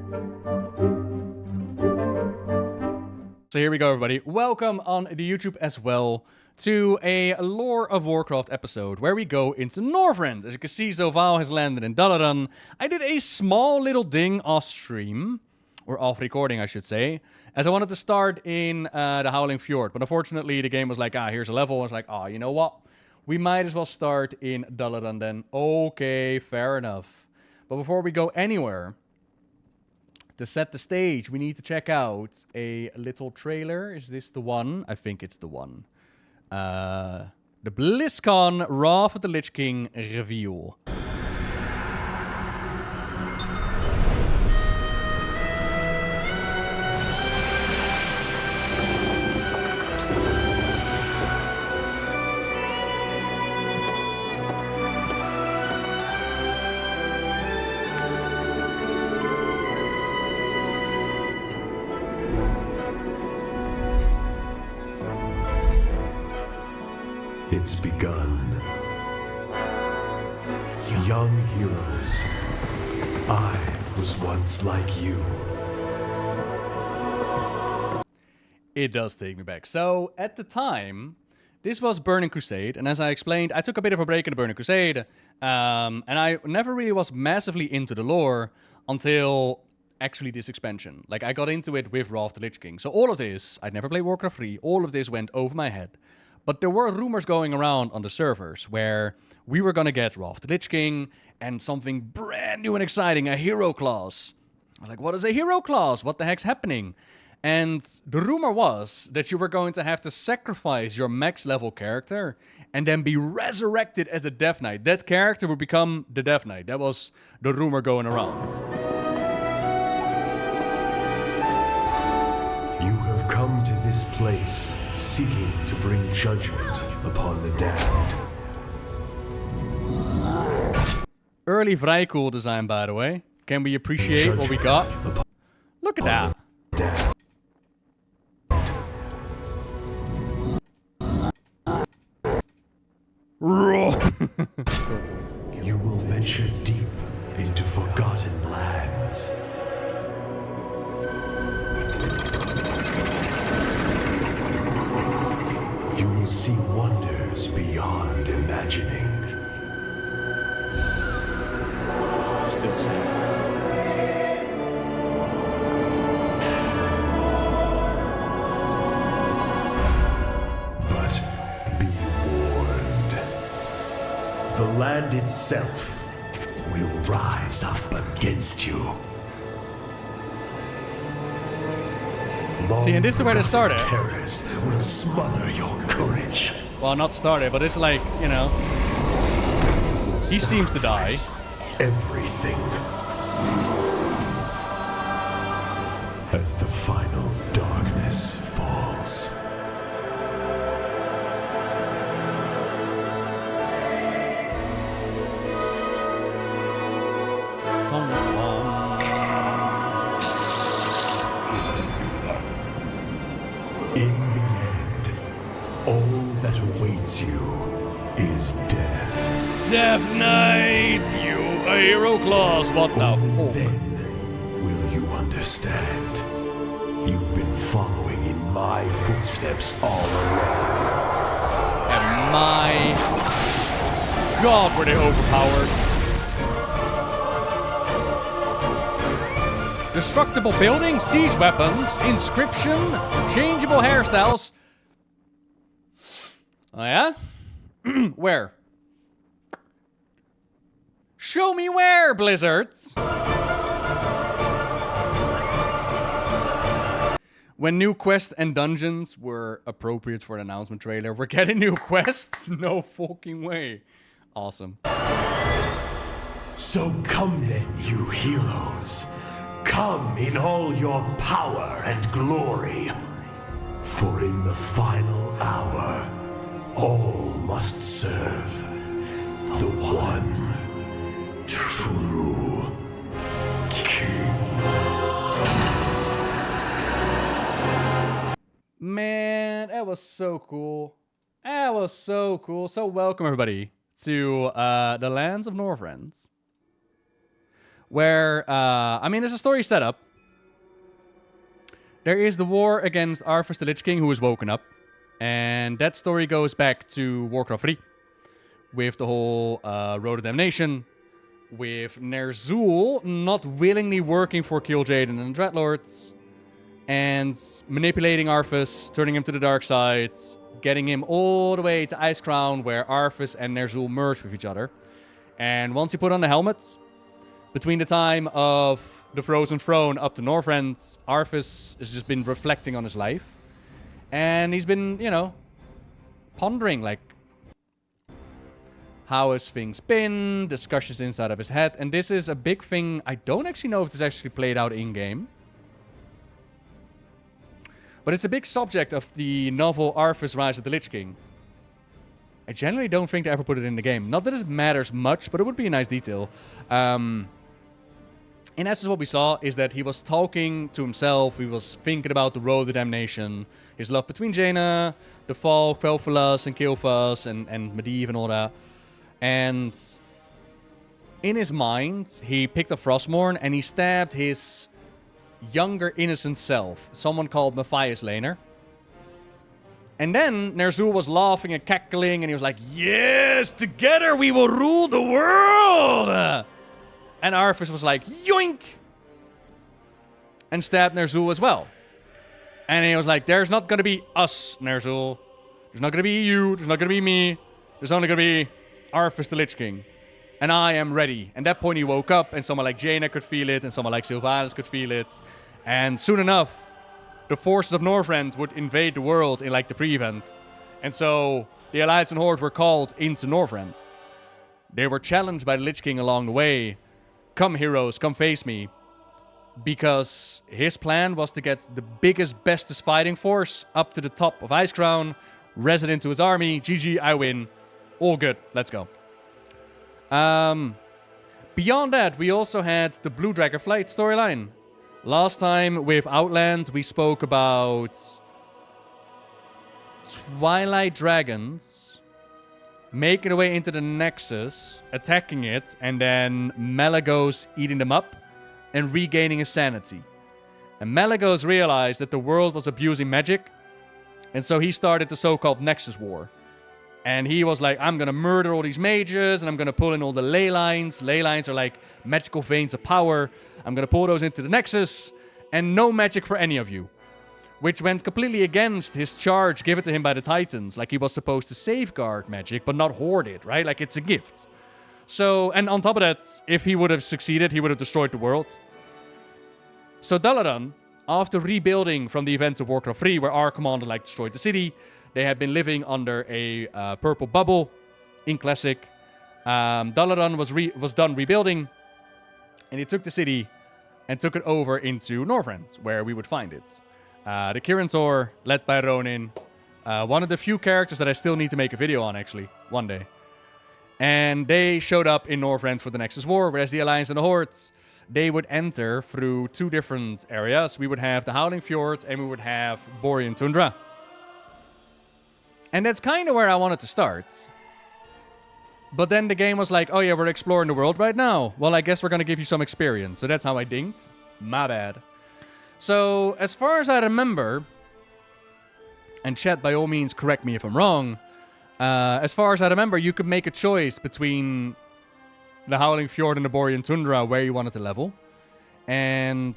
So here we go, everybody. Welcome on the YouTube as well to a Lore of Warcraft episode where we go into Northrend. As you can see, Zoval has landed in Dalaran. I did a small little ding off stream, or off recording, I should say, as I wanted to start in the Howling Fjord. But unfortunately, the game was like, here's a level. I was like, you know what? We might as well start in Dalaran then. Okay, fair enough. But before we go anywhere, to set the stage, we need to check out a little trailer. Is this the one? I think it's the one. The BlizzCon Wrath of the Lich King reveal. It's begun. Young heroes, I was once like you. It does take me back. So, at the time, this was Burning Crusade, and as I explained, I took a bit of a break in the Burning Crusade, and I never really was massively into the lore until actually this expansion. Like, I got into it with Wrath of the Lich King. So all of this, I'd never played Warcraft 3, all of this went over my head. But there were rumors going around on the servers where we were going to get Wrath of the Lich King and something brand new and exciting, a hero class. I was like, what is a hero class? What the heck's happening? And the rumor was that you were going to have to sacrifice your max level character and then be resurrected as a Death Knight. That character would become the Death Knight. That was the rumor going around. You have come to this place seeking to bring judgment upon the damned. Early, very cool design, by the way. Can we appreciate what we got? Look at that. You will venture deep into forgotten lands. You will see wonders beyond imagining. Still same. But be warned. The land itself will rise up against you. See, and this is where they started. Terrors will smother your courage. Well, not started, but it's like, you know, he seems to die. Everything. As the final darkness falls. In the end, all that awaits you is death. Death Knight, you a hero class. What the Only fuck? then will you understand. You've been following in my footsteps all along. And my God, were they overpowered. Destructible buildings, siege weapons, inscription, changeable hairstyles. Oh yeah? Where? Show me where, Blizzard! When new quests and dungeons were appropriate for an announcement trailer, we're getting new quests? No fucking way. Awesome. So come then, you heroes. Come in all your power and glory. For in the final hour, all must serve the one true king. Man, that was so cool. That was so cool. So welcome, everybody, to the lands of Northrend. where, I mean, there's a story set up. There is the war against Arthas the Lich King, who is woken up. And that story goes back to Warcraft 3. With the whole Road of Damnation. With Ner'zhul not willingly working for Kil'jaeden and the Dreadlords. And manipulating Arthas, turning him to the dark side. Getting him all the way to Icecrown, where Arthas and Ner'zhul merge with each other. And once he put on the helmet, between the time of the Frozen Throne up to Northrend, Arthas has just been reflecting on his life. And he's been, you know, pondering, like, how has things been, discussions inside of his head. And this is a big thing. I don't actually know if this actually played out in-game. But it's a big subject of the novel Arthas Rise of the Lich King. I generally don't think they ever put it in the game. Not that it matters much, but it would be a nice detail. In essence, what we saw is that he was talking to himself. He was thinking about the Road to Damnation. His love between Jaina, the Falk, Pelphalas, and Kil'Thas, and Medivh, and all that. And in his mind, he picked up Frostmourne, and he stabbed his younger, innocent self. Someone called Matthias Laner. And then Ner'zhul was laughing and cackling, and he was like, yes, together we will rule the world! And Arthas was like, yoink! And stabbed Ner'zhul as well. And he was like, there's not gonna be us, Ner'zhul. There's not gonna be you, there's not gonna be me. There's only gonna be Arthas the Lich King. And I am ready. And at that point he woke up, and someone like Jaina could feel it, and someone like Sylvanas could feel it. And soon enough, the forces of Northrend would invade the world in like the pre-event. And so the Alliance and Horde were called into Northrend. They were challenged by the Lich King along the way. Come, heroes, come face me. Because his plan was to get the biggest, bestest fighting force up to the top of Icecrown, resident into his army. GG, I win. All good. Let's go. Beyond that, we also had the Blue Dragonflight storyline. Last time with Outland, we spoke about Twilight Dragons making their way into the Nexus, attacking it, and then Malygos eating them up and regaining his sanity. And Malygos realized that the world was abusing magic, and so he started the so-called Nexus War. And he was like, I'm gonna murder all these mages, and I'm gonna pull in all the ley lines. Ley lines are like magical veins of power. I'm gonna pull those into the Nexus, and no magic for any of you. Which went completely against his charge given to him by the Titans. Like, he was supposed to safeguard magic, but not hoard it, right? Like, it's a gift. So, and on top of that, if he would have succeeded, he would have destroyed the world. So Dalaran, after rebuilding from the events of Warcraft 3, where our commander, like, destroyed the city, they had been living under a purple bubble in Classic. Dalaran was done rebuilding, and he took the city and took it over into Northrend, where we would find it. The Kirin-Tor, led by Ronin. One of the few characters that I still need to make a video on, actually, one day. And they showed up in Northrend for the Nexus War, whereas the Alliance and the Hordes, they would enter through two different areas. We would have the Howling Fjord, and we would have Borean Tundra. And that's kind of where I wanted to start. But then the game was like, oh yeah, we're exploring the world right now. Well, I guess we're going to give you some experience. So that's how I dinked. My bad. So, as far as I remember, and chat, by all means, correct me if I'm wrong. As far as I remember, you could make a choice between the Howling Fjord and the Borean Tundra where you wanted to level. And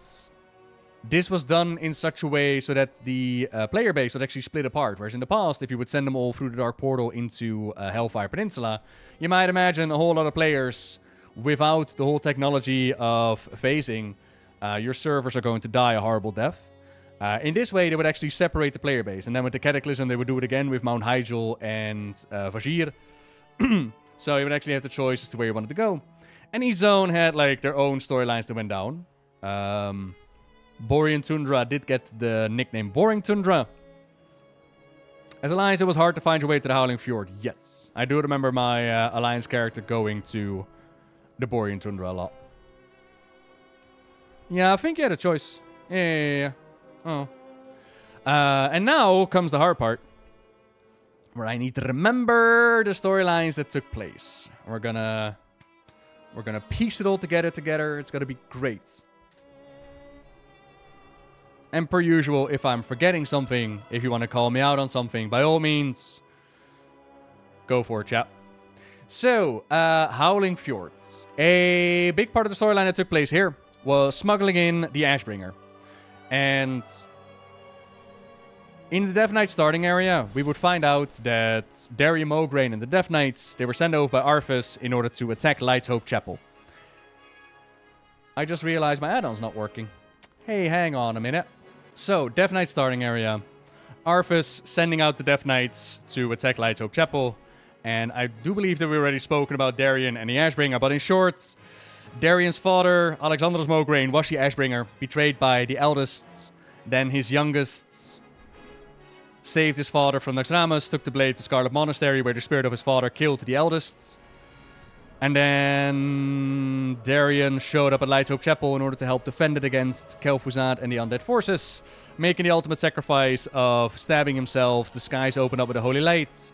this was done in such a way so that the player base would actually split apart. Whereas in the past, if you would send them all through the Dark Portal into Hellfire Peninsula, you might imagine a whole lot of players without the whole technology of phasing. Your servers are going to die a horrible death. In this way, they would actually separate the player base. And then with the Cataclysm, they would do it again with Mount Hyjal and Vajir. So you would actually have the choice as to where you wanted to go. And each zone had like their own storylines that went down. Borean Tundra did get the nickname Boring Tundra. As Alliance, it was hard to find your way to the Howling Fjord. Yes, I do remember my Alliance character going to the Borean Tundra a lot. Yeah, I think you had a choice. Yeah. Oh. And now comes the hard part, where I need to remember the storylines that took place. We're gonna We're going to piece it all together. It's going to be great. And per usual, if I'm forgetting something, if you want to call me out on something, by all means, go for it, chap. So, Howling Fjords. A big part of the storyline that took place here was smuggling in the Ashbringer. And in the Death Knight starting area, we would find out that Darien Mograine and the Death Knights, they were sent over by Arthas in order to attack Light's Hope Chapel. I just realized my add-on's not working. Hey, hang on a minute. So, Death Knight starting area. Arthas sending out the Death Knights to attack Light's Hope Chapel. And I do believe that we've already spoken about Darien and the Ashbringer, but in short, Darien's father, Alexandros Mograine, was the Ashbringer, betrayed by the eldest. Then his youngest saved his father from Naxxramas, took the blade to Scarlet Monastery, where the spirit of his father killed the eldest. And then Darien showed up at Light's Hope Chapel in order to help defend it against Kel'Thuzad and the undead forces, making the ultimate sacrifice of stabbing himself. The skies opened up with a holy light.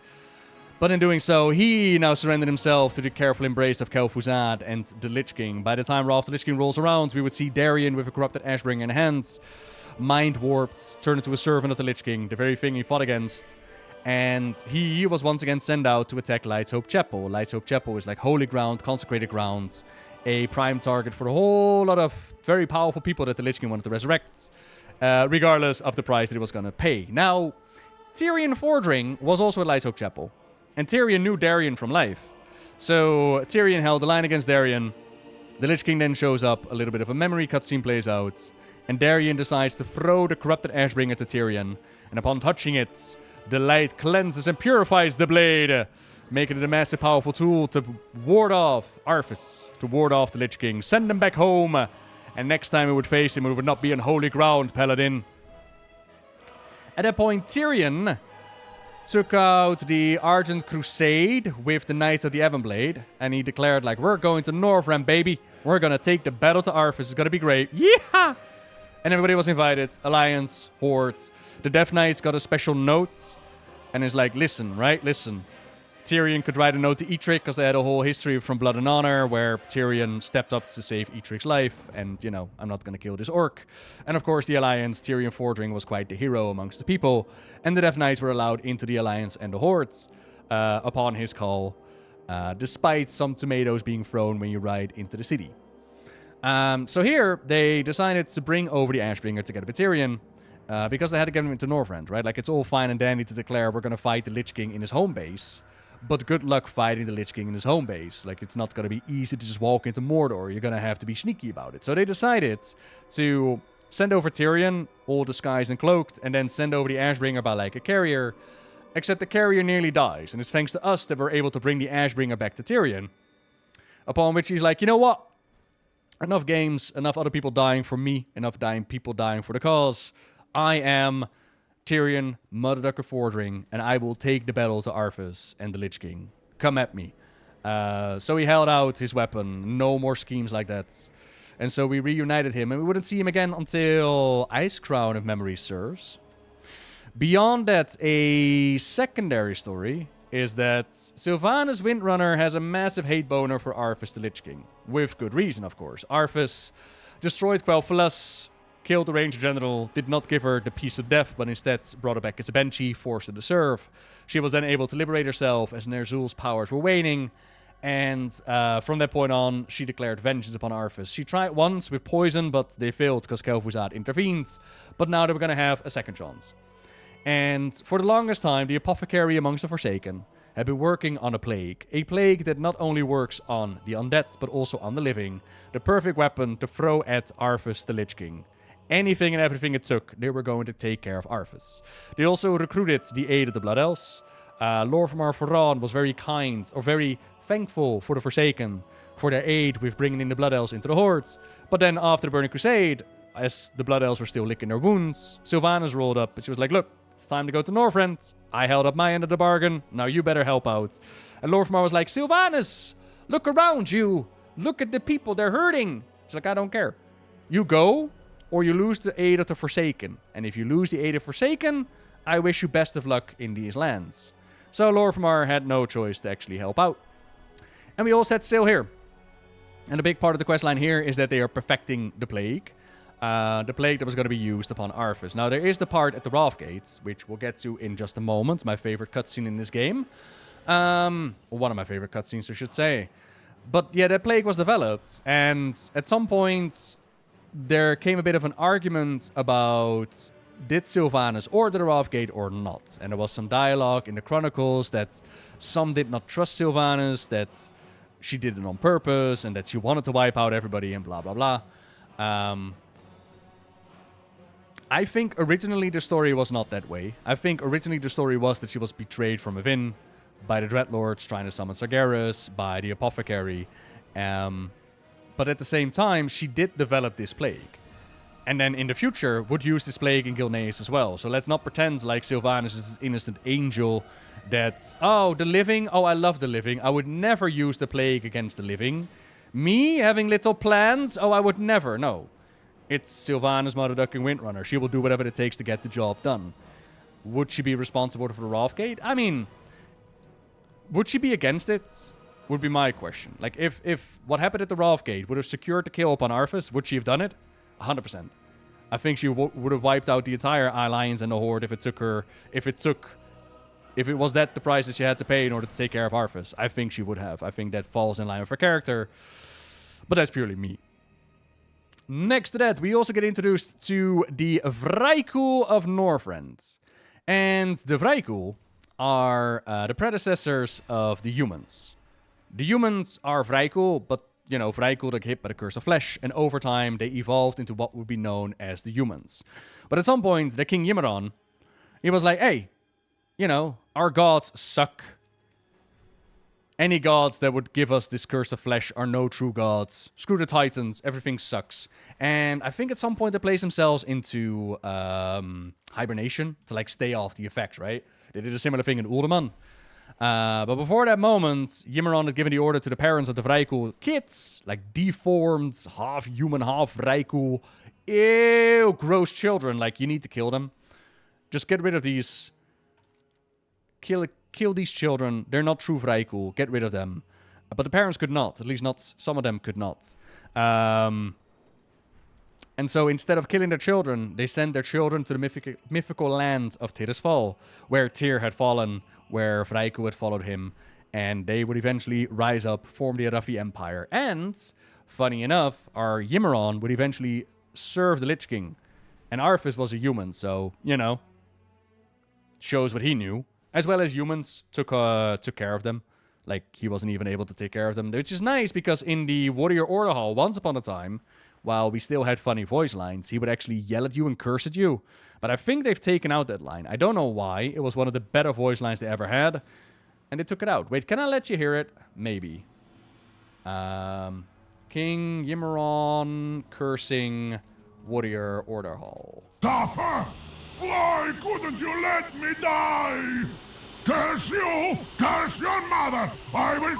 But in doing so, he now surrendered himself to the careful embrace of Kel'Thuzad and the Lich King. By the time Wrath the Lich King rolls around, we would see Darien with a corrupted Ashbringer in hand, mind-warped, turned into a servant of the Lich King, the very thing he fought against. And he was once again sent out to attack Light's Hope Chapel. Light's Hope Chapel is like holy ground, consecrated ground, a prime target for a whole lot of very powerful people that the Lich King wanted to resurrect, regardless of the price that he was going to pay. Now, Tyrion Fordring was also at Light's Hope Chapel. And Tyrion knew Darien from life. So Tyrion held the line against Darien. The Lich King then shows up, a little bit of a memory cutscene plays out, and Darien decides to throw the corrupted Ashbringer to Tyrion. And upon touching it, the light cleanses and purifies the blade, making it a massive powerful tool to ward off Arthas, to ward off the Lich King, send him back home, and next time we would face him, it would not be on holy ground, Paladin. At that point, Tyrion took out the Argent Crusade with the Knights of the Evenblade, and he declared, like, we're going to Northrend, baby. We're going to take the battle to Arthas. It's going to be great. Yeah! And everybody was invited. Alliance, Horde. The Death Knights got a special note, and it's like, listen, right? Listen. Tyrion could write a note to Eitrigg, because they had a whole history from Blood and Honor, where Tyrion stepped up to save Eitrigg's life, and, you know, I'm not going to kill this orc. And of course, the Alliance, Tyrion Fordring was quite the hero amongst the people, and the Death Knights were allowed into the Alliance and the Hordes upon his call, despite some tomatoes being thrown when you ride into the city. So here, they decided to bring over the Ashbringer together with Tyrion, because they had to get him into Northrend, right? Like, it's all fine and dandy to declare we're going to fight the Lich King in his home base, but good luck fighting the Lich King in his home base. Like, it's not going to be easy to just walk into Mordor. You're going to have to be sneaky about it. So they decided to send over Tyrion, all disguised and cloaked, and then send over the Ashbringer by, like, a carrier. Except the carrier nearly dies, and it's thanks to us that we're able to bring the Ashbringer back to Tyrion. Upon which he's like, you know what? Enough games, enough other people dying for me, enough people dying for the cause. I am Tyrion, Motherducker Fordring, and I will take the battle to Arthas and the Lich King. Come at me. So he held out his weapon. No more schemes like that. And so we reunited him, and we wouldn't see him again until Icecrown, if memory serves. Beyond that, a secondary story is that Sylvanas Windrunner has a massive hate boner for Arthas the Lich King. With good reason, of course. Arthas destroyed Quel'Thalas, killed the Ranger General, did not give her the Peace of Death, but instead brought her back as a Banshee, forced her to serve. She was then able to liberate herself as Ner'zhul's powers were waning, and from that point on, she declared vengeance upon Arthas. She tried once with poison, but they failed because Kel'Thuzad intervened, but now they were going to have a second chance. And for the longest time, the Apothecary amongst the Forsaken had been working on a plague that not only works on the undead, but also on the living, the perfect weapon to throw at Arthas the Lich King. Anything and everything it took, they were going to take care of Arthas. They also recruited the aid of the Blood Elves. Lor'themar Foran was very kind, or very thankful for the Forsaken, for their aid with bringing in the Blood Elves into the Hordes. But then after the Burning Crusade, as the Blood Elves were still licking their wounds, Sylvanas rolled up, and she was like, look, it's time to go to Northrend. I held up my end of the bargain. Now you better help out. And Lor'themar was like, Sylvanas, look around you. Look at the people. They're hurting. She's like, I don't care. You go, or you lose the aid of the Forsaken. And if you lose the aid of Forsaken, I wish you best of luck in these lands. So Lor'themar had no choice to actually help out. And we all set sail here. And a big part of the questline here is that they are perfecting the plague. The plague that was going to be used upon Arthas. Now, there is the part at the Wrathgate, which we'll get to in just a moment. My favorite cutscene in this game. One of my favorite cutscenes, I should say. But yeah, that plague was developed. And at some point, there came a bit of an argument about did Sylvanas order the Wrathgate or not. And there was some dialogue in the Chronicles that some did not trust Sylvanas, that she did it on purpose, and that she wanted to wipe out everybody, and blah, blah, blah. I think originally the story was not that way. I think originally the story was that she was betrayed from within by the Dreadlords trying to summon Sargeras, by the Apothecary. But at the same time, she did develop this plague. And then in the future would use this plague in Gilneas as well. So let's not pretend like Sylvanas is this innocent angel that, oh, the living, oh, I love the living. I would never use the plague against the living. Me having little plans, oh, I would never, no. It's Sylvanas, Mother Ducking Windrunner. She will do whatever it takes to get the job done. Would she be responsible for the Wrathgate? I mean, would she be against it? Would be my question. Like, if what happened at the Wrathgate would have secured the kill upon Arthas, would she have done it? 100%. I think she would have wiped out the entire Alliance and the Horde if it was that the price that she had to pay in order to take care of Arthas. I think she would have. I think that falls in line with her character. But that's purely me. Next to that, we also get introduced to the Vrykul of Northrend. And the Vrykul are the predecessors of the humans. The humans are Vrykul, but, you know, Vrykul got hit by the Curse of Flesh, and over time they evolved into what would be known as the humans. But at some point, the King Ymmeraron, he was like, hey, you know, our gods suck. Any gods that would give us this Curse of Flesh are no true gods. Screw the Titans, everything sucks. And I think at some point they place themselves into hibernation to like stay off the effects, right? They did a similar thing in Uldaman. But before that moment, Ymmeraron had given the order to the parents of the Vrykul kids, like deformed, half human, half Vrykul, ew, gross children. Like, you need to kill them. Just get rid of these. Kill these children. They're not true Vrykul. Get rid of them. But the parents could not. At least not. Some of them could not. And so instead of killing their children, they sent their children to the mythical land of Tirisfal, where Tyr had fallen, where Vrykul had followed him, and they would eventually rise up, form the Arathi Empire. And, funny enough, our Ymmeraron would eventually serve the Lich King. And Arthas was a human, so, you know, shows what he knew. As well as humans took care of them. Like, he wasn't even able to take care of them. Which is nice, because in the Warrior Order Hall, once upon a time, while we still had funny voice lines, he would actually yell at you and curse at you. But I think they've taken out that line. I don't know why. It was one of the better voice lines they ever had. And they took it out. Wait, can I let you hear it? Maybe. King Ymmeraron cursing Warrior Order Hall. Suffer! Why couldn't you let me die? Curse you! Curse your mother! I will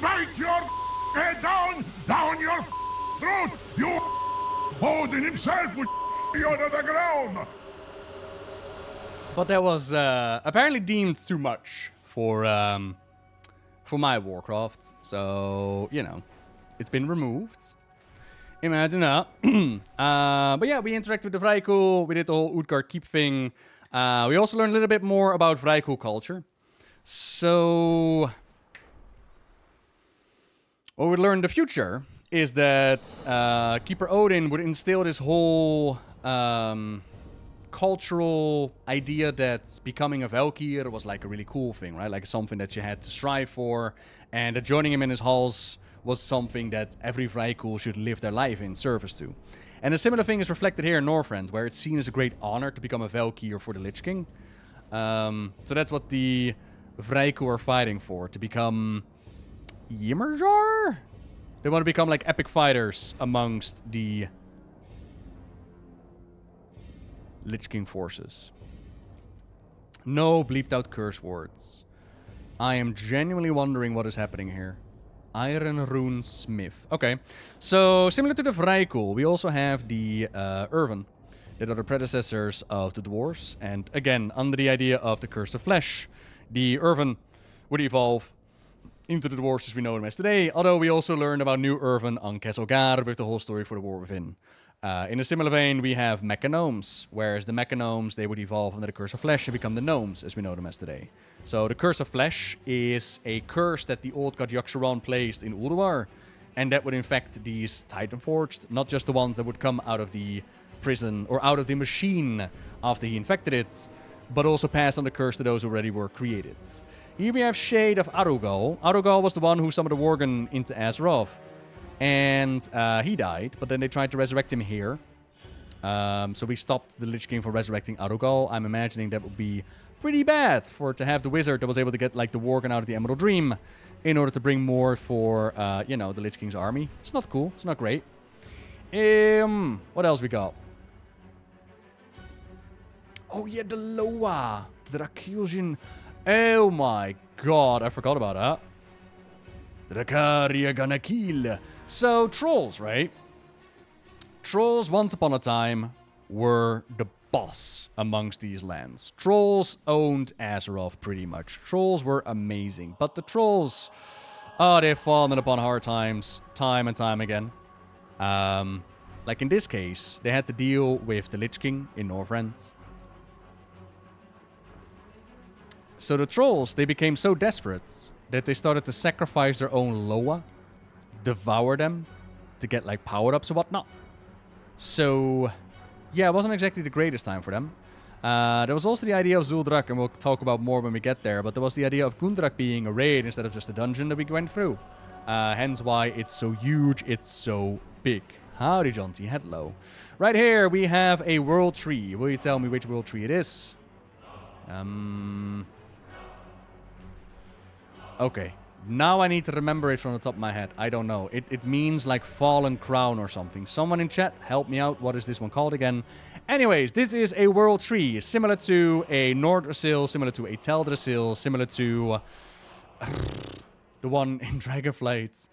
bite your head down your throat! You Odin himself would you under the ground! But that was apparently deemed too much for my Warcraft. So, you know, it's been removed. Imagine that. But yeah, we interacted with the Vrykul. We did the whole Utgard Keep thing. We also learned a little bit more about Vrykul culture. So, what we learned in the future is that Keeper Odin would instill this whole cultural idea that becoming a Valkyr was like a really cool thing, right? Like something that you had to strive for, and that joining him in his halls was something that every Vrykul should live their life in service to. And a similar thing is reflected here in Northrend, where it's seen as a great honor to become a Valkyr for the Lich King. So that's what the Vrykul are fighting for, to become Ymmerjar? They want to become like epic fighters amongst the Lich King forces. No bleeped out curse words. I am genuinely wondering what is happening here. Iron Rune Smith. Okay, so similar to the Vrykul, we also have the Earthen, that are the predecessors of the dwarves. And again, under the idea of the Curse of Flesh, the Earthen would evolve into the dwarves as we know them as today, although we also learned about New Earthen on Kesselgar with the whole story for the War Within. In a similar vein, we have mechagnomes, whereas the mechagnomes, they would evolve under the Curse of Flesh and become the gnomes as we know them as today. So the Curse of Flesh is a curse that the old god Yogg-Saron placed in Ulduar, and that would infect these Titanforged, not just the ones that would come out of the prison or out of the machine after he infected it, but also pass on the curse to those who already were created. Here we have Shade of Arugal. Arugal was the one who summoned the Wargen into Azeroth, and he died, but then they tried to resurrect him here. So we stopped the Lich King from resurrecting Arugal. I'm imagining that would be pretty bad for to have the wizard that was able to get like the Wargen out of the Emerald Dream in order to bring more for, you know, the Lich King's army. It's not cool. It's not great. What else we got? Oh, yeah, the Loa. The Drakiljin. Oh, my God. I forgot about that. Drakaria gonna kill. So, trolls, right? Trolls, once upon a time, were the boss amongst these lands. Trolls owned Azeroth pretty much. Trolls were amazing. But the trolls, oh, they've fallen upon hard times time and time again. Like in this case, they had to deal with the Lich King in Northrend. So the trolls, they became so desperate that they started to sacrifice their own Loa, devour them to get like power-ups and whatnot. So yeah, it wasn't exactly the greatest time for them. There was also the idea of Zuldrak, and we'll talk about more when we get there, but there was the idea of Gundrak being a raid instead of just a dungeon that we went through. Hence why it's so huge, it's so big. Howdy, Jonty. Hello. Right here, we have a world tree. Will you tell me which world tree it is? Okay. Now I need to remember it from the top of my head. I don't know. It means like fallen crown or something. Someone in chat, help me out. What is this one called again? Anyways, this is a world tree. Similar to a Nordrassil, similar to a Teldrassil, similar to the one in Dragonflight.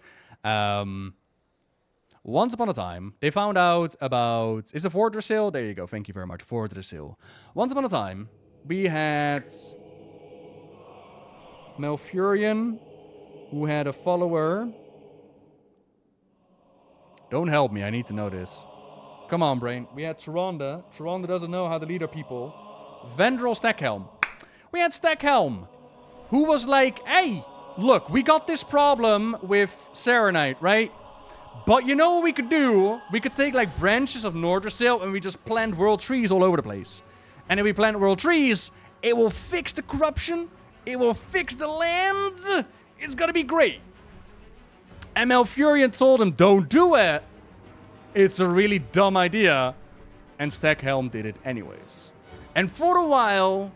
Once upon a time, they found out about... Is it Vordrassil? There you go. Thank you very much. Vordrassil. Once upon a time, we had Malfurion, who had a follower. Don't help me. I need to know this. Come on, brain. We had Tyrande. Tyrande doesn't know how to lead her people. Vendrel Stackhelm. We had Stackhelm, who was like, hey, look, we got this problem with Serenite, right? But you know what we could do? We could take like branches of Nordrassil and we just plant world trees all over the place. And if we plant world trees, it will fix the corruption. It will fix the lands. It's gonna be great. And Malfurion told him, don't do it. It's a really dumb idea. And Stackhelm did it anyways. And for a while,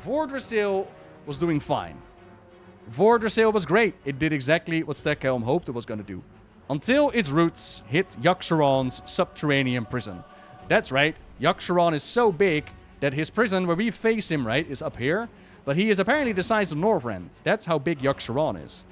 Vordrassil was doing fine. Vordrassil was great. It did exactly what Stackhelm hoped it was gonna do. Until its roots hit Yogg-Saron's subterranean prison. That's right. Yogg-Saron is so big that his prison, where we face him, right, is up here. But he is apparently the size of Northrend. That's how big Yogg-Saron is.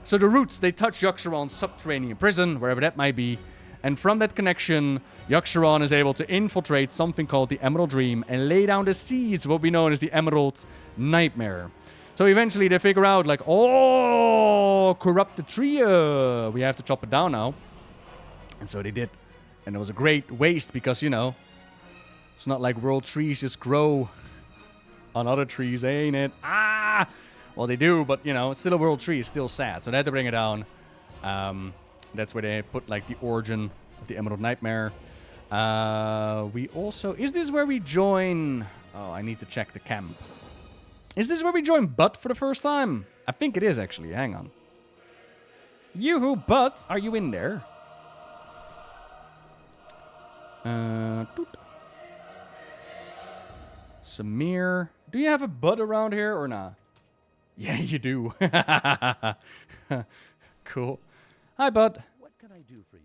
So the roots, they touch Yogg-Saron's subterranean prison, wherever that might be. And from that connection, Yogg-Saron is able to infiltrate something called the Emerald Dream and lay down the seeds, what we know as the Emerald Nightmare. So eventually they figure out, like, oh, corrupted tree, we have to chop it down now. And so they did. And it was a great waste because, you know, it's not like world trees just grow on other trees, ain't it? Ah! Well, they do, but, you know, it's still a world tree. It's still sad. So they had to bring it down. That's where they put, like, the origin of the Emerald Nightmare. We also... Is this where we join... Oh, I need to check the camp. Is this where we join Butt for the first time? I think it is, actually. Hang on. Yoo-hoo, Butt! Are you in there? Samir. Do you have a Butt around here or not? Yeah, you do. Cool. Hi, Bud. What can I do for you?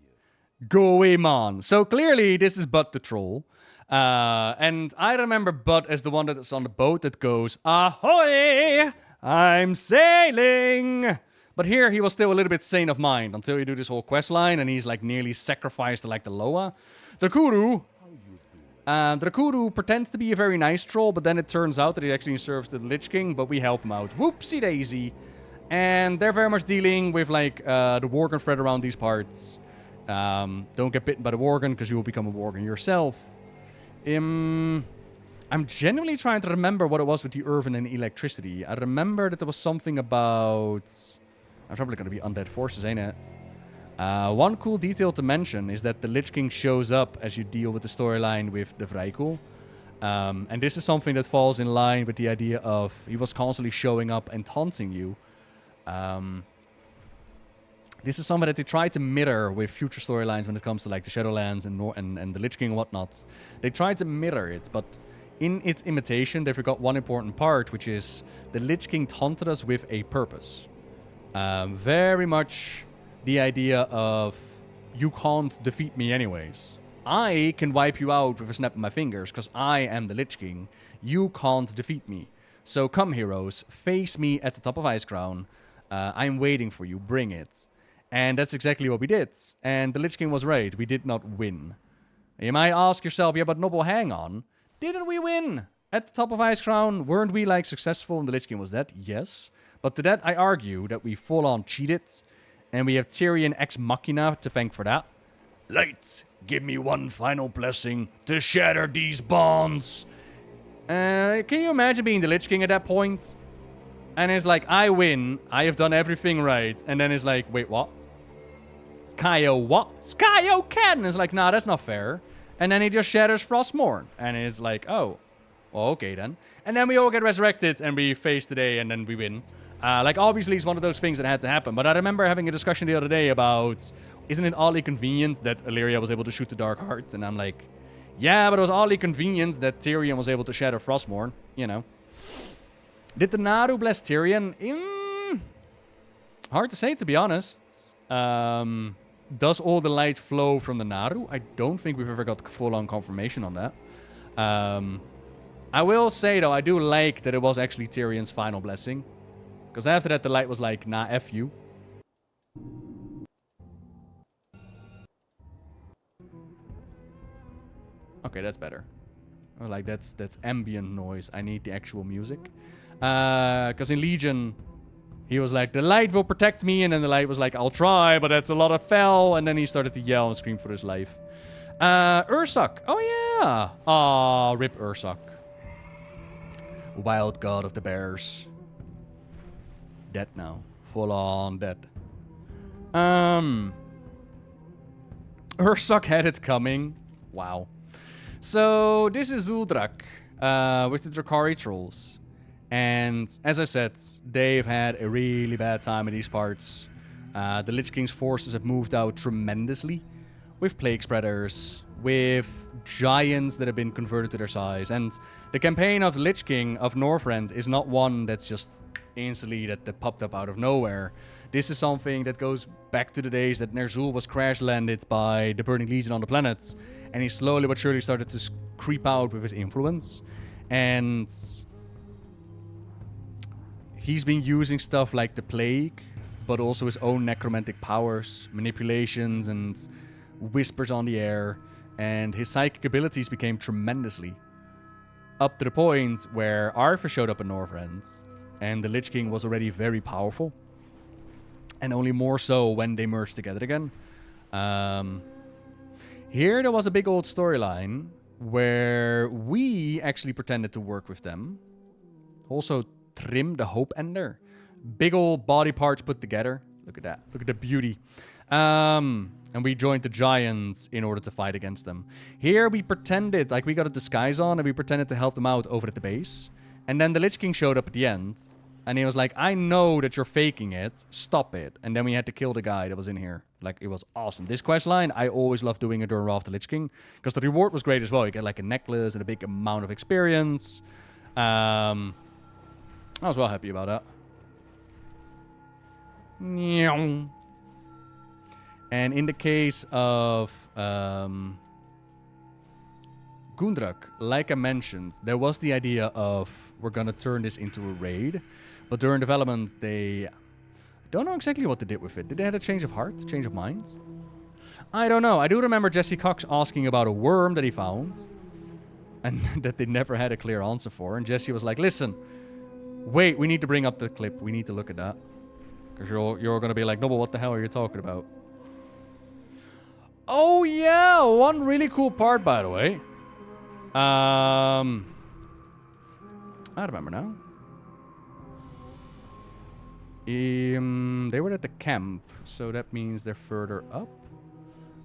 Go away, man. So clearly, this is Bud the Troll. And I remember Bud as the one that's on the boat that goes, ahoy! I'm sailing! But here, he was still a little bit sane of mind until you do this whole quest line and he's like nearly sacrificed to like the Loa. Drakuru. Drakuru pretends to be a very nice troll, but then it turns out that he actually serves the Lich King, but we help him out. Whoopsie daisy. And they're very much dealing with, like, the Worgen threat around these parts. Don't get bitten by the Worgen, because you will become a Worgen yourself. I'm genuinely trying to remember what it was with the Earthen and electricity. I remember that there was something about... I'm probably going to be undead forces, ain't it? One cool detail to mention is that the Lich King shows up as you deal with the storyline with the Vrykul. And this is something that falls in line with the idea of he was constantly showing up and taunting you. This is something that they try to mirror with future storylines when it comes to like the Shadowlands and the Lich King and whatnot. They try to mirror it, but in its imitation, they forgot one important part, which is the Lich King taunted us with a purpose. Very much the idea of, you can't defeat me anyways. I can wipe you out with a snap of my fingers, because I am the Lich King. You can't defeat me. So come, heroes, face me at the top of Icecrown. I'm waiting for you, bring it. And that's exactly what we did. And the Lich King was right, we did not win. You might ask yourself, yeah, but Noble, hang on. Didn't we win at the top of Icecrown? Weren't we, like, successful and the Lich King was dead? Yes. But to that, I argue that we full-on cheated. And we have Tyrion ex machina to thank for that. Lights, give me one final blessing to shatter these bonds. Can you imagine being the Lich King at that point? And it's like, I win, I have done everything right. And then it's like, wait, what? Kaio what? Kaio can! It's like, nah, that's not fair. And then he just shatters Frostmourne. And it's like, oh, well, okay then. And then we all get resurrected and we face the day and then we win. Like, obviously, it's one of those things that had to happen. But I remember having a discussion the other day about, isn't it oddly convenient that Illyria was able to shoot the Dark Heart? And I'm like, yeah, but it was oddly convenient that Tyrion was able to shatter Frostmourne, you know. Did the Naru bless Tyrion? Hard to say, to be honest. Does all the light flow from the Naru? I don't think we've ever got full-on confirmation on that. I will say, though, I do like that it was actually Tyrion's final blessing. Because after that, the light was like, nah, F you. Okay, that's better. Oh, like, that's ambient noise. I need the actual music. Because in Legion, he was like, the light will protect me. And then the light was like, I'll try, but that's a lot of fel. And then he started to yell and scream for his life. Ursak. Oh, yeah. Aw, rip Ursak. Wild god of the bears. Dead now. Full on dead. Ursak had it coming. Wow. So, this is Uldrak with the Drakari trolls. And, as I said, they've had a really bad time in these parts. The Lich King's forces have moved out tremendously. With Plague Spreaders, with giants that have been converted to their size. And the campaign of Lich King of Northrend is not one that's just instantly that popped up out of nowhere. This is something that goes back to the days that Ner'zhul was crash-landed by the Burning Legion on the planet. And he slowly but surely started to creep out with his influence. And he's been using stuff like the Plague, but also his own necromantic powers, manipulations, and whispers on the air. And his psychic abilities became tremendously. Up to the point where Arthas showed up in Northrend. And the Lich King was already very powerful. And only more so when they merged together again. Here there was a big old storyline where we actually pretended to work with them. Also Trim the Hope Ender. Big old body parts put together. Look at that. Look at the beauty. And we joined the Giants in order to fight against them. Here we pretended, like we got a disguise on and we pretended to help them out over at the base. And then the Lich King showed up at the end. And he was like, I know that you're faking it. Stop it. And then we had to kill the guy that was in here. Like, it was awesome. This questline, I always loved doing it during Wrath of the Lich King. Because the reward was great as well. You get like a necklace and a big amount of experience. I was well happy about that. And in the case of Gundrak, like I mentioned, there was the idea of we're going to turn this into a raid. But during development, they don't know exactly what they did with it. Did they have a change of heart? Change of mind? I don't know. I do remember Jesse Cox asking about a worm that he found. And that they never had a clear answer for. And Jesse was like, listen, wait, we need to bring up the clip. We need to look at that. Because you're going to be like, no, but what the hell are you talking about? Oh, yeah. One really cool part, by the way. I remember now. They were at the camp, so that means they're further up.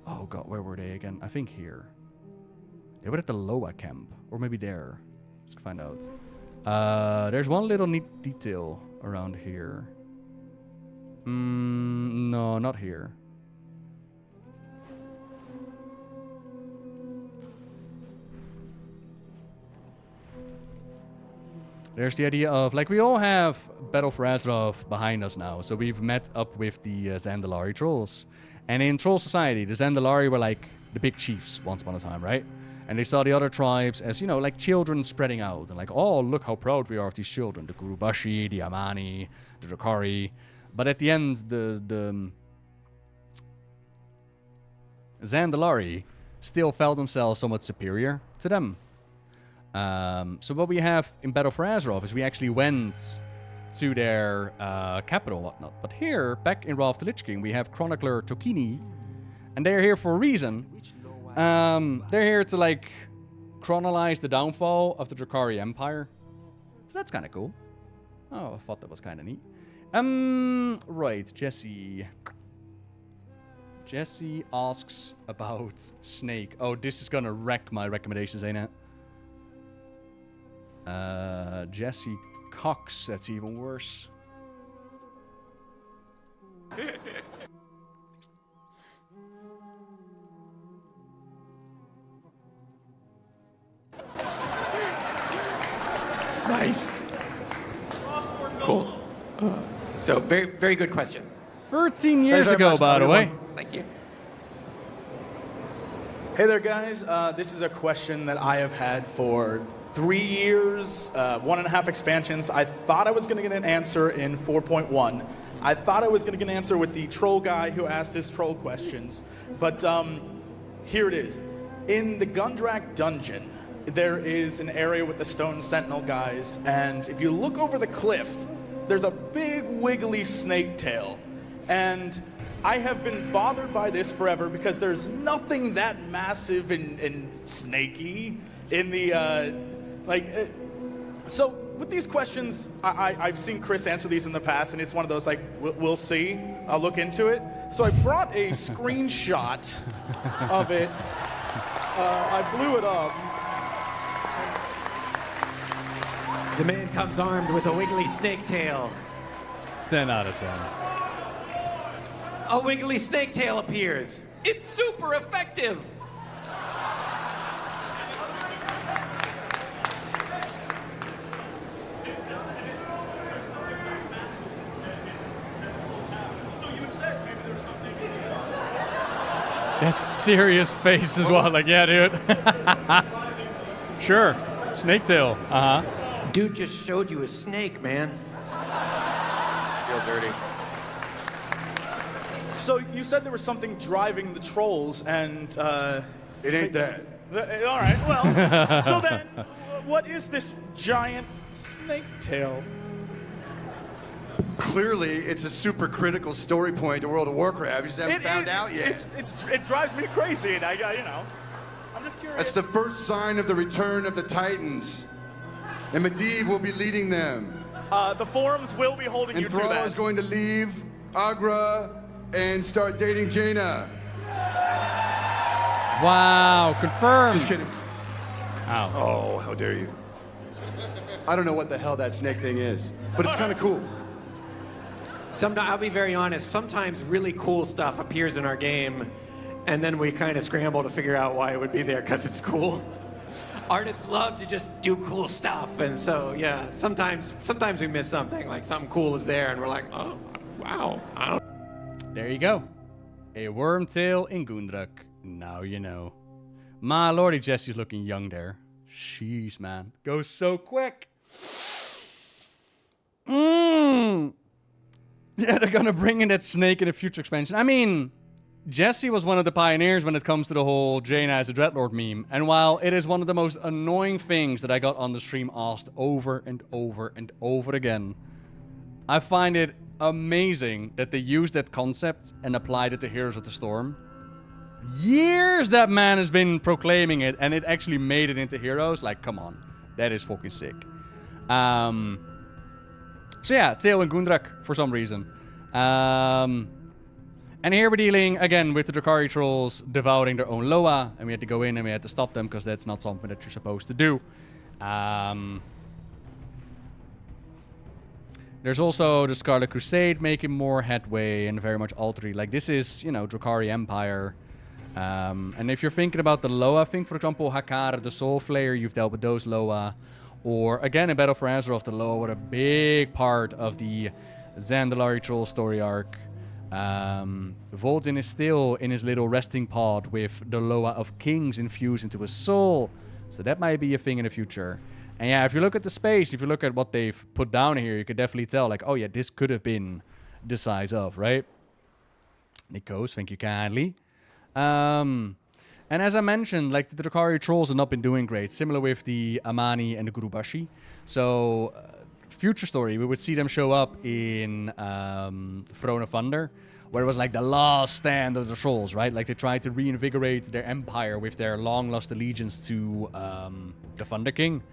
Oh god, where were they again? I think here. They were at the Loa camp, or maybe there. Let's find out. There's one little neat detail around here. No, not here. There's the idea of, like, we all have Battle for Azeroth behind us now. So we've met up with the Zandalari trolls. And in Troll Society, the Zandalari were like the big chiefs once upon a time, right? And they saw the other tribes as, you know, like children spreading out. And like, oh, look how proud we are of these children. The Gurubashi, the Amani, the Drakari. But at the end, the Zandalari still felt themselves somewhat superior to them. So what we have in Battle for Azeroth is we actually went to their capital and whatnot. But here, back in Wrath of the Lich King, we have Chronicler Tokini. And they're here for a reason. They're here to, like, chronologize the downfall of the Drakari Empire. So that's kind of cool. Oh, I thought that was kind of neat. Right, Jesse. Jesse asks about Snake. Oh, this is gonna wreck my recommendations, ain't it? Jesse Cox, that's even worse. Nice. Cool. So, very, very good question. 13 years ago, by the way. Thank you. Hey there, guys. This is a question that I have had for 3 years, 1.5 expansions. I thought I was going to get an answer in 4.1. I thought I was going to get an answer with the troll guy who asked his troll questions. But here it is. In the Gundrak dungeon, there is an area with the Stone Sentinel guys, and if you look over the cliff, there's a big wiggly snake tail. And I have been bothered by this forever because there's nothing that massive and snaky in the, so with these questions, I've seen Chris answer these in the past, and it's one of those, like, we'll see, I'll look into it. So I brought a screenshot of it. I blew it up. The man comes armed with a wiggly snake tail. 10 out of 10. A wiggly snake tail appears. It's super effective. That serious face as well. Like, yeah, dude. Sure. Snake tail. Uh-huh. Dude just showed you a snake, man. Feel dirty. So you said there was something driving the trolls, and It ain't that. All right, well, so then, what is this giant snake tail? Clearly, it's a super critical story point to World of Warcraft. You just haven't found out yet. It drives me crazy, and I'm just curious. That's the first sign of the return of the Titans. And Medivh will be leading them. The forums will be holding you And to Thrall that. is going to leave Agra and start dating Jaina. Wow, confirmed. Just kidding. Ow. Oh, how dare you. I don't know what the hell that snake thing is, but it's kind of cool. I'll be very honest, sometimes really cool stuff appears in our game, and then we kind of scramble to figure out why it would be there, because it's cool. Artists love to just do cool stuff, and so, yeah, sometimes we miss something, like something cool is there, and we're like, oh, wow. There you go. A wormtail in Gundrak. Now you know. My lordy, Jesse's looking young there. Sheesh, man. Goes so quick. Yeah, they're gonna bring in that snake in a future expansion. I mean, Jesse was one of the pioneers when it comes to the whole Jaina as a Dreadlord meme. And while it is one of the most annoying things that I got on the stream asked over and over and over again, I find it amazing that they used that concept and applied it to Heroes of the Storm. Years that man has been proclaiming it, and it actually made it into Heroes. Like, come on. That is fucking sick. So yeah, Tail and Gundrak for some reason. And here we're dealing, again, with the Drukhari trolls devouring their own Loa, and we had to go in and we had to stop them, because that's not something that you're supposed to do. There's also the Scarlet Crusade making more headway and very much altering. Like, this is, you know, Drukhari Empire. And if you're thinking about the Loa, think, for example, Hakara, the Soul Flayer, you've dealt with those Loa. Or, again, in Battle for Azeroth, the Loa were a big part of the Zandalari troll story arc. Vol'jin is still in his little resting pod with the Loa of Kings infused into his soul. So that might be a thing in the future. And yeah, if you look at the space, if you look at what they've put down here, you could definitely tell, like, oh yeah, this could have been the size of, right? Nikos, thank you kindly. And as I mentioned, like, the Drukhari trolls have not been doing great. Similar with the Amani and the Gurubashi. So, future story, we would see them show up in Throne of Thunder, where it was like the last stand of the trolls, right? Like, they tried to reinvigorate their empire with their long-lost allegiance to the Thunder King.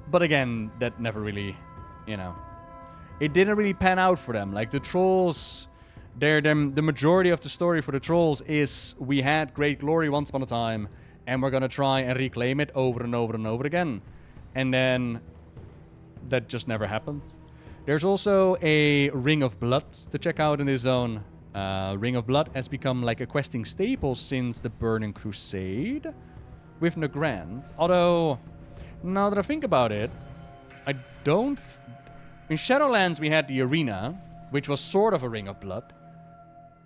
But again, that never really, you know, it didn't really pan out for them. Like, the trolls, the majority of the story for the trolls is we had great glory once upon a time, and we're gonna try and reclaim it over and over and over again. And then that just never happened. There's also a Ring of Blood to check out in this zone. Ring of Blood has become like a questing staple since the Burning Crusade with Nagrand. Although, now that I think about it, I don't... In Shadowlands we had the Arena, which was sort of a Ring of Blood.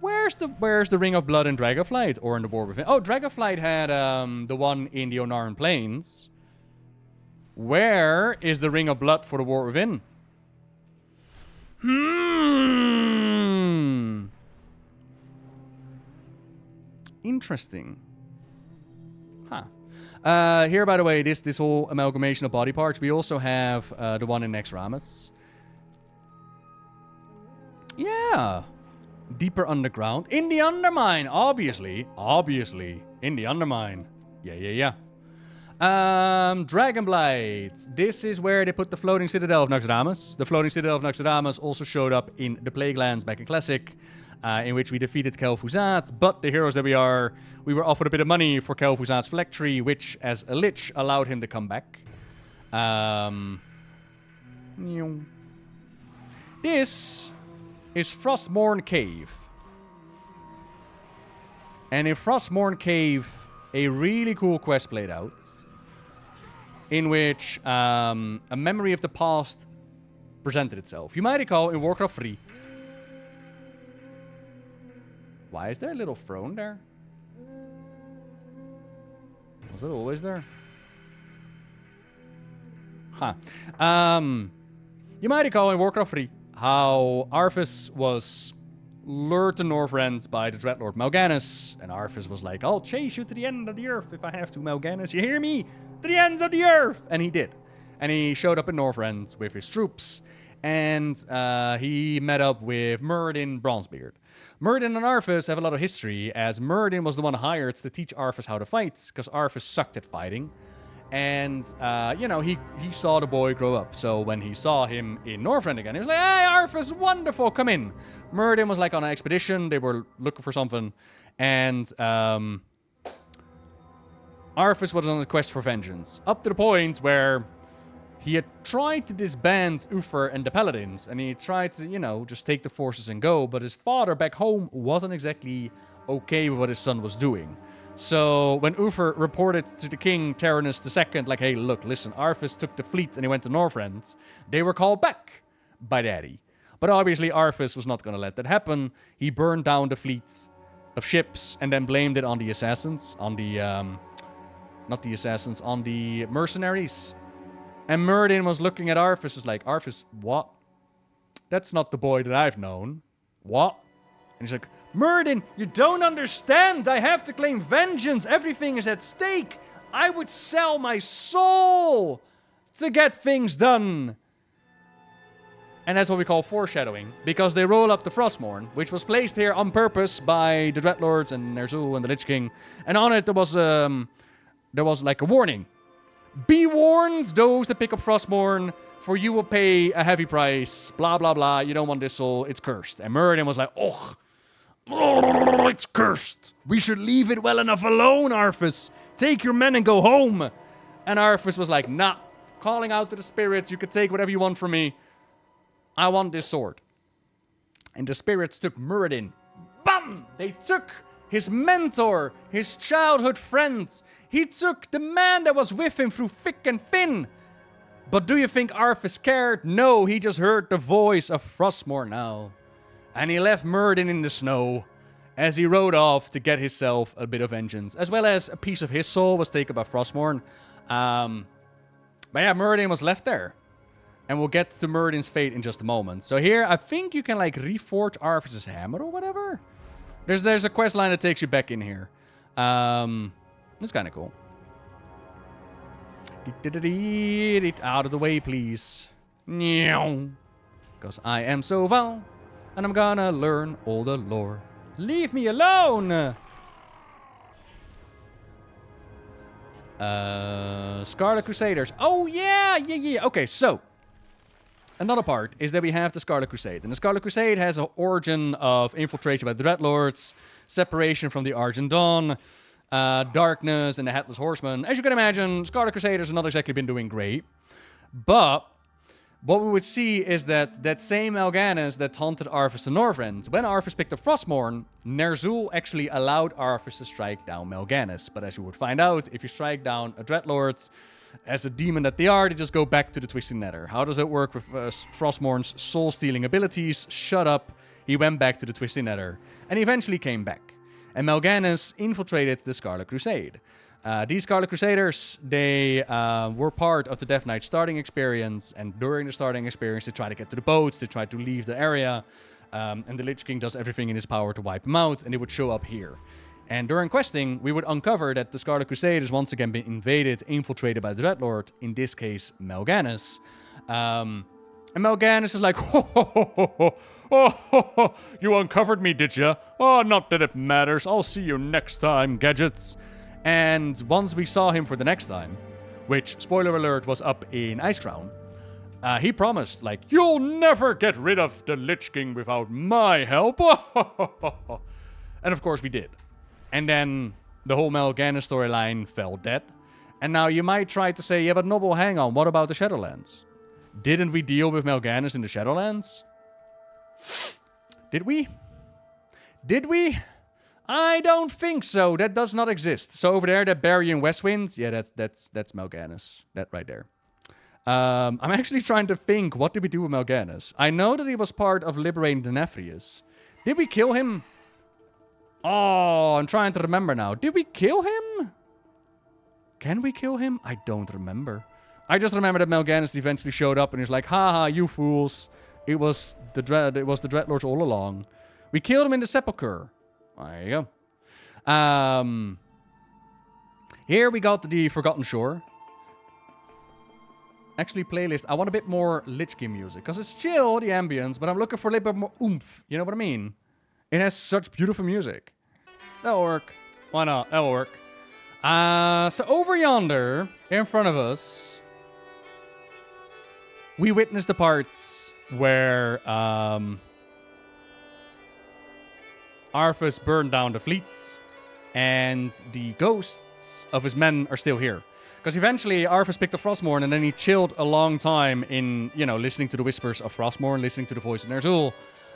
Where's the Ring of Blood in Dragonflight or in the War Within? Oh, Dragonflight had the one in the Onaran Plains. Where is the Ring of Blood for the War Within? Interesting. Huh. Here, by the way, this whole amalgamation of body parts, we also have the one in Naxxramas. Yeah. Deeper underground. In the Undermine, obviously. Obviously. In the Undermine. Yeah. Dragonblight. This is where they put the Floating Citadel of Naxxramas. The Floating Citadel of Naxxramas also showed up in the Plaguelands back in Classic, in which we defeated Kel'Thuzad. But the heroes that we are, we were offered a bit of money for Kel'Thuzad's Phylactery, which, as a Lich, allowed him to come back. This is Frostmourne Cave. And in Frostmourne Cave, a really cool quest played out, in which a memory of the past presented itself. You might recall in Warcraft 3. Why is there a little throne there? Was it always there? Huh. You might recall in Warcraft 3 how Arthas was lured to Northrend by the Dreadlord Mal'Ganis, and Arthas was like, I'll chase you to the end of the earth if I have to, Mal'Ganis. You hear me? To the ends of the earth! And he did. And he showed up in Northrend with his troops, and he met up with Muradin Bronzebeard. Muradin and Arthas have a lot of history, as Muradin was the one hired to teach Arthas how to fight, because Arthas sucked at fighting. And, you know, he saw the boy grow up. So when he saw him in Northrend again, he was like, hey, Arthas, wonderful, come in. Muradin was like on an expedition. They were looking for something. And Arthas was on a quest for vengeance. Up to the point where he had tried to disband Uther and the Paladins. And he tried to, you know, just take the forces and go. But his father back home wasn't exactly okay with what his son was doing. So when Uther reported to the king, Tyrannus II, like, hey, look, listen, Arthas took the fleet and he went to Northrend, they were called back by Daddy. But obviously Arthas was not going to let that happen. He burned down the fleet of ships and then blamed it on the assassins, on the, not the assassins, on the mercenaries. And Muradin was looking at Arthas as like, Arthas, what? That's not the boy that I've known. What? And he's like, Muradin, you don't understand. I have to claim vengeance. Everything is at stake. I would sell my soul to get things done. And that's what we call foreshadowing, because they roll up the Frostmourne, which was placed here on purpose by the Dreadlords and Ner'zhul and the Lich King. And on it, there was like a warning. Be warned, those that pick up Frostmourne, for you will pay a heavy price, blah, blah, blah. You don't want this soul, it's cursed. And Muradin was like, oh, it's cursed. We should leave it well enough alone, Arthas. Take your men and go home. And Arthas was like, nah, calling out to the spirits, you can take whatever you want from me. I want this sword. And the spirits took Muradin. Bam! They took his mentor, his childhood friend. He took the man that was with him through thick and thin. But do you think Arthas cared? No, he just heard the voice of Frostmourne now. And he left Muradin in the snow as he rode off to get himself a bit of vengeance. As well as a piece of his soul was taken by Frostmourne. But yeah, Muradin was left there. And we'll get to Muradin's fate in just a moment. So here, I think you can like reforge Arthas' hammer or whatever. There's a quest line that takes you back in here. That's kind of cool. Out of the way, please. Because I am so Val, and I'm gonna learn all the lore. Leave me alone! Scarlet Crusaders. Oh, yeah. Okay, so another part is that we have the Scarlet Crusade. And the Scarlet Crusade has an origin of infiltration by the Dreadlords, separation from the Argent Dawn, darkness, and the Headless Horseman. As you can imagine, Scarlet Crusaders have not exactly been doing great. But what we would see is that same Mal'Ganis that taunted Arthas to Northrend, when Arthas picked up Frostmourne, Ner'zhul actually allowed Arthas to strike down Mal'Ganis. But as you would find out, if you strike down a Dreadlord, as a demon that they are, they just go back to the Twisted Nether. How does it work with Frostmourne's soul-stealing abilities? Shut up. He went back to the Twisted Nether. And he eventually came back. And Mal'Ganis infiltrated the Scarlet Crusade. These Scarlet Crusaders, they were part of the Death Knight starting experience. And during the starting experience, they try to get to the boats. They try to leave the area. And the Lich King does everything in his power to wipe them out. And they would show up here. And during questing, we would uncover that the Scarlet Crusade has once again been invaded, infiltrated by the Dreadlord, in this case, Mal'Ganis. And Mal'Ganis is like, oh, you uncovered me, did ya? Oh, not that it matters. I'll see you next time, gadgets. And once we saw him for the next time, which, spoiler alert, was up in Icecrown, he promised, like, you'll never get rid of the Lich King without my help. And of course we did. And then the whole Mal'Ganis storyline fell dead. And now you might try to say, yeah, but Noble, hang on, what about the Shadowlands? Didn't we deal with Mal'Ganis in the Shadowlands? Did we? Did we? I don't think so. That does not exist. So over there, that Barry in Westwind, yeah, that's Mal'Ganis. That right there. I'm actually trying to think, what did we do with Mal'Ganis? I know that he was part of liberating the Nephrius. Did we kill him? Oh, I'm trying to remember now. Did we kill him? Can we kill him? I don't remember. I just remember that Mal'Ganis eventually showed up and he's like, haha, you fools. It was the Dreadlords all along. We killed him in the Sepulchre. There you go. Here we got the Forgotten Shore. Actually, playlist. I want a bit more Lich King music. Because it's chill, the ambience, but I'm looking for a little bit more oomph. You know what I mean? It has such beautiful music. That'll work. Why not? That'll work. So over yonder, in front of us, we witness the parts where Arthas burned down the fleets, and the ghosts of his men are still here. Because eventually Arthas picked up Frostmourne, and then he chilled a long time in, you know, listening to the whispers of Frostmourne, listening to the voice of Ner'zhul.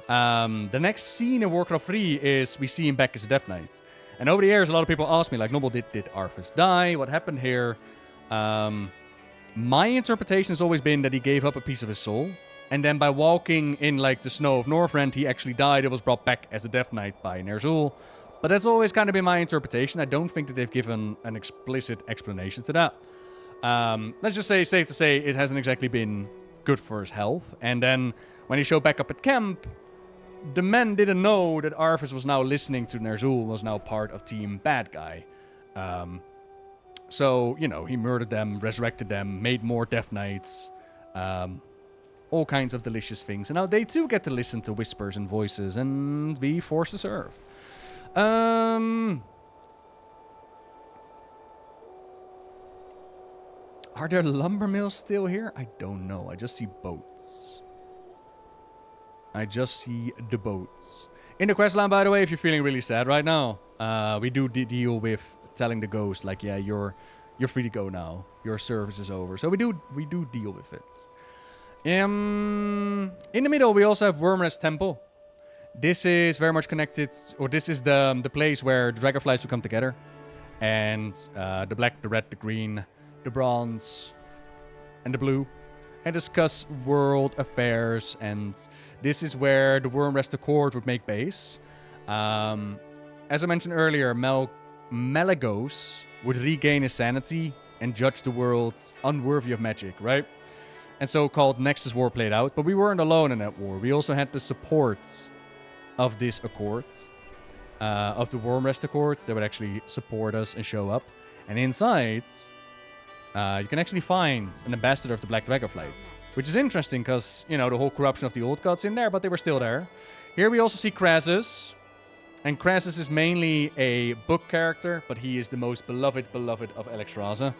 The next scene in Warcraft 3 is we see him back as a Death Knight. And over the years, a lot of people ask me, like, Noble, did Arthas die? What happened here? My interpretation has always been that he gave up a piece of his soul. And then by walking in, like, the snow of Northrend, he actually died and was brought back as a Death Knight by Ner'zhul. But that's always kind of been my interpretation. I don't think that they've given an explicit explanation to that. Let's just say, safe to say, it hasn't exactly been good for his health. And then when he showed back up at camp, the men didn't know that Arthas was now listening to Ner'zhul, was now part of Team Bad Guy. So, you know, he murdered them, resurrected them, made more Death Knights. all kinds of delicious things. And now they too get to listen to whispers and voices and be forced to serve. Are there lumber mills still here? I don't know. I just see boats. I just see the boats. In the questline, by the way, if you're feeling really sad right now, we do deal with telling the ghost, like, yeah, you're free to go now. Your service is over. So we do deal with it. In the middle, we also have Wyrmrest Temple. This is very much connected, or this is the place where the dragonflies will come together. And the black, the red, the green, the bronze, and the blue, and discuss world affairs. And this is where the Wyrmrest Court would make base. As I mentioned earlier, Malagos would regain his sanity and judge the world unworthy of magic, right? And so-called Nexus War played out, but we weren't alone in that war. We also had the support of this Accord, of the Wyrmrest Accord, that would actually support us and show up. And inside, you can actually find an ambassador of the Black Dragonflight, which is interesting because, you know, the whole corruption of the old gods in there, but they were still there. Here we also see Crassus, and Crassus is mainly a book character, but he is the most beloved of Alexstrasza,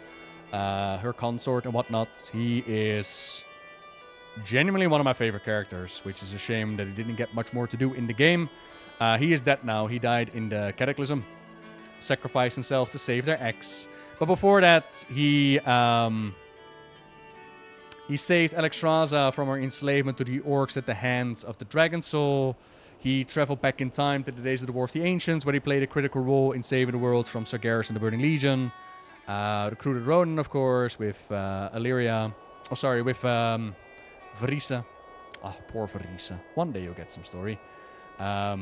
her consort and whatnot. He is genuinely one of my favorite characters, which is a shame that he didn't get much more to do in the game. He is dead now. He died in the Cataclysm, sacrificed himself to save their ex. But before that, he saved Alexstrasza from her enslavement to the orcs at the hands of the Dragon Soul. He traveled back in time to the days of the War of the Ancients, where he played a critical role in saving the world from Sargeras and the Burning Legion. Recruited Ronan, of course, with Illyria. Oh, sorry, with Varisa. Oh, poor Varisa. One day you'll get some story. Yeah,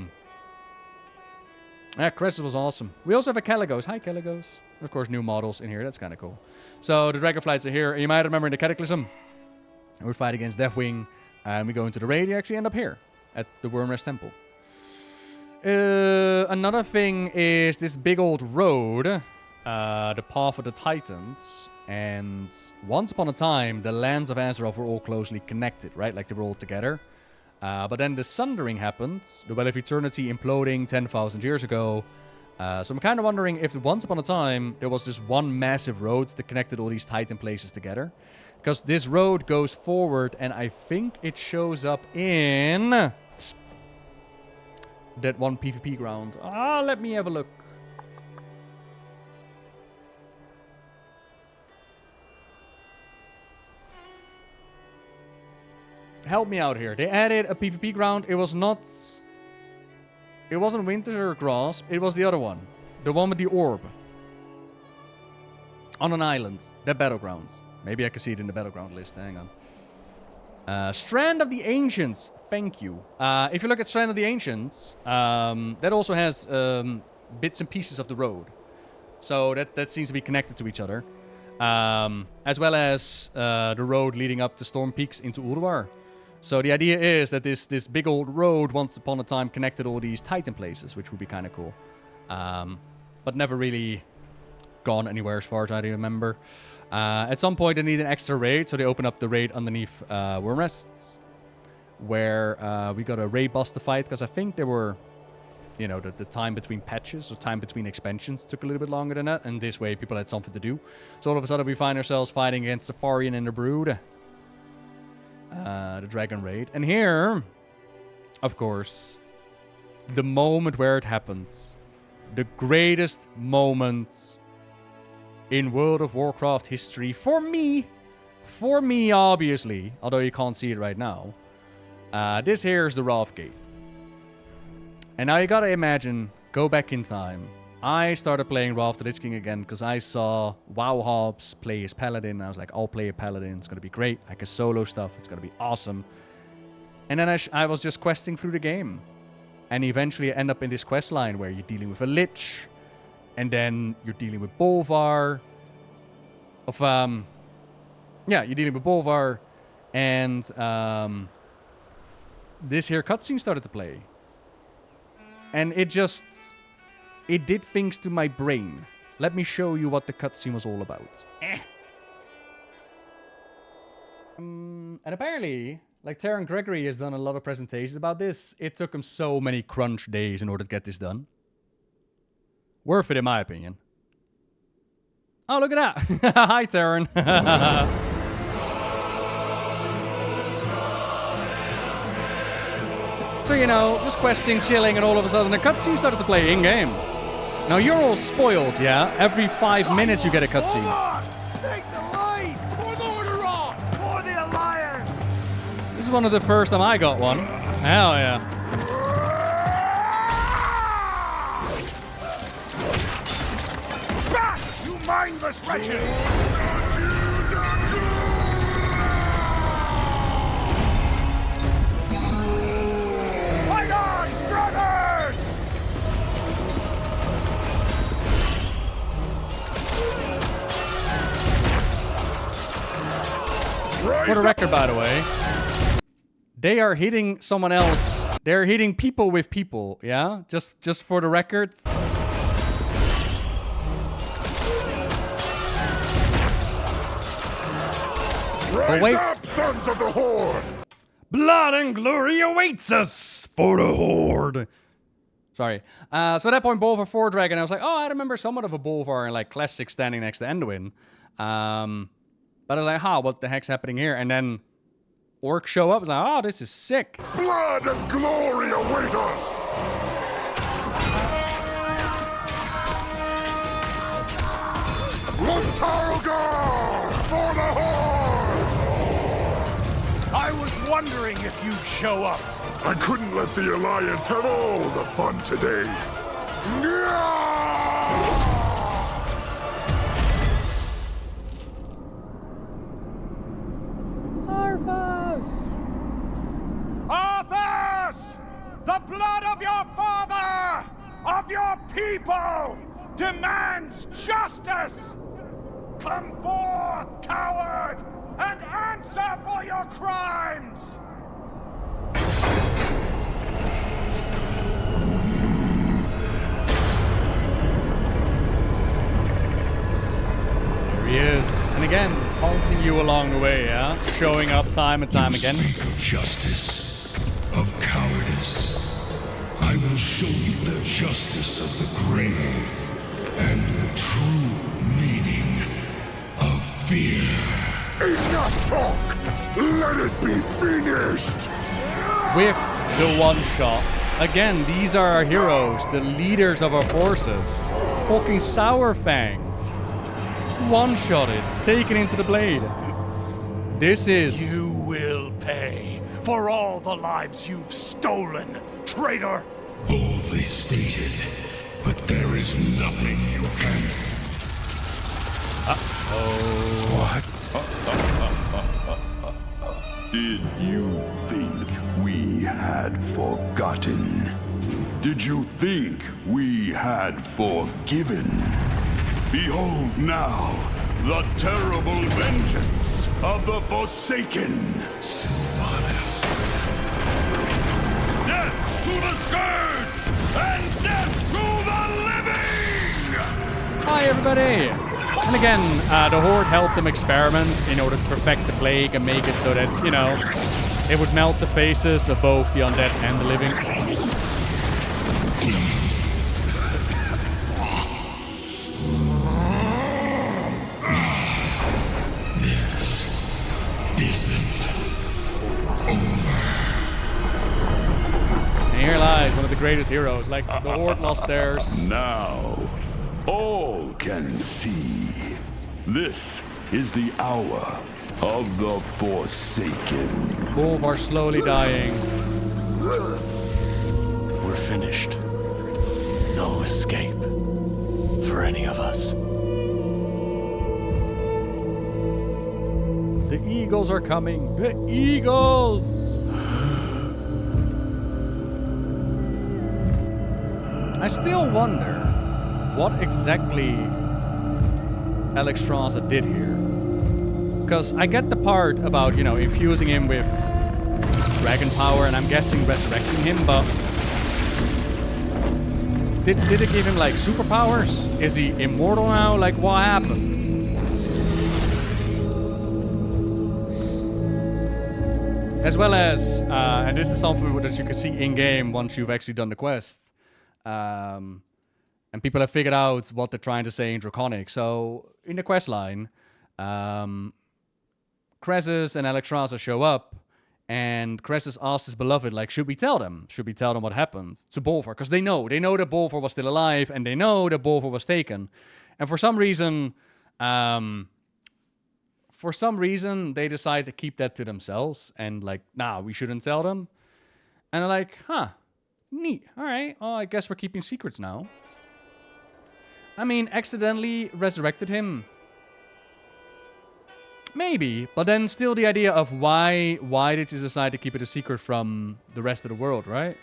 Crassus was awesome. We also have a Caligos. Hi, Caligos. Of course, new models in here. That's kind of cool. So the Dragonflights are here. You might remember in the Cataclysm, we would fight against Deathwing, and we go into the raid. You actually end up here at the Wyrmrest Temple. Another thing is this big old road, the Path of the Titans. And once upon a time, the lands of Azeroth were all closely connected, right? Like they were all together. But then the Sundering happened, the Well of Eternity imploding 10,000 years ago. So I'm kind of wondering if once upon a time there was just one massive road that connected all these Titan places together. Because this road goes forward, and I think it shows up in that one PvP ground. Let me have a look. Help me out here. They added a PvP ground. It wasn't Winter Grasp. It was the other one. The one with the orb. On an island. That battleground. Maybe I can see it in the battleground list. Hang on. Strand of the Ancients. Thank you. If you look at Strand of the Ancients, that also has bits and pieces of the road. So that seems to be connected to each other. As well as the road leading up to Storm Peaks into Ulduar. So the idea is that this big old road once upon a time connected all these Titan places, which would be kind of cool. But never really gone anywhere as far as I remember. At some point they need an extra raid, so they open up the raid underneath Wyrmrest, where we got a raid boss to fight, because I think there were, you know, the time between patches, or time between expansions took a little bit longer than that, and this way people had something to do. So all of a sudden we find ourselves fighting against Safarian and the Brood. The Dragon Raid. And here, of course, the moment where it happens. The greatest moment in World of Warcraft history for me. For me, obviously. Although you can't see it right now. This here is the Wrathgate. And now you gotta imagine, go back in time. I started playing Wrath the Lich King again because I saw WoW Hobbs play his Paladin. I was like, I'll play a Paladin. It's going to be great. I can solo stuff. It's going to be awesome. And then I was just questing through the game. And eventually I end up in this quest line where you're dealing with a Lich. And then you're dealing with Bolvar. You're dealing with Bolvar. And this here cutscene started to play. And it did things to my brain. Let me show you what the cutscene was all about. And apparently, Like, Taron Gregory has done a lot of presentations about this. It took him so many crunch days in order to get this done. Worth it, in my opinion. Oh, look at that. Hi, Taron. So, you know, just questing, chilling, and all of a sudden a cutscene started to play in-game. Now, you're all spoiled, yeah? Every 5 minutes you get a cutscene. Take the light! For the order off! For the Alliance! This is one of the first time I got one. Hell yeah. Back, you mindless wretches! Fight on, brothers! For the record, by the way, they are hitting someone else. They're hitting people with people, yeah? Just for the record. Rise wait. up, sons of the Horde! Blood and glory awaits us for the Horde. Sorry. So at that point, Bolvar 4 Dragon, I was like, oh, I remember somewhat of a Bolvar in like Classic standing next to Anduin. But I was like, what the heck's happening here? And then orcs show up. I was like, oh, this is sick. Blood and glory await us! Lontargar for the Horde! I was wondering if you'd show up. I couldn't let the Alliance have all the fun today. Arthas! The blood of your father, of your people, demands justice! Come forth, coward, and answer for your crimes! Here he is. And again, taunting you along the way, yeah? Showing up time and time again. Speak of justice, of cowardice. I will show you the justice of the grave and the true meaning of fear. Enough talk! Let it be finished! With the one-shot. Again, these are our heroes, the leaders of our forces. Fucking Sourfang. One-shotted, taken into the blade. This is... You will pay for all the lives you've stolen, traitor! Boldly stated, but there is nothing you can... What? Did you think we had forgotten? Did you think we had forgiven? Behold now the terrible vengeance of the Forsaken! Sylvanas. Death to the Scourge! And death to the living! Hi, everybody! And again, the Horde helped them experiment in order to perfect the plague and make it so that, you know, it would melt the faces of both the undead and the living. This isn't over. And here lies one of the greatest heroes. Like, the Horde lost theirs. Now, all can see. This is the hour of the Forsaken. Bolvar slowly dying. We're finished. No escape for any of us. The eagles are coming. The eagles! I still wonder what exactly Alexstrasza did here. Because I get the part about, you know, infusing him with dragon power, and I'm guessing resurrecting him, but did it give him, like, superpowers? Is he immortal now? Like, what happened? As well as, and this is something that you can see in-game once you've actually done the quest. And people have figured out what they're trying to say in Draconic. So, in the quest line, Krezus and Alexstrasza show up, and Krezus asks his beloved, like, should we tell them? Should we tell them what happened to Bolvar? Because they know that Bolvar was still alive, and they know that Bolvar was taken. And for some reason, they decide to keep that to themselves, and like, nah, we shouldn't tell them. And they're like, huh, neat. All right, well, I guess we're keeping secrets now. I mean, accidentally resurrected him. Maybe, but then still the idea of why did you decide to keep it a secret from the rest of the world, right?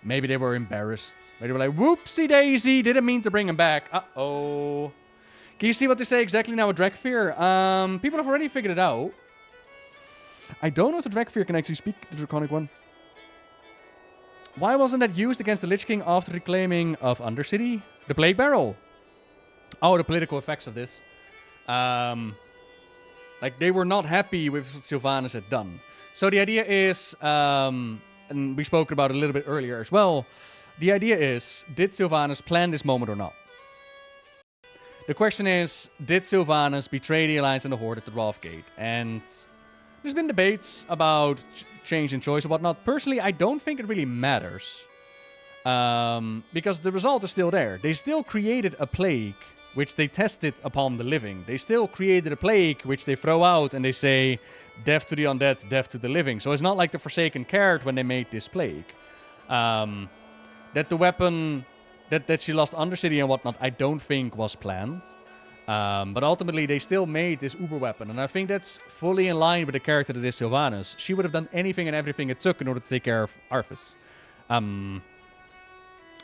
Maybe they were embarrassed. Maybe they were like, whoopsie daisy, didn't mean to bring him back. Uh-oh. Can you see what they say exactly now with Dragfear? People have already figured it out. I don't know if the Dragfear can actually speak the Draconic one. Why wasn't that used against the Lich King after reclaiming of Undercity? The Plague Barrel. Oh, the political effects of this. Like, they were not happy with what Sylvanas had done. So the idea is, and we spoke about it a little bit earlier as well, the idea is, did Sylvanas plan this moment or not? The question is, did Sylvanas betray the Alliance and the Horde at the Wrathgate? And there's been debates about change in choice and whatnot. Personally, I don't think it really matters. Because the result is still there. They still created a plague, which they tested upon the living. They still created a plague, which they throw out and they say, death to the undead, death to the living. So it's not like the Forsaken cared when they made this plague. That the weapon, that she lost Undercity and whatnot, I don't think was planned. But ultimately, they still made this uber weapon. And I think that's fully in line with the character that is Sylvanas. She would have done anything and everything it took in order to take care of Arthas.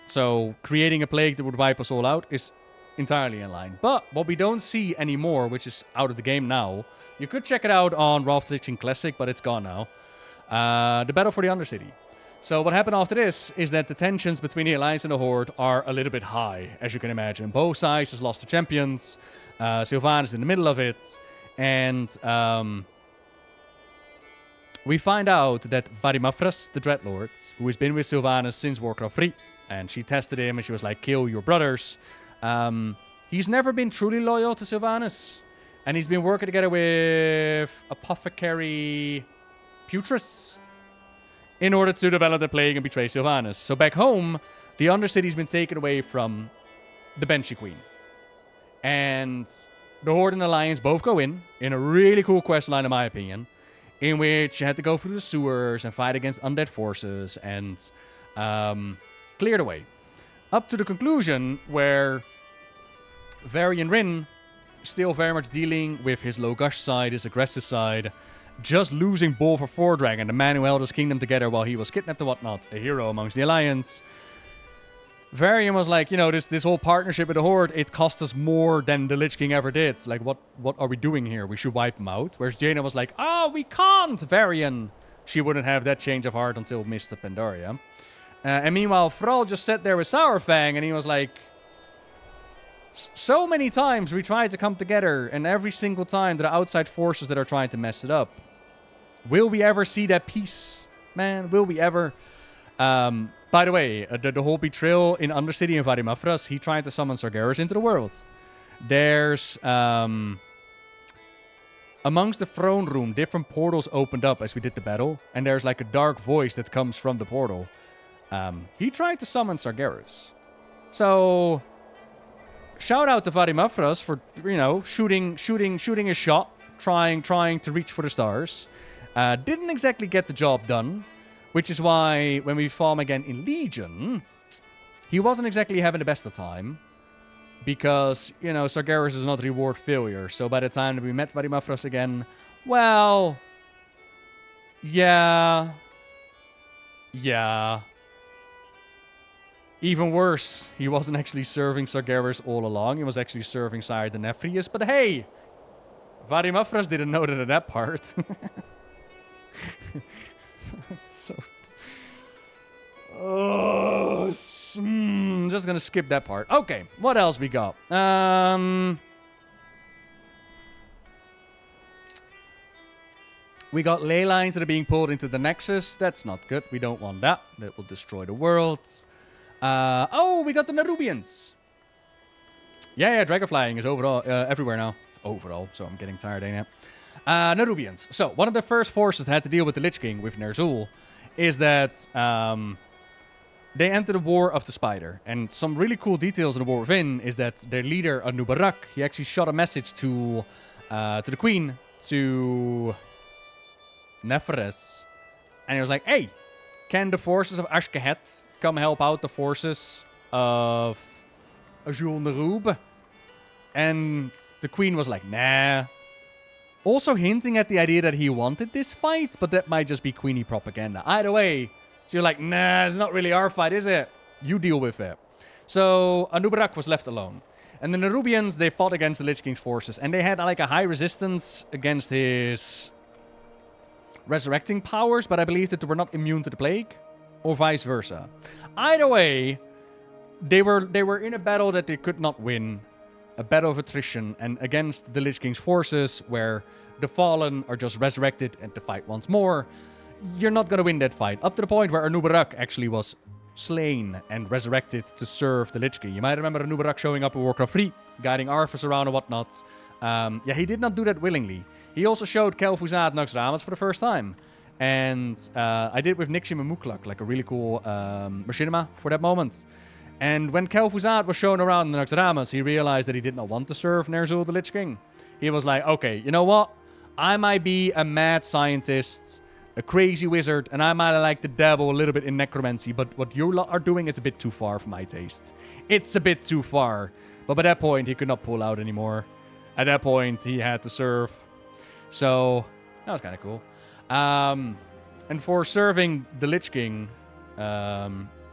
So creating a plague that would wipe us all out is entirely in line. But what we don't see anymore, which is out of the game now, you could check it out on Wrath Lich King Classic, but it's gone now. The battle for the Undercity. So what happened after this is that the tensions between the Alliance and the Horde are a little bit high, as you can imagine. Both sides has lost the champions. Sylvanas is in the middle of it. And we find out that Wyrmrest, the Dreadlord, who has been with Sylvanas since Warcraft 3, and she tested him and she was like, kill your brothers. He's never been truly loyal to Sylvanas. And he's been working together with Apothecary Putris in order to develop the plague and betray Sylvanas. So back home, the Undercity's been taken away from the Banshee Queen. And the Horde and Alliance both go in a really cool quest line, in my opinion, in which you had to go through the sewers and fight against undead forces and clear the way. Up to the conclusion where Varian Rin, still very much dealing with his low gush side, his aggressive side, just losing Bolvar Vordragon, the man who held his kingdom together while he was kidnapped and whatnot, a hero amongst the Alliance. Varian was like, you know, this whole partnership with the Horde, it cost us more than the Lich King ever did. Like, what are we doing here? We should wipe him out. Whereas Jaina was like, oh, we can't, Varian. She wouldn't have that change of heart until Mist of Pandaria. And meanwhile, Thrall just sat there with Sourfang, and he was like, so many times we tried to come together, and every single time there are outside forces that are trying to mess it up. Will we ever see that peace? Man, will we ever? By the way, the whole betrayal in Undercity and Wyrmrest, he tried to summon Sargeras into the world. There's, amongst the throne room, different portals opened up as we did the battle, and there's like a dark voice that comes from the portal. He tried to summon Sargeras. So, shout out to Wyrmrest for, you know, shooting a shot, trying to reach for the stars. Didn't exactly get the job done, which is why when we fought him again in Legion, he wasn't exactly having the best of time, because, you know, Sargeras is not reward failure. So by the time that we met Wyrmrest again, well, yeah. Even worse, he wasn't actually serving Sargeras all along. He was actually serving Sire Denephrius. But hey, Wyrmrest didn't know that part. So, just gonna skip that part. Okay, what else we got? We got ley lines that are being pulled into the Nexus. That's not good. We don't want that. That will destroy the world. Oh, we got the Nerubians. Yeah, dragonflying is overall everywhere now. Overall, so I'm getting tired, ain't it? Nerubians. So, one of the first forces that had to deal with the Lich King, with Ner'zhul, is that they entered the War of the Spider. And some really cool details in the War within is that their leader, Anub'arak, he actually shot a message to the Queen, to Neferes, and he was like, hey, can the forces of Ashkahet come help out the forces of Azul Nerub? And the Queen was like, nah. Also hinting at the idea that he wanted this fight, but that might just be Queenie propaganda. Either way, she's like, nah, it's not really our fight, is it? You deal with it. So Anub'arak was left alone. And the Nerubians, they fought against the Lich King's forces, and they had like a high resistance against his resurrecting powers, but I believe that they were not immune to the plague, or vice versa. Either way, they were in a battle that they could not win, a battle of attrition, and against the Lich King's forces, where the Fallen are just resurrected and to fight once more. You're not gonna win that fight, up to the point where Anub'arak actually was slain and resurrected to serve the Lich King. You might remember Anub'arak showing up in Warcraft 3, guiding Arthas around and whatnot. Yeah, he did not do that willingly. He also showed Kel'Thuzad Naxxramas for the first time. And I did with Nixim and Mukluk, like a really cool machinima for that moment. And when Kel'Thuzad was shown around the Naxxramas, he realized that he did not want to serve Ner'zhul the Lich King. He was like, okay, you know what? I might be a mad scientist, a crazy wizard, and I might like to dabble a little bit in necromancy, but what you lot are doing is a bit too far for my taste. It's a bit too far. But by that point, he could not pull out anymore. At that point, he had to serve. So, that was kind of cool. And for serving the Lich King,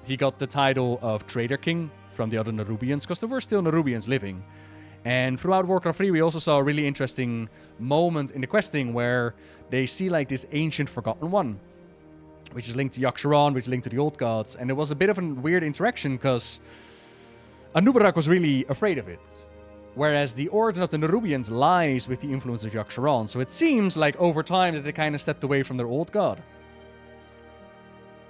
he got the title of Trader King from the other Nerubians, because there were still Nerubians living. And throughout Warcraft 3, we also saw a really interesting moment in the questing where they see like this ancient Forgotten One, which is linked to Yogg-Saron, which is linked to the Old Gods. And it was a bit of a weird interaction because Anub'arak was really afraid of it. Whereas the origin of the Nerubians lies with the influence of Yogg-Saron. So it seems like over time that they kind of stepped away from their old god.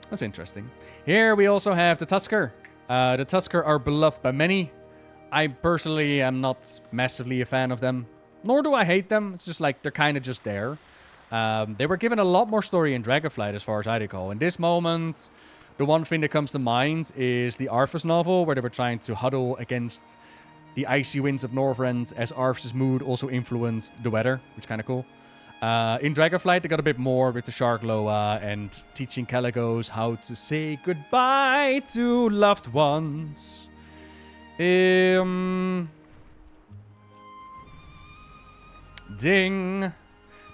That's interesting. Here we also have the Tusker. The Tusker are beloved by many. I personally am not massively a fan of them. Nor do I hate them. It's just like they're kind of just there. They were given a lot more story in Dragonflight as far as I recall. In this moment, the one thing that comes to mind is the Arthas novel, where they were trying to huddle against the icy winds of Northrend, as Arthas' mood also influenced the weather, which is kind of cool. In Dragonflight, they got a bit more with the Shark Loa and teaching Caligos how to say goodbye to loved ones. Ding.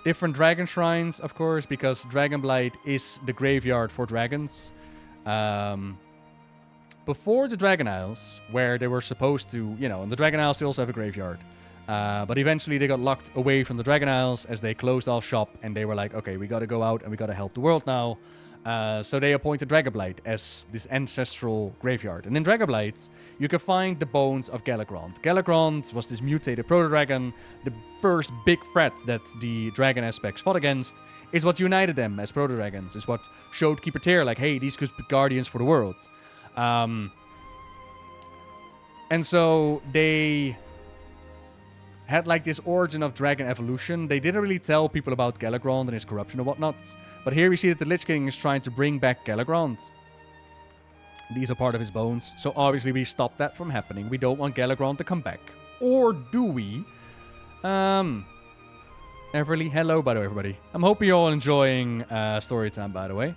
Different dragon shrines, of course, because Dragonblight is the graveyard for dragons. Before the Dragon Isles, where they were supposed to, you know, in the Dragon Isles they also have a graveyard. But eventually they got locked away from the Dragon Isles as they closed off shop, and they were like, okay, we gotta go out and we gotta help the world now. So they appointed Dragonblight as this ancestral graveyard. And in Dragonblight, you can find the bones of Galagrond. Galagrond was this mutated proto-dragon. The first big threat that the dragon aspects fought against is what united them as proto-dragons. Is what showed Keeper Tyr, like, hey, these could be guardians for the world. And so they had like this origin of dragon evolution. They didn't really tell people about Galagrond and his corruption and whatnot. But here we see that the Lich King is trying to bring back Galagrond. These are part of his bones. So obviously we stopped that from happening. We don't want Galagrond to come back. Or do we? Everly, hello, by the way, everybody. I'm hoping you're all enjoying story time, by the way.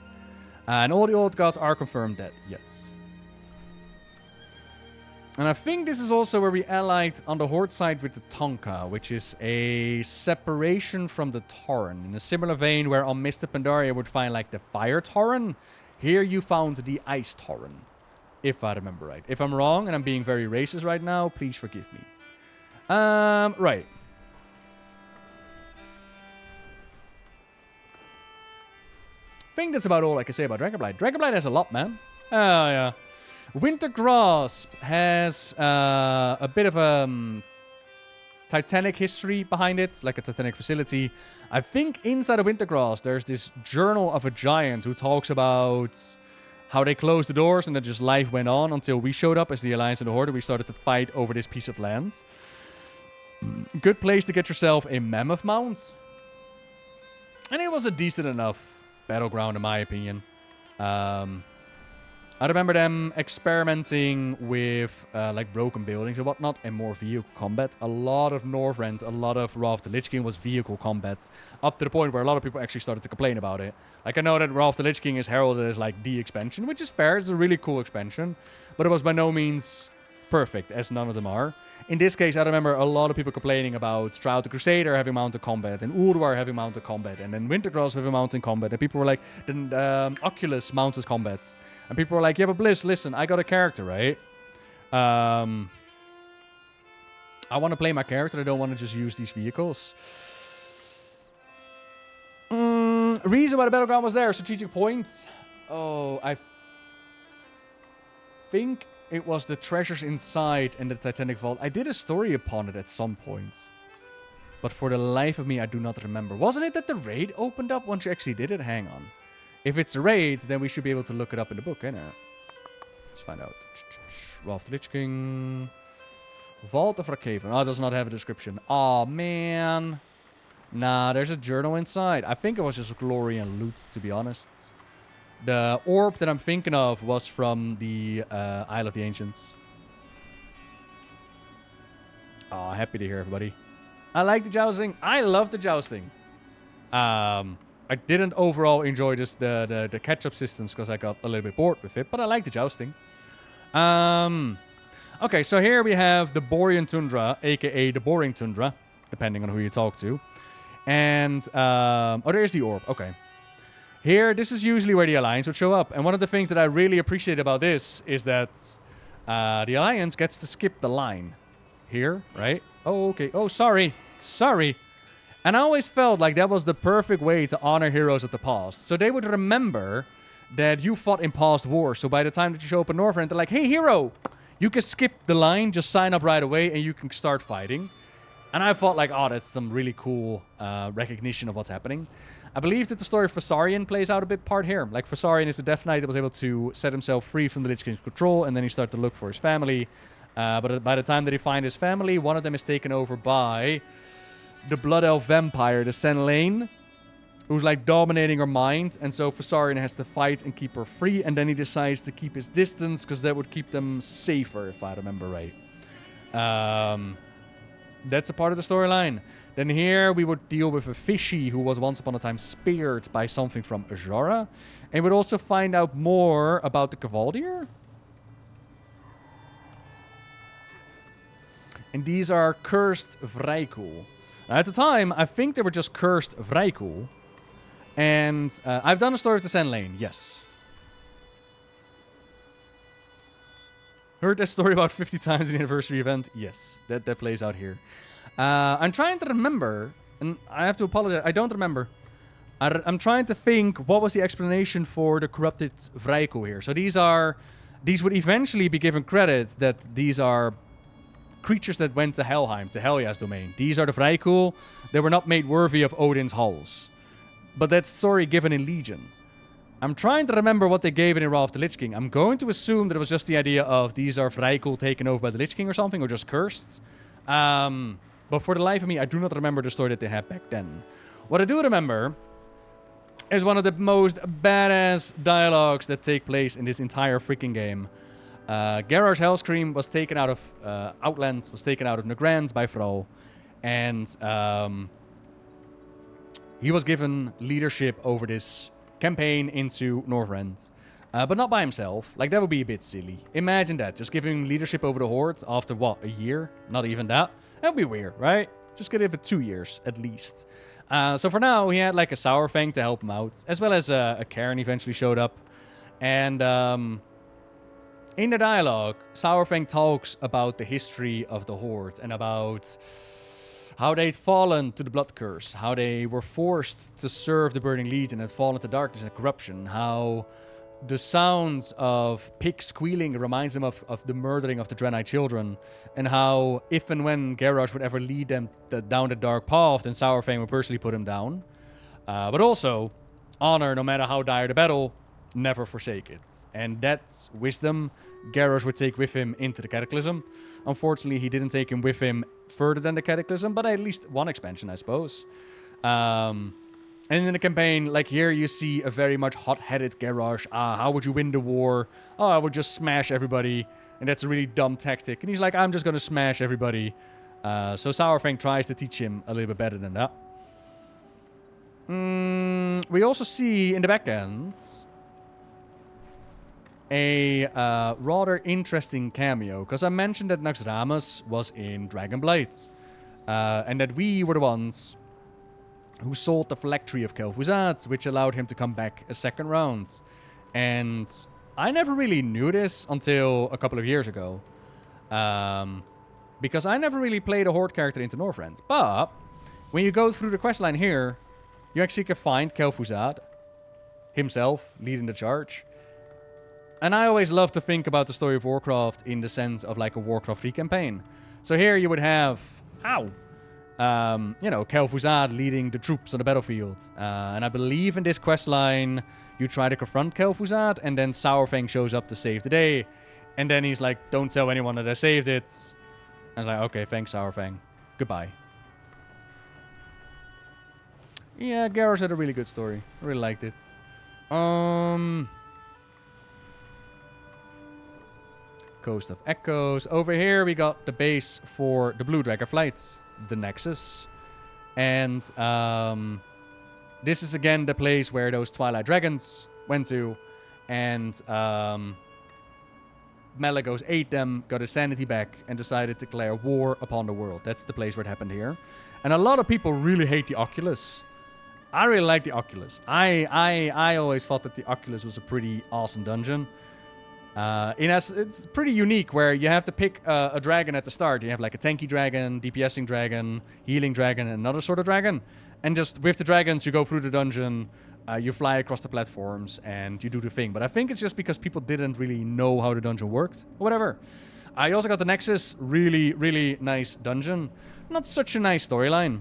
And all the old gods are confirmed dead. Yes. And I think this is also where we allied on the Horde side with the Tonka, which is a separation from the Tauren. In a similar vein where on Mr. Pandaria would find like the Fire Tauren, here you found the Ice Tauren, if I remember right. If I'm wrong and I'm being very racist right now, please forgive me. Right. I think that's about all I can say about Dragonblight. Dragonblight has a lot, man. Oh, yeah. Wintergrasp has a bit of a Titanic history behind it, like a Titanic facility. I think inside of Wintergrass, there's this journal of a giant who talks about how they closed the doors and that just life went on until we showed up as the Alliance and the Horde. We started to fight over this piece of land. Good place to get yourself a mammoth mount. And it was a decent enough battleground in my opinion. I remember them experimenting with like broken buildings and whatnot and more vehicle combat. A lot of Northrend, a lot of Wrath the Lich King was vehicle combat, up to the point where a lot of people actually started to complain about it. Like I know that Wrath the Lich King is heralded as like the expansion, which is fair. It's a really cool expansion, but it was by no means perfect, as none of them are. In this case, I remember a lot of people complaining about Scarlet the Crusader having mounted combat, and Ulduar having mounted combat, and then Wintergrass having mounted combat, and people were like, then Oculus mounted combat. And people were like, yeah, but Bliss, listen, I got a character, right? I want to play my character, I don't want to just use these vehicles. Reason why the battleground was there, strategic points. Oh, I think it was the treasures inside in the Titanic Vault. I did a story upon it at some point. But for the life of me, I do not remember. Wasn't it that the raid opened up once you actually did it? Hang on. If it's a raid, then we should be able to look it up in the book, eh? Let's find out. Wrath the Lich King. Vault of Rakeven. Oh, it does not have a description. Oh, man. Nah, there's a journal inside. I think it was just glory and loot, to be honest. The orb that I'm thinking of was from the Isle of the Ancients. Oh, happy to hear, everybody. I like the jousting. I love the jousting. I didn't overall enjoy this the catch-up systems because I got a little bit bored with it, but I like the jousting. Okay, so here we have the Borean Tundra, aka the Boring Tundra, depending on who you talk to. And, oh, there's the orb. Okay. Here, this is usually where the Alliance would show up. And one of the things that I really appreciate about this is that the Alliance gets to skip the line. Here, right? Oh, okay. Oh, sorry. Sorry. And I always felt like that was the perfect way to honor heroes of the past. So they would remember that you fought in past wars. So by the time that you show up in Northrend, they're like, hey, hero, you can skip the line, just sign up right away, and you can start fighting. And I thought like, oh, that's some really cool recognition of what's happening. I believe that the story of Vasarian plays out a bit part here. Like, Vasarian is the Death Knight that was able to set himself free from the Lich King's control, and then he started to look for his family. But by the time that he finds his family, one of them is taken over by the Blood Elf Vampire, the Senlane, who's like dominating her mind. And so Vasarian has to fight and keep her free, and then he decides to keep his distance, because that would keep them safer, if I remember right. That's a part of the storyline. Then here we would deal with a fishy who was once upon a time speared by something from Azara. And we'd also find out more about the Cavaldier. And these are cursed Vrykul. At the time, I think they were just cursed Vrykul. And I've done a story of the Senlane, yes. Heard that story about 50 times in the anniversary event? Yes, that plays out here. I'm trying to remember, and I have to apologize, I don't remember. I'm trying to think what was the explanation for the corrupted Vrykul here. So these would eventually be given credit that these are creatures that went to Helheim, to Helya's domain. These are the Vrykul. They were not made worthy of Odin's halls. But that's story given in Legion. I'm trying to remember what they gave it in Wrath of the Lich King. I'm going to assume that it was just the idea of these are Vrykul taken over by the Lich King or something, or just cursed. But for the life of me, I do not remember the story that they had back then. What I do remember is one of the most badass dialogues that take place in this entire freaking game. Gerard's Hellscream was taken out of Outlands, was taken out of Nagrand by Thrall, and he was given leadership over this campaign into Northrend. But not by himself. Like, that would be a bit silly. Imagine that. Just giving him leadership over the Horde after, what, a year? Not even that. That would be weird, right? Just give it 2 years, at least. So for now, he had, like, a Sourfang to help him out. As well as a Cairn eventually showed up. And in the dialogue, Sourfang talks about the history of the Horde. And about how they'd fallen to the Blood Curse. How they were forced to serve the Burning Legion and fall into darkness and corruption. How the sounds of pigs squealing reminds him of the murdering of the Draenei children, and how if and when Garrosh would ever lead them down the dark path, then Sourfang would personally put him down. But also, honor, no matter how dire the battle, never forsake it. And that's wisdom Garrosh would take with him into the Cataclysm. Unfortunately, he didn't take him with him further than the Cataclysm, but at least one expansion, I suppose. And in the campaign, like here, you see a very much hot-headed Garrosh. How would you win the war? Oh, I would just smash everybody. And that's a really dumb tactic. And he's like, I'm just going to smash everybody. So Sourfang tries to teach him a little bit better than that. We also see in the back end a rather interesting cameo. Because I mentioned that Naxxramas was in Dragonblight. And that we were the ones who sold the Phylactery of Kel'Thuzad, which allowed him to come back a second round. And I never really knew this until a couple of years ago. Because I never really played a Horde character into Northrend. But when you go through the questline here, you actually can find Kel'Thuzad himself leading the charge. And I always love to think about the story of Warcraft in the sense of like a Warcraft 3 campaign. So here you would have... Kel'Thuzad leading the troops on the battlefield. And I believe in this questline, you try to confront Kel'Thuzad, and then Sourfang shows up to save the day. And then he's like, don't tell anyone that I saved it. And I'm like, okay, thanks, Sourfang. Goodbye. Yeah, Garrosh had a really good story. I really liked it. Coast of Echoes. Over here, we got the base for the Blue Dragonflight. The Nexus. And this is again the place where those Twilight Dragons went to. And Malygos ate them, got his sanity back, and decided to declare war upon the world. That's the place where it happened here. And a lot of people really hate the Oculus. I really like the Oculus. I always thought that the Oculus was a pretty awesome dungeon. It's pretty unique where you have to pick a dragon at the start. You have like a tanky dragon, DPSing dragon, healing dragon, and another sort of dragon. And just with the dragons, you go through the dungeon, you fly across the platforms, and you do the thing. But I think it's just because people didn't really know how the dungeon worked, or whatever. I also got the Nexus, really, really nice dungeon. Not such a nice storyline.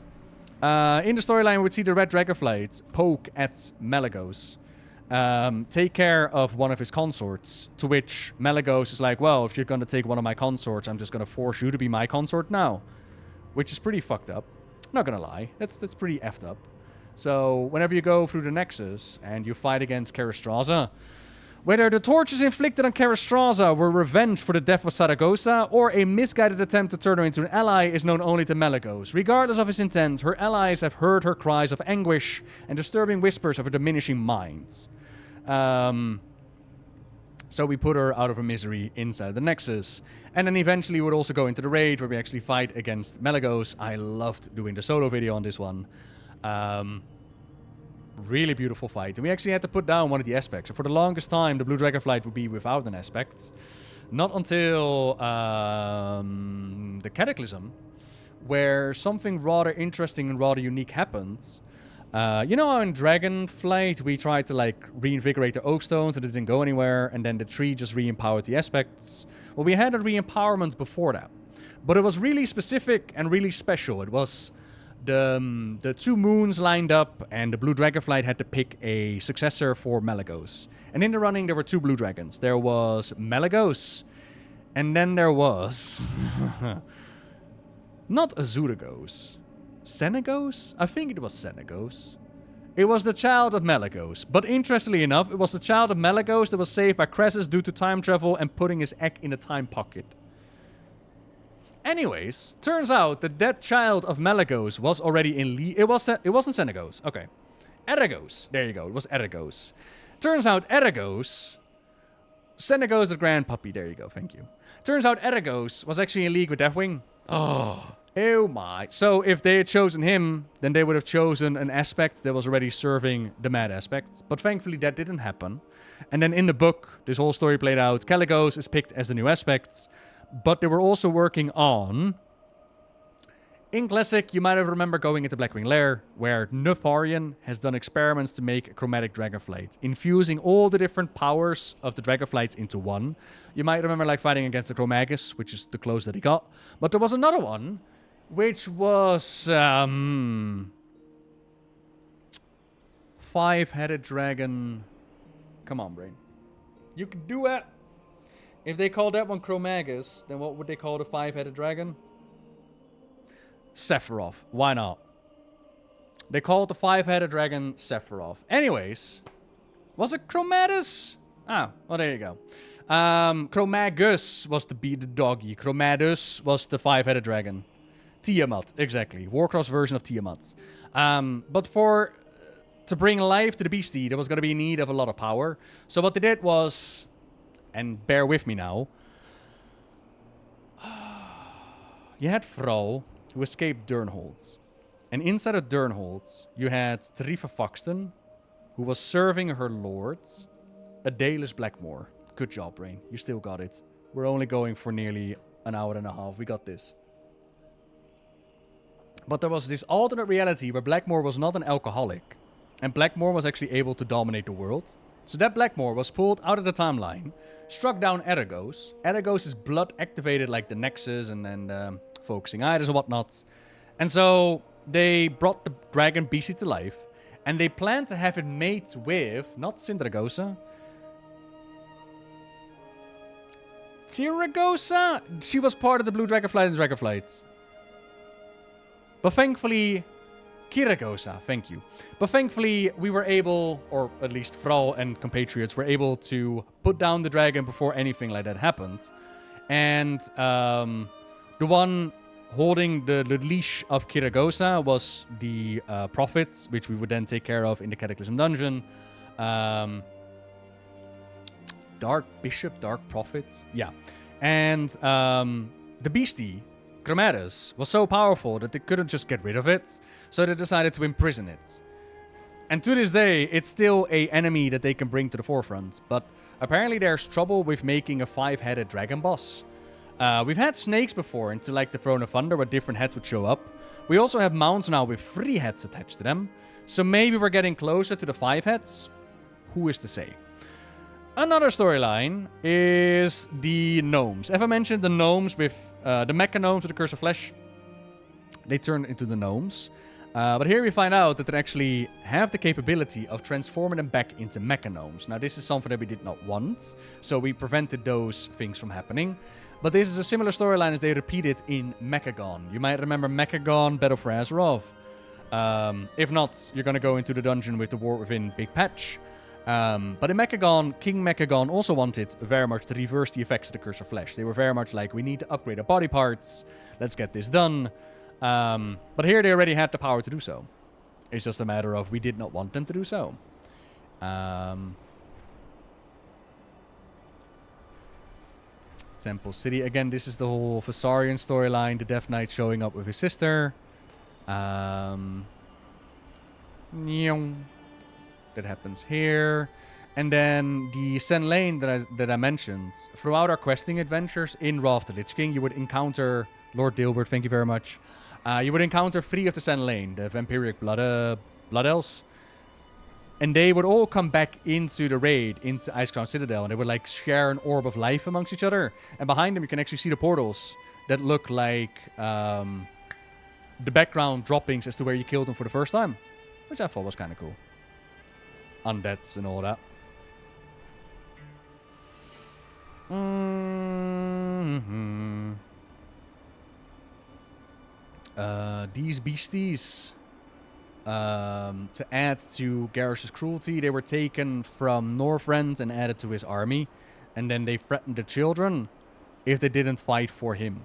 In the storyline, we would see the Red Dragonflight poke at Malygos. Take care of one of his consorts, to which Malygos is like, well, if you're going to take one of my consorts, I'm just going to force you to be my consort now. Which is pretty fucked up. Not going to lie. That's pretty effed up. So, whenever you go through the Nexus and you fight against Karastraza, whether the tortures inflicted on Karastraza were revenge for the death of Saragossa, or a misguided attempt to turn her into an ally, is known only to Malygos. Regardless of his intent, her allies have heard her cries of anguish and disturbing whispers of her diminishing mind. So we put her out of her misery inside the Nexus. And then eventually we would also go into the raid where we actually fight against Malygos. I loved doing the solo video on this one. Really beautiful fight. And we actually had to put down one of the aspects. So for the longest time, the Blue Dragonflight would be without an aspect. Not until the Cataclysm, where something rather interesting and rather unique happens. You know how in Dragonflight we tried to like reinvigorate the Oak Stones and it didn't go anywhere, and then the tree just re-empowered the aspects? Well, we had a re-empowerment before that. But it was really specific and really special. It was the two moons lined up, and the Blue Dragonflight had to pick a successor for Malygos. And in the running, there were two blue dragons. There was Malygos, and then there was... not Azuragos. Senegos? I think it was Senegos. It was the child of Malygos. But interestingly enough, it was the child of Malygos that was saved by Crassus due to time travel and putting his egg in a time pocket. Anyways, turns out that that child of Malygos was already in... It wasn't Senegos. Okay. Eragos. There you go. It was Eragos. Turns out Eragos... Senegos the grandpuppy. There you go. Thank you. Turns out Eragos was actually in league with Deathwing. Oh my. So if they had chosen him, then they would have chosen an aspect that was already serving the mad aspect. But thankfully that didn't happen. And then in the book, this whole story played out. Caligos is picked as the new aspect. But they were also working on In Classic, you might have remember going into Blackwing Lair, where Northrend has done experiments to make a chromatic dragonflight, infusing all the different powers of the dragonflights into one. You might remember like fighting against the Chromagus, which is the close that he got. But there was another one, which was... Five-headed dragon... Come on, brain. You can do it! If they call that one Chromagus, then what would they call the five-headed dragon? Sephiroth. Why not? They called the five-headed dragon Sephiroth. Anyways, was it Chromatus? Ah, well, there you go. Chromagus was the doggy. Chromatus was the five-headed dragon. Tiamat, exactly. Warcraft's version of Tiamat. But to bring life to the beastie, there was going to be a need of a lot of power. So what they did was, and bear with me now, you had Vrou, who escaped Durnholds. And inside of Durnholds, you had Tarifa Foxton, who was serving her lords, a Daelish Blackmoor. Good job, Brain. You still got it. We're only going for nearly an hour and a half. We got this. But there was this alternate reality where Blackmoor was not an alcoholic. And Blackmoor was actually able to dominate the world. So that Blackmoor was pulled out of the timeline, struck down Aragos. Aragos' blood activated like the Nexus and then focusing items and whatnot. And so they brought the dragon beastie to life. And they planned to have it mate with, not Sindragosa. Tiragosa? She was part of the Blue Dragonflight and Dragonflight. But thankfully... Kiragosa, thank you. But thankfully, we were able, or at least Vrou and compatriots were able to put down the dragon before anything like that happened. And the one holding the leash of Kiragosa was the prophets, which we would then take care of in the Cataclysm Dungeon. Dark Bishop, Dark Prophets, yeah. And the beastie, Chromatus, was so powerful that they couldn't just get rid of it, so they decided to imprison it. And to this day, it's still an enemy that they can bring to the forefront, but apparently there's trouble with making a five-headed dragon boss. We've had snakes before into like the Throne of Thunder where different heads would show up. We also have mounts now with 3 heads attached to them, so maybe we're getting closer to the 5 heads. Who is to say? Another storyline is the gnomes. As I mentioned, the gnomes with the mecha gnomes with the Curse of Flesh, they turn into the gnomes. But here we find out that they actually have the capability of transforming them back into mecha gnomes. Now, this is something that we did not want, so we prevented those things from happening. But this is a similar storyline as they repeated in Mechagon. You might remember Mechagon, Battle for Azeroth. If not, you're going to go into the dungeon with the War Within Big Patch. But in Mechagon, King Mechagon also wanted very much to reverse the effects of the Curse of Flesh. They were very much like, we need to upgrade our body parts. Let's get this done. But here they already had the power to do so. It's just a matter of we did not want them to do so. Temple City. Again, this is the whole Vasarian storyline. The Death Knight showing up with his sister. That happens here. And then the Sen Lane that I mentioned. Throughout our questing adventures in Wrath the Lich King, you would encounter Lord Dilbert, thank you very much. You would encounter 3 of the Sen Lane, the Vampiric Blood Elves. And they would all come back into the raid, into Icecrown Citadel, and they would like share an orb of life amongst each other. And behind them you can actually see the portals that look like the background droppings as to where you killed them for the first time. Which I thought was kind of cool. Undeads and all that. These beasties, to add to Garrosh's cruelty, they were taken from Northrend and added to his army, and then they threatened the children if they didn't fight for him.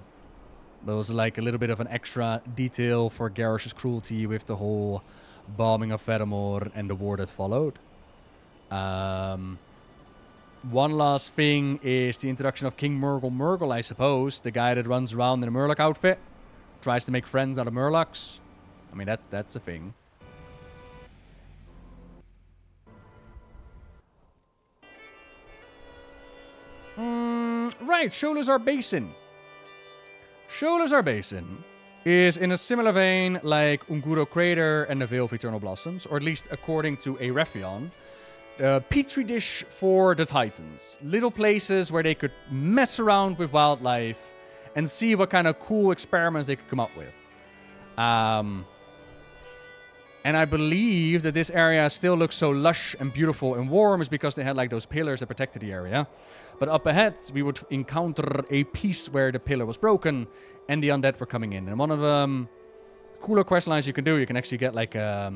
That was like a little bit of an extra detail for Garrosh's cruelty with the whole bombing of Faramore and the war that followed. One last thing is the introduction of King Murgle, I suppose. The guy that runs around in a Murloc outfit. Tries to make friends out of Murlocs. I mean, that's a thing. Right, Sholazar Basin. Sholazar Basin is in a similar vein like Unguro Crater and the Veil of Eternal Blossoms, or at least according to a Rephion. Petri dish for the Titans. Little places where they could mess around with wildlife and see what kind of cool experiments they could come up with. And I believe that this area still looks so lush and beautiful and warm is because they had like those pillars that protected the area. But up ahead, we would encounter a piece where the pillar was broken and the undead were coming in. And one of the cooler quest lines you can do, you can actually get like a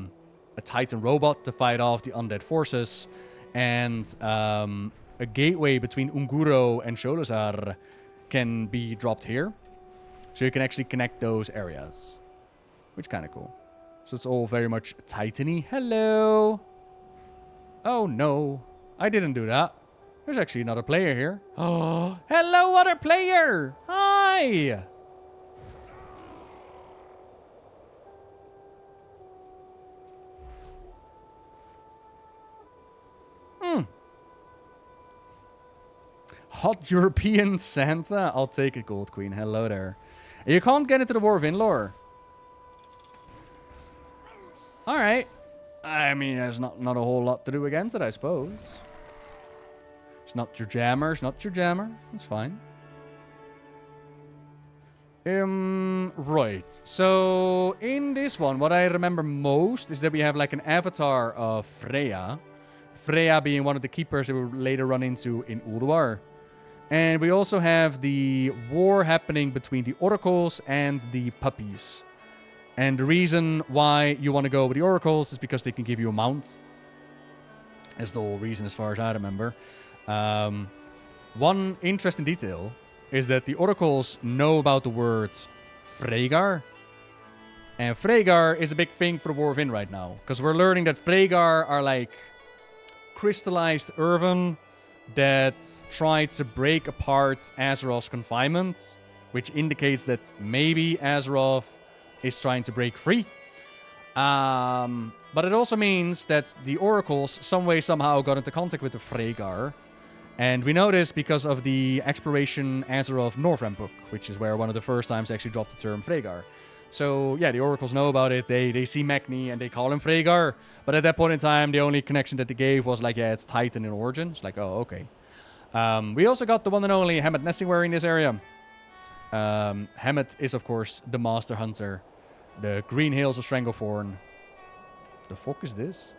Titan robot to fight off the undead forces. And a gateway between Unguro and Sholazar can be dropped here. So you can actually connect those areas, which is kind of cool. So it's all very much Titan-y. Hello. Oh, no. I didn't do that. There's actually another player here. Oh, hello, other player. Hi. Hot European Santa. I'll take it, Gold Queen. Hello there. You can't get into the War of Inlore. Alright. I mean, there's not a whole lot to do against it, I suppose. It's not your jammer. It's not your jammer. It's fine. Right. So, in this one, what I remember most is that we have like an avatar of Freya. Freya being one of the keepers that we will later run into in Ulduar. And we also have the war happening between the oracles and the puppies. And the reason why you want to go with the oracles is because they can give you a mount. That's the whole reason as far as I remember. One interesting detail is that the oracles know about the word Freygar. And Freygar is a big thing for the War of In right now. Because we're learning that Freygar are like crystallized Earthen that try to break apart Azeroth's confinement, which indicates that maybe Azeroth is trying to break free. But it also means that the oracles some way somehow got into contact with the Freygar. And we know this because of the Exploration Azeroth Northrend book, which is where one of the first times they actually dropped the term Freygar. So, yeah, the oracles know about it. They see Magni and they call him Freygar. But at that point in time, the only connection that they gave was like, yeah, it's Titan in origin. It's like, oh, okay. We also got the one and only Hemet Nesingwary in this area. Hemet is, of course, the Master Hunter. The Green Hills of Stranglethorn. The fuck is this?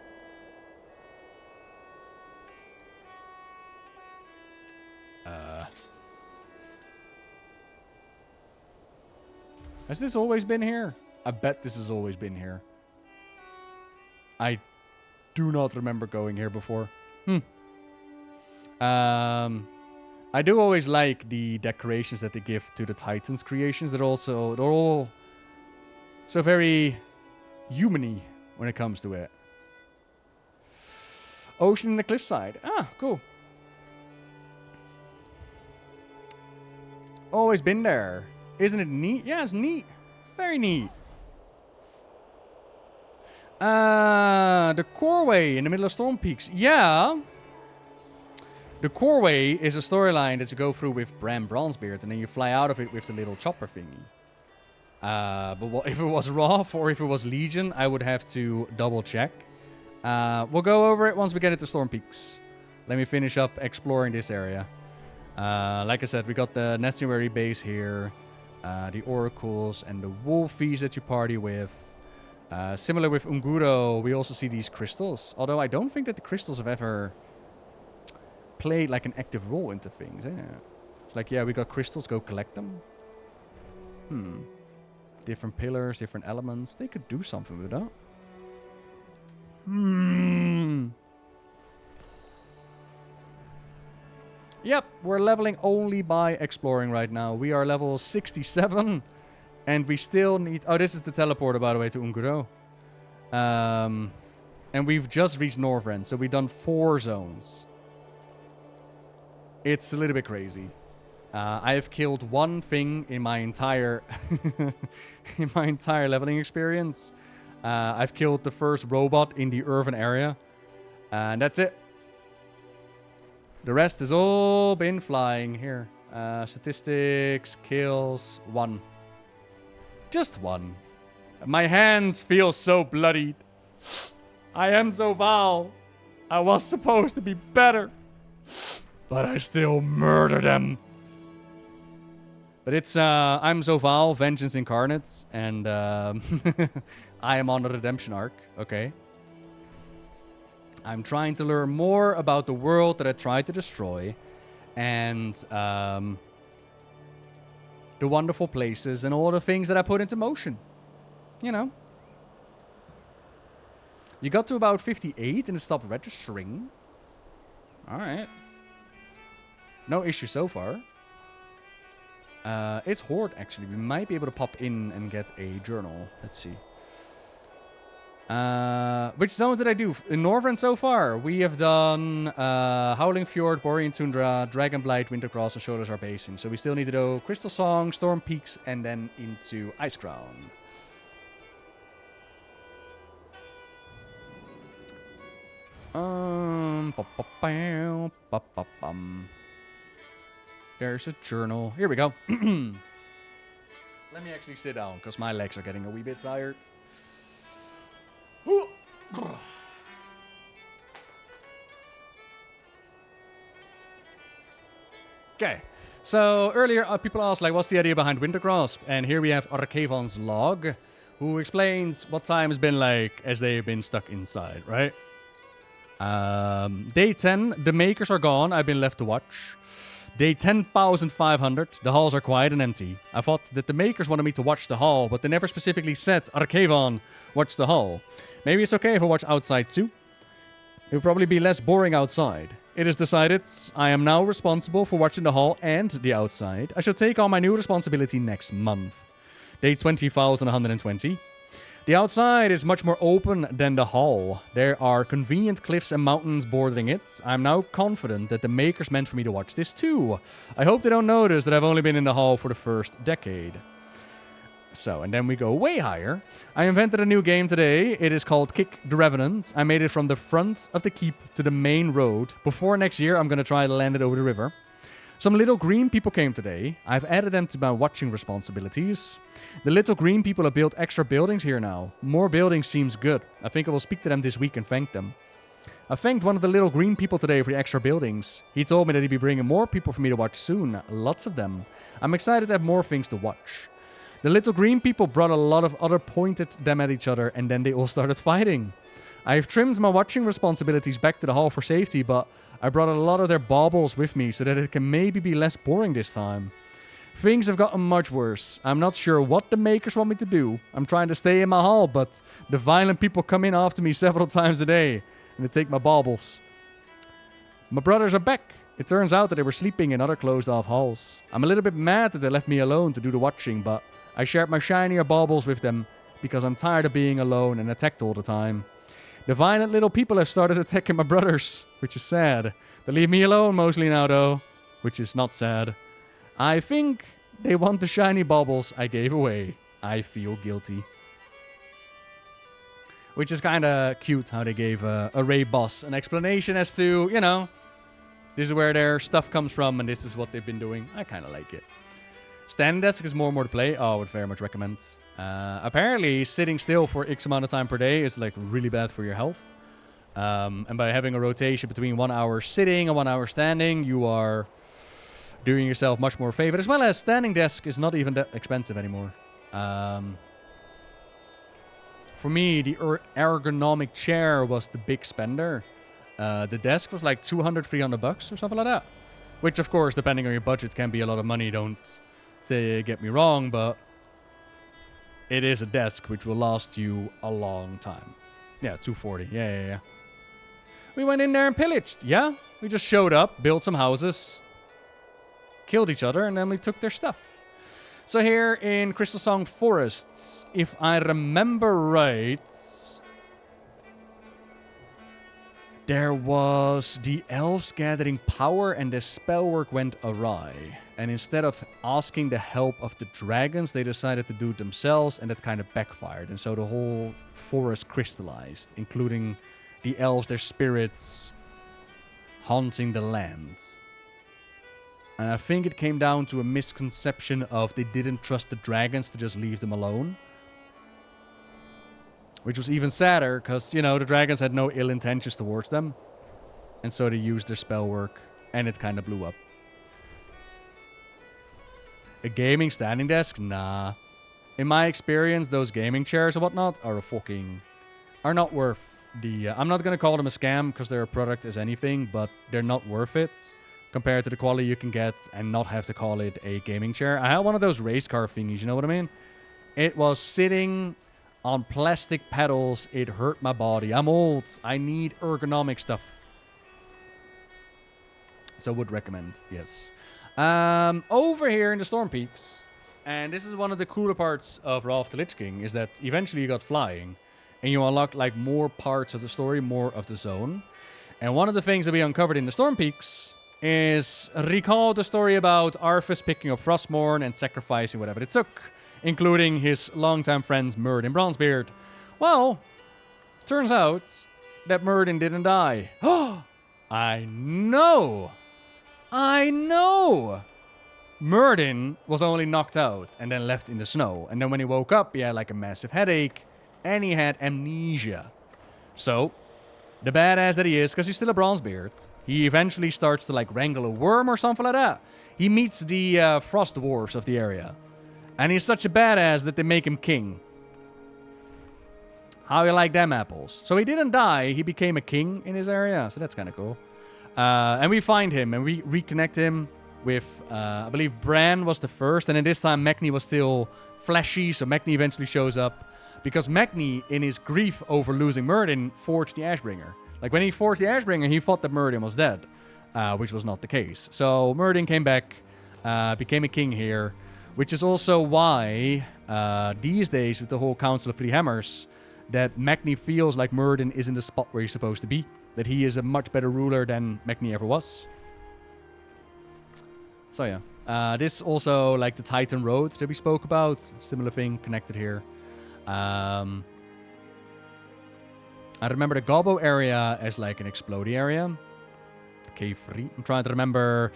Has this always been here? I bet this has always been here. I do not remember going here before. I do always like the decorations that they give to the Titans creations. They're all so very human-y when it comes to it. Ocean in the cliffside. Ah, cool. Always been there. Isn't it neat? Yeah, it's neat. Very neat. The Coreway in the middle of Storm Peaks. Yeah. The Coreway is a storyline that you go through with Bram Bronzebeard, and then you fly out of it with the little chopper thingy. But if it was Wrath or if it was Legion, I would have to double check. We'll go over it once we get into Storm Peaks. Let me finish up exploring this area. Like I said, we got the Nesingwary base here. The oracles and the wolfies that you party with. Similar with Unguro, we also see these crystals. Although I don't think that the crystals have ever played like an active role into things. It's like, yeah, we got crystals, go collect them. Different pillars, different elements. They could do something with that. Yep, we're leveling only by exploring right now. We are level 67. And we still need... Oh, this is the teleporter, by the way, to Unguro. And we've just reached Northrend, so we've done 4 zones. It's a little bit crazy. I have killed one thing in my entire... in my entire leveling experience. I've killed the first robot in the Earthen area. And that's it. The rest has all been flying here. Statistics, kills, 1. Just one. My hands feel so bloodied. I am so vile. I was supposed to be better. But I still murder them. But it's, I'm Zoval, Vengeance Incarnate, and I am on a redemption arc, okay? I'm trying to learn more about the world that I tried to destroy, and the wonderful places and all the things that I put into motion. You know. You got to about 58 and it stopped registering. Alright. No issue so far. It's Horde, actually. We might be able to pop in and get a journal. Let's see. Which zones did I do? In Northrend so far, we have done Howling Fjord, Borean Tundra, Dragonblight, Wintercross, and Sholazar Basin. So we still need to do Crystalsong, Storm Peaks, and then into Icecrown. There's a journal. Here we go. Let me actually sit down, because my legs are getting a wee bit tired. Okay, so earlier people asked, like, what's the idea behind Wintercross? And here we have Arcavon's log, who explains what time has been like as they've been stuck inside, right? Day 10, the makers are gone, I've been left to watch. Day 10,500, the halls are quiet and empty. I thought that the makers wanted me to watch the hall, but they never specifically said, Arcavon, watch the hall. Maybe it's okay if I watch outside too. It will probably be less boring outside. It is decided I am now responsible for watching the hall and the outside. I should take on my new responsibility next month. Day 20,120. The outside is much more open than the hall. There are convenient cliffs and mountains bordering it. I'm now confident that the makers meant for me to watch this too. I hope they don't notice that I've only been in the hall for the first decade. So, and then we go way higher. I invented a new game today. It is called Kick the Revenant. I made it from the front of the keep to the main road. Before next year, I'm going to try to land it over the river. Some little green people came today. I've added them to my watching responsibilities. The little green people have built extra buildings here now. More buildings seems good. I think I will speak to them this week and thank them. I thanked one of the little green people today for the extra buildings. He told me that he'd be bringing more people for me to watch soon. Lots of them. I'm excited to have more things to watch. The little green people brought a lot of other pointed them at each other and then they all started fighting. I've trimmed my watching responsibilities back to the hall for safety, but I brought a lot of their baubles with me so that it can maybe be less boring this time. Things have gotten much worse. I'm not sure what the makers want me to do. I'm trying to stay in my hall, but the violent people come in after me several times a day and they take my baubles. My brothers are back. It turns out that they were sleeping in other closed-off halls. I'm a little bit mad that they left me alone to do the watching, but I shared my shinier baubles with them because I'm tired of being alone and attacked all the time. The violent little people have started attacking my brothers, which is sad. They leave me alone mostly now, though, which is not sad. I think they want the shiny baubles I gave away. I feel guilty. Which is kind of cute how they gave a raid boss an explanation as to, you know, this is where their stuff comes from and this is what they've been doing. I kind of like it. Standing desk is more and more to play. Oh, I would very much recommend. Apparently, sitting still for X amount of time per day is like really bad for your health. And by having a rotation between 1 hour sitting and 1 hour standing, you are doing yourself much more favor. As well as standing desk is not even that expensive anymore. For me, the ergonomic chair was the big spender. The desk was like $200-300 or something like that. Which, of course, depending on your budget, can be a lot of money. Don't get me wrong, but it is a desk which will last you a long time. Yeah, $240. Yeah. We went in there and pillaged. Yeah, we just showed up, built some houses, killed each other, and then we took their stuff. So here in Crystalsong Forest, if I remember right, there was the elves gathering power and the spellwork went awry. And instead of asking the help of the dragons, they decided to do it themselves and that kind of backfired. And so the whole forest crystallized, including the elves, their spirits, haunting the lands. And I think it came down to a misconception of they didn't trust the dragons to just leave them alone. Which was even sadder, because, you know, the dragons had no ill intentions towards them. And so they used their spell work, and it kind of blew up. A gaming standing desk? Nah. In my experience, those gaming chairs and whatnot are not worth the... I'm not going to call them a scam, because they're a product as anything, but they're not worth it compared to the quality you can get and not have to call it a gaming chair. I had one of those race car thingies, you know what I mean? It was sitting on plastic pedals. It hurt my body. I'm old. I need ergonomic stuff. So would recommend, yes. Over here in the Storm Peaks, and this is one of the cooler parts of Wrath of the Lich King, is that eventually you got flying, and you unlock like more parts of the story, more of the zone. And one of the things that we uncovered in the Storm Peaks is recall the story about Arthas picking up Frostmourne and sacrificing whatever it took, including his longtime friends Myrddin Bronzebeard. Well, turns out that Myrddin didn't die. I know! Myrddin was only knocked out and then left in the snow. And then when he woke up, he had like a massive headache and he had amnesia. So, the badass that he is, because he's still a Bronzebeard, he eventually starts to like wrangle a worm or something like that. He meets the frost dwarves of the area. And he's such a badass that they make him king. How you like them apples? So he didn't die, he became a king in his area, so that's kind of cool. And we find him and we reconnect him with, I believe Bran was the first, and then this time Magni was still fleshy, so Magni eventually shows up. Because Magni, in his grief over losing Myrddin, forged the Ashbringer. Like, when he forged the Ashbringer, he thought that Myrddin was dead, which was not the case. So Myrddin came back, became a king here, which is also why, these days, with the whole Council of Three Hammers, that Magni feels like Myrddin is in the spot where he's supposed to be. That he is a much better ruler than Magni ever was. So yeah. This also, like the Titan Road that we spoke about. Similar thing connected here. I remember the Gobbo area as like an explodey area. Cave 3. I'm trying to remember.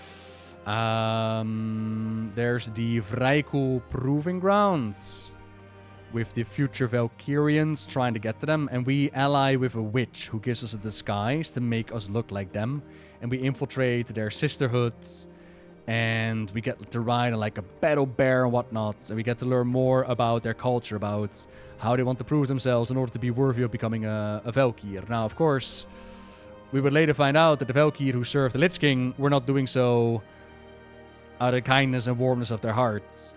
There's the Vrykul Proving Grounds. With the future Valkyrians trying to get to them. And we ally with a witch who gives us a disguise to make us look like them. And we infiltrate their sisterhoods. And we get to ride on like a battle bear and whatnot. And we get to learn more about their culture, about how they want to prove themselves in order to be worthy of becoming a Valkyr. Now, of course, we would later find out that the Valkyr who served the Lich King were not doing so out of kindness and warmness of their hearts.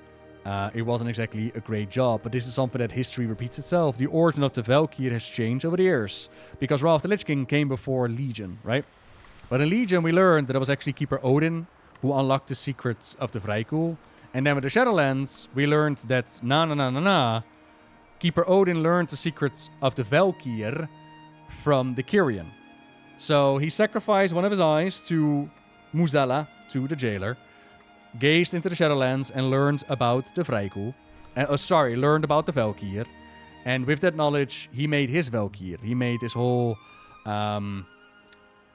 It wasn't exactly a great job, but this is something that history repeats itself. The origin of the Valkyr has changed over the years, because Wrath of the Lich King came before Legion, right? But in Legion, we learned that it was actually Keeper Odin who unlocked the secrets of the Vrykul. And then with the Shadowlands, we learned that, Keeper Odin learned the secrets of the Valkyr from the Kyrian. So he sacrificed one of his eyes to Muzala, to the jailer, gazed into the Shadowlands and learned about the Vrykul. Learned about the Valkyr. And with that knowledge, he made his Valkyr. He made this whole...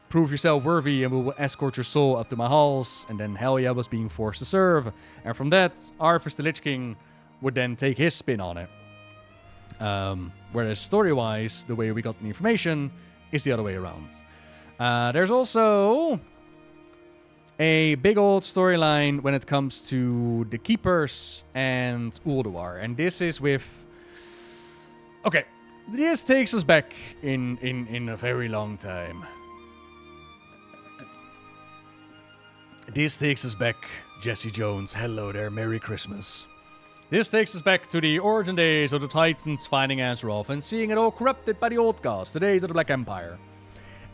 prove yourself worthy and we will escort your soul up to my halls. And then Halfyy was being forced to serve. And from that, Arthas the Lich King would then take his spin on it. Whereas story-wise, the way we got the information is the other way around. There's also a big old storyline when it comes to the Keepers and Ulduar. And this is with... Okay, this takes us back in a very long time. This takes us back, Jesse Jones. Hello there, Merry Christmas. This takes us back to the origin days of the Titans finding Azeroth and seeing it all corrupted by the old gods, the days of the Black Empire.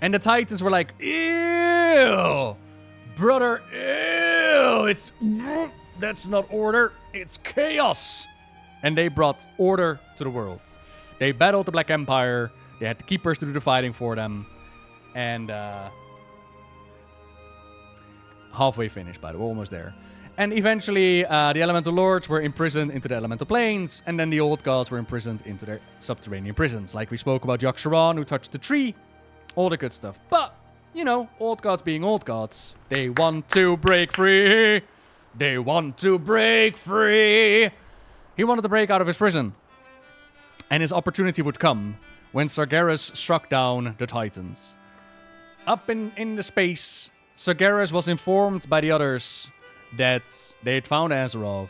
And the Titans were like, ew! Brother, ew! That's not order, it's chaos! And they brought order to the world. They battled the Black Empire, they had the Keepers to do the fighting for them, and halfway finished, by the way, almost there. And eventually, the Elemental Lords were imprisoned into the Elemental Planes, and then the old gods were imprisoned into their subterranean prisons. Like we spoke about Yogg-Saron, who touched the tree, all the good stuff. But you know, old gods being old gods. They want to break free. They want to break free. He wanted to break out of his prison. And his opportunity would come when Sargeras struck down the Titans. Up in the space, Sargeras was informed by the others that they had found Azeroth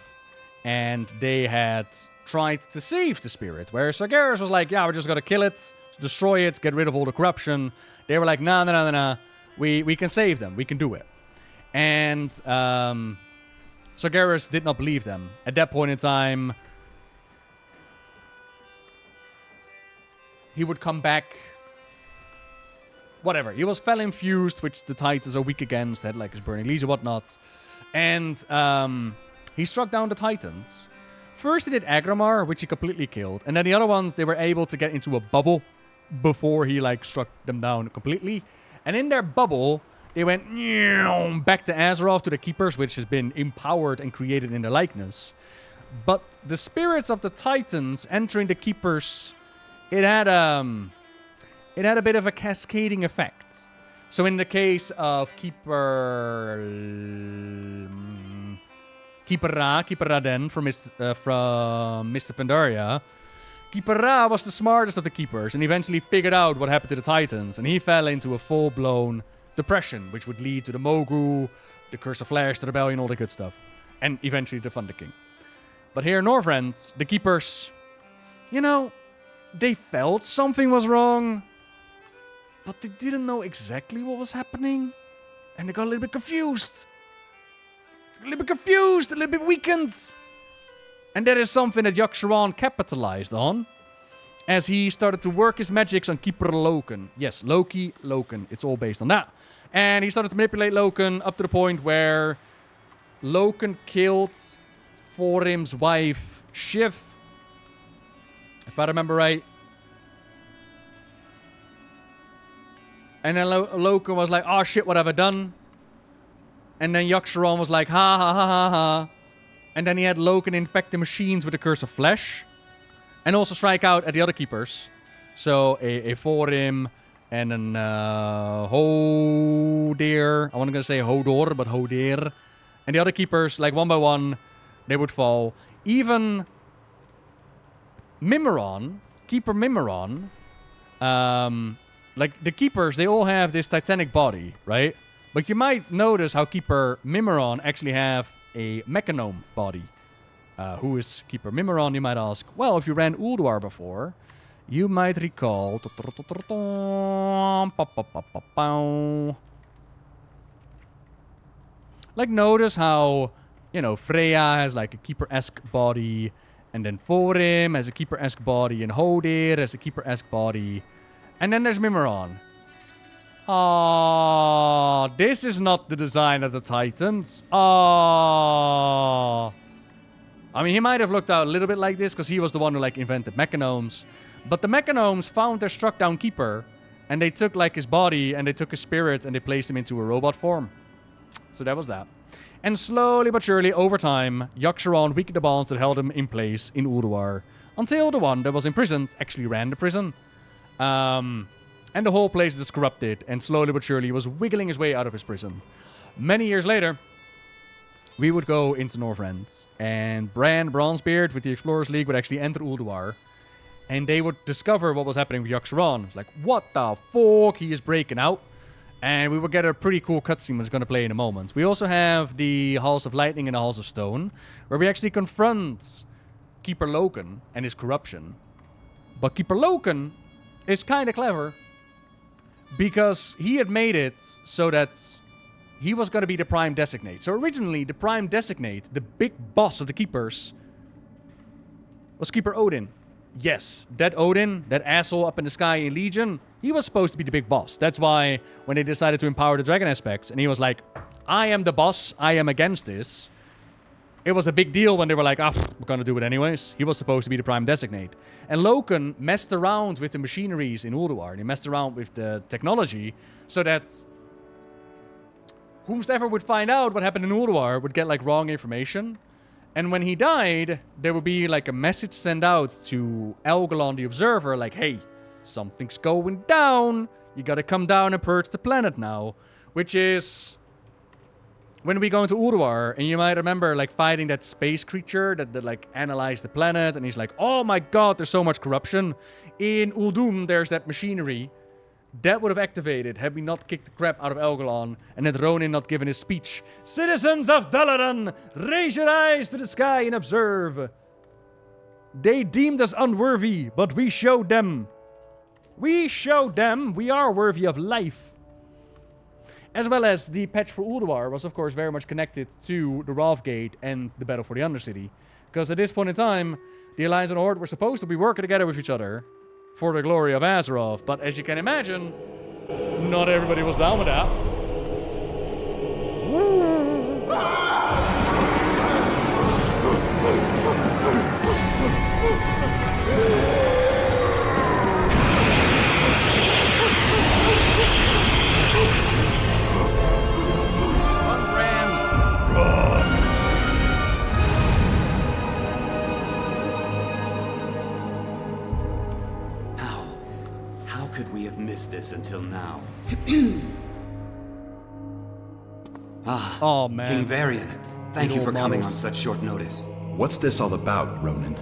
and they had tried to save the spirit. Where Sargeras was like, yeah, we're just gonna kill it, destroy it, get rid of all the corruption. They were like, nah. We can save them. We can do it. And Sargeras did not believe them. At that point in time, he would come back. Whatever. He was fell infused, which the Titans are weak against. Had like his Burning Legion and whatnot. And he struck down the Titans. First he did Agramar, which he completely killed. And then the other ones, they were able to get into a bubble before he like struck them down completely. And in their bubble, they went back to Azeroth, to the Keepers, which has been empowered and created in their likeness. But the spirits of the Titans entering the Keepers, it had a bit of a cascading effect. So in the case of Keeper Raden from Mr. Pandaria, Keeper Ra was the smartest of the Keepers and eventually figured out what happened to the Titans, and he fell into a full-blown depression, which would lead to the Mogu, the Curse of Flash, the Rebellion, all the good stuff, and eventually the Thunder King. But here in Northrend, the Keepers, you know, they felt something was wrong, but they didn't know exactly what was happening, and they got a little bit confused. A little bit weakened. And that is something that Yogg-Saron capitalized on, as he started to work his magics on Keeper Loken. Yes, Loki, Loken. It's all based on that. And he started to manipulate Loken up to the point where Loken killed Thorim's wife, Shiv, if I remember right. And then Loken was like, oh shit, what have I done? And then Yogg-Saron was like, ha ha ha ha ha. And then he had Loken infect the machines with the Curse of Flesh. And also strike out at the other Keepers. So a Thorim and an Hodir. I wasn't going to say Hodor, but Hodir. And the other Keepers, like one by one, they would fall. Even Mimiron, Keeper Mimiron, like the Keepers, they all have this titanic body, right? But you might notice how Keeper Mimiron actually have a Mechanome body. Who is Keeper Mimiron, you might ask? Well, if you ran Ulduar before, you might recall... Like, notice how, you know, Freya has like a Keeper-esque body, and then Thorim has a Keeper-esque body, and Hodir has a Keeper-esque body. And then there's Mimiron. Oh, this is not the design of the Titans. Oh. I mean, he might have looked out a little bit like this because he was the one who like invented Mechanomes. But the Mechanomes found their struck down Keeper, and they took like his body and they took his spirit and they placed him into a robot form. So that was that. And slowly but surely, over time, Yogg-Saron weakened the bonds that held him in place in Ulduar, until the one that was imprisoned actually ran the prison. And the whole place was corrupted, and slowly but surely was wiggling his way out of his prison. Many years later, we would go into Northrend, and Bran Bronzebeard with the Explorers League would actually enter Ulduar, and they would discover what was happening with Yogg-Saron. It's like, what the fuck? He is breaking out. And we will get a pretty cool cutscene that's going to play in a moment. We also have the Halls of Lightning and the Halls of Stone, where we actually confront Keeper Loken and his corruption. But Keeper Loken is kind of clever, because he had made it so that he was going to be the Prime Designate. So originally, the Prime Designate, the big boss of the Keepers, was Keeper Odin. Yes, that Odin, that asshole up in the sky in Legion, he was supposed to be the big boss. That's why when they decided to empower the dragon aspects, and he was like, I am the boss, I am against this. It was a big deal when they were like, we're going to do it anyways. He was supposed to be the Prime Designate. And Loken messed around with the machineries in Ulduar, and he messed around with the technology, so that whomsoever would find out what happened in Ulduar would get like wrong information. And when he died, there would be like a message sent out to Elgalon the Observer, like, hey, something's going down. You gotta come down and purge the planet now. Which is when we go into Ulduar, and you might remember like fighting that space creature that like analyzed the planet, and he's like, oh my god, there's so much corruption. In Uldum, there's that machinery. That would have activated had we not kicked the crap out of Elgalon and had Ronin not given his speech. Citizens of Dalaran, raise your eyes to the sky and observe. They deemed us unworthy, but we showed them. We showed them we are worthy of life. As well as the patch for Ulduar was, of course, very much connected to the Wrathgate and the Battle for the Undercity. Because at this point in time, the Alliance and the Horde were supposed to be working together with each other for the glory of Azeroth. But as you can imagine, not everybody was down with that. How could we have missed this until now? Oh man. King Varian, thank you for coming on such short notice. What's this all about, Ronin?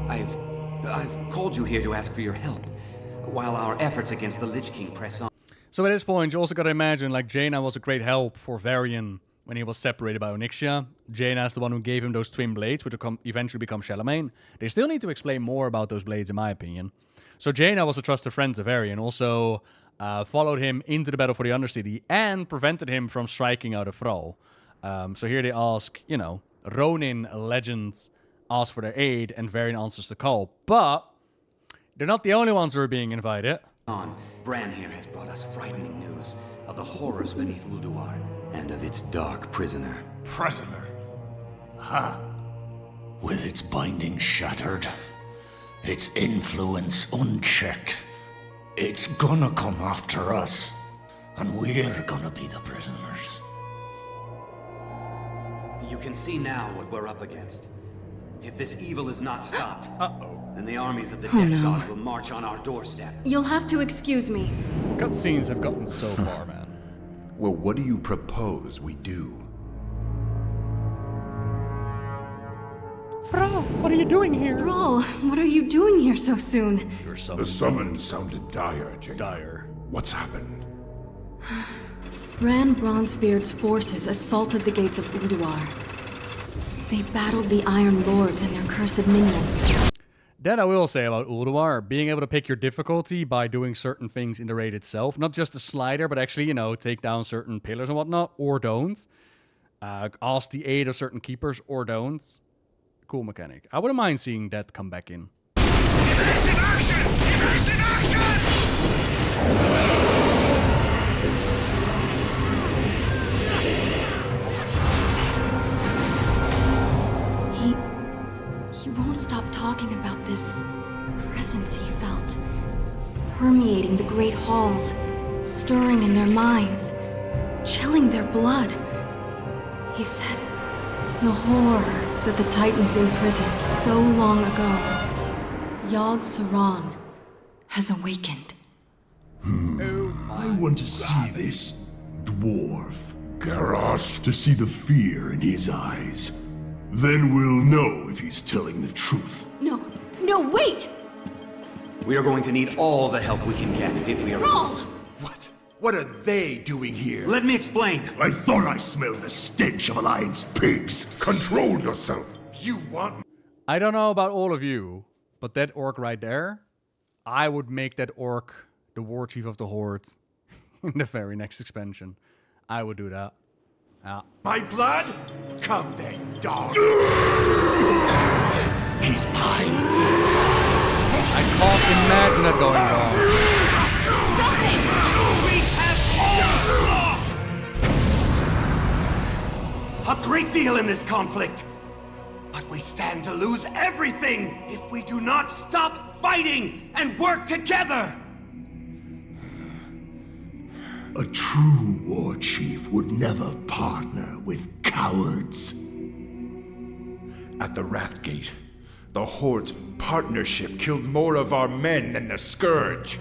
I've called you here to ask for your help, while our efforts against the Lich King press on. So at this point, you also gotta imagine, like, Jaina was a great help for Varian when he was separated by Onyxia. Jaina is the one who gave him those twin blades, which would eventually become Charlemagne. They still need to explain more about those blades, in my opinion. So Jaina was a trusted friend to Varian, also followed him into the Battle for the Undercity and prevented him from striking out a Thrall. So here they ask, you know, Ronin legends ask for their aid, and Varian answers the call. But they're not the only ones who are being invited. Bran here has brought us frightening news of the horrors beneath Ulduar and of its dark prisoner. Prisoner? Huh. With its binding shattered, its influence unchecked, it's gonna come after us, and we're gonna be the prisoners. You can see now what we're up against. If this evil is not stopped, then the armies of the Death God will march on our doorstep. You'll have to excuse me. Cutscenes have gotten so far, man. Well, what do you propose we do? Thrall, what are you doing here? Thrall, what are you doing here so soon? Your The summons sounded dire, Jaina. dire. What's happened? Bran Bronzebeard's forces assaulted the gates of Ulduar. They battled the Iron Lords and their cursed minions. That I will say about Ulduar, being able to pick your difficulty by doing certain things in the raid itself. Not just a slider, but actually, you know, take down certain pillars and whatnot, or don't. Ask the aid of certain keepers, or don't. Cool mechanic. I wouldn't mind seeing that come back in. Immersive action! Immersive action! He won't stop talking about this presence he felt, permeating the great halls, stirring in their minds, chilling their blood. He said, the horror that the Titans imprisoned so long ago, Yogg-Saron has awakened. I want to see this dwarf. Garrosh, To see the fear in his eyes. Then we'll know if he's telling the truth. No, wait! We are going to need all the help we can get if we are... Thrall! What? What are they doing here? Let me explain. I thought I smelled the stench of Alliance pigs. control yourself. You want... I don't know about all of you, but that orc right there, I would make that orc the war chief of the Horde in the very next expansion. I would do that. Yeah. My blood? Come then, dog. He's mine. I can't imagine that going wrong. We have all lost! A great deal in this conflict. But we stand to lose everything if we do not stop fighting and work together! A true war chief would never partner with cowards. At the Wrathgate, the Horde's partnership killed more of our men than the Scourge.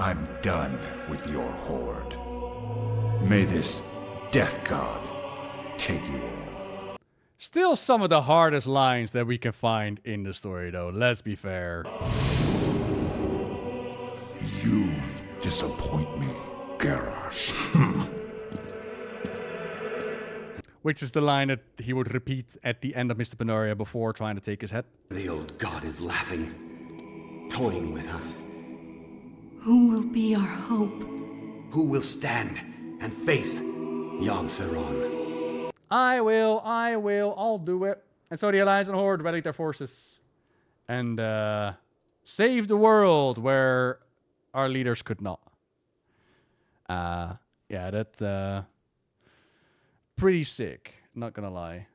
I'm done with your horde. May this death god take you all. Still some of the hardest lines that we can find in the story, though. Let's be fair. You disappoint me, Garrosh. Which is the line that he would repeat at the end of Mr. Pannoria before trying to take his head. The old god is laughing, toying with us. Who will be our hope? Who will stand and face Yogg-Saron? I will, I'll do it. And so the Alliance and Horde rallied their forces and saved the world where our leaders could not. Yeah, that's pretty sick, not gonna lie.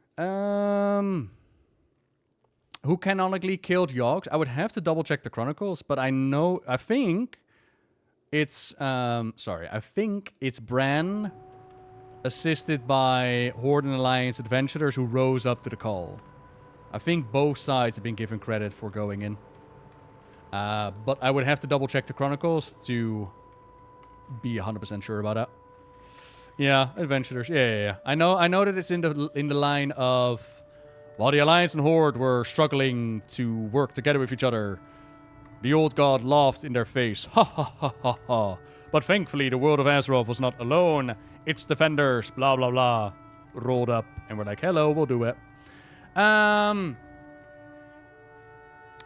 Who canonically killed Yogg? I would have to double check the chronicles, but I think it's I think it's Bran assisted by Horde and Alliance adventurers who rose up to the call. I think both sides have been given credit for going in. But I would have to double check the chronicles to be 100% sure about that. Yeah, adventurers. Yeah. I know that it's in the line of while the Alliance and Horde were struggling to work together with each other, the old god laughed in their face. Ha ha ha ha ha. But thankfully the world of Azeroth was not alone. Its defenders, blah blah blah, rolled up and were like, hello, we'll do it.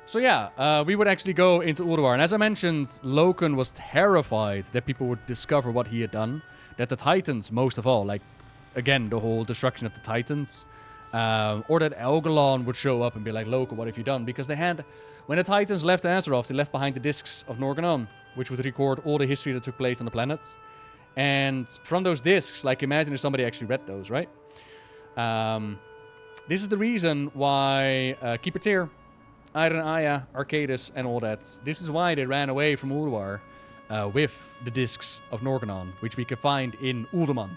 So yeah, we would actually go into Ulduar. And as I mentioned, Loken was terrified that people would discover what he had done. That the Titans, most of all, like, again, the whole destruction of the Titans. Or that Elgalon would show up and be like, Loken, what have you done? Because they had, when the Titans left Azeroth, they left behind the discs of Norganon, which would record all the history that took place on the planet. And from those discs, like, imagine if somebody actually read those, right? This is the reason why Keeper Tyr, Iron Aya, Arcadis, and all that. This is why they ran away from Ulduar with the discs of Norganon, which we can find in Uldaman.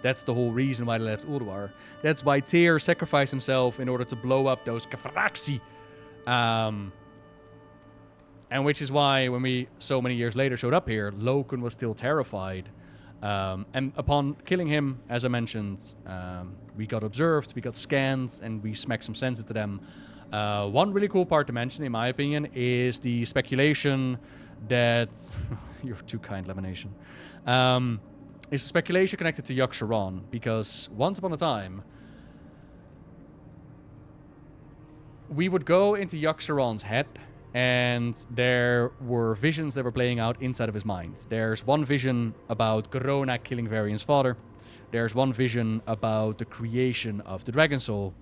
That's the whole reason why they left Ulduar. That's why Tyr sacrificed himself in order to blow up those Kafraxi. And which is why when we, so many years later, showed up here, Loken was still terrified. And upon killing him, as I mentioned, we got observed, we got scanned, and we smacked some sense into them. One really cool part to mention, in my opinion, is the speculation that... You're too kind, Lemonation. Is the speculation connected to Yogg-Saron, because once upon a time, we would go into Yogg-Saron's head, and there were visions that were playing out inside of his mind. There's one vision about Corona killing Varian's father. There's one vision about the creation of the Dragon Soul.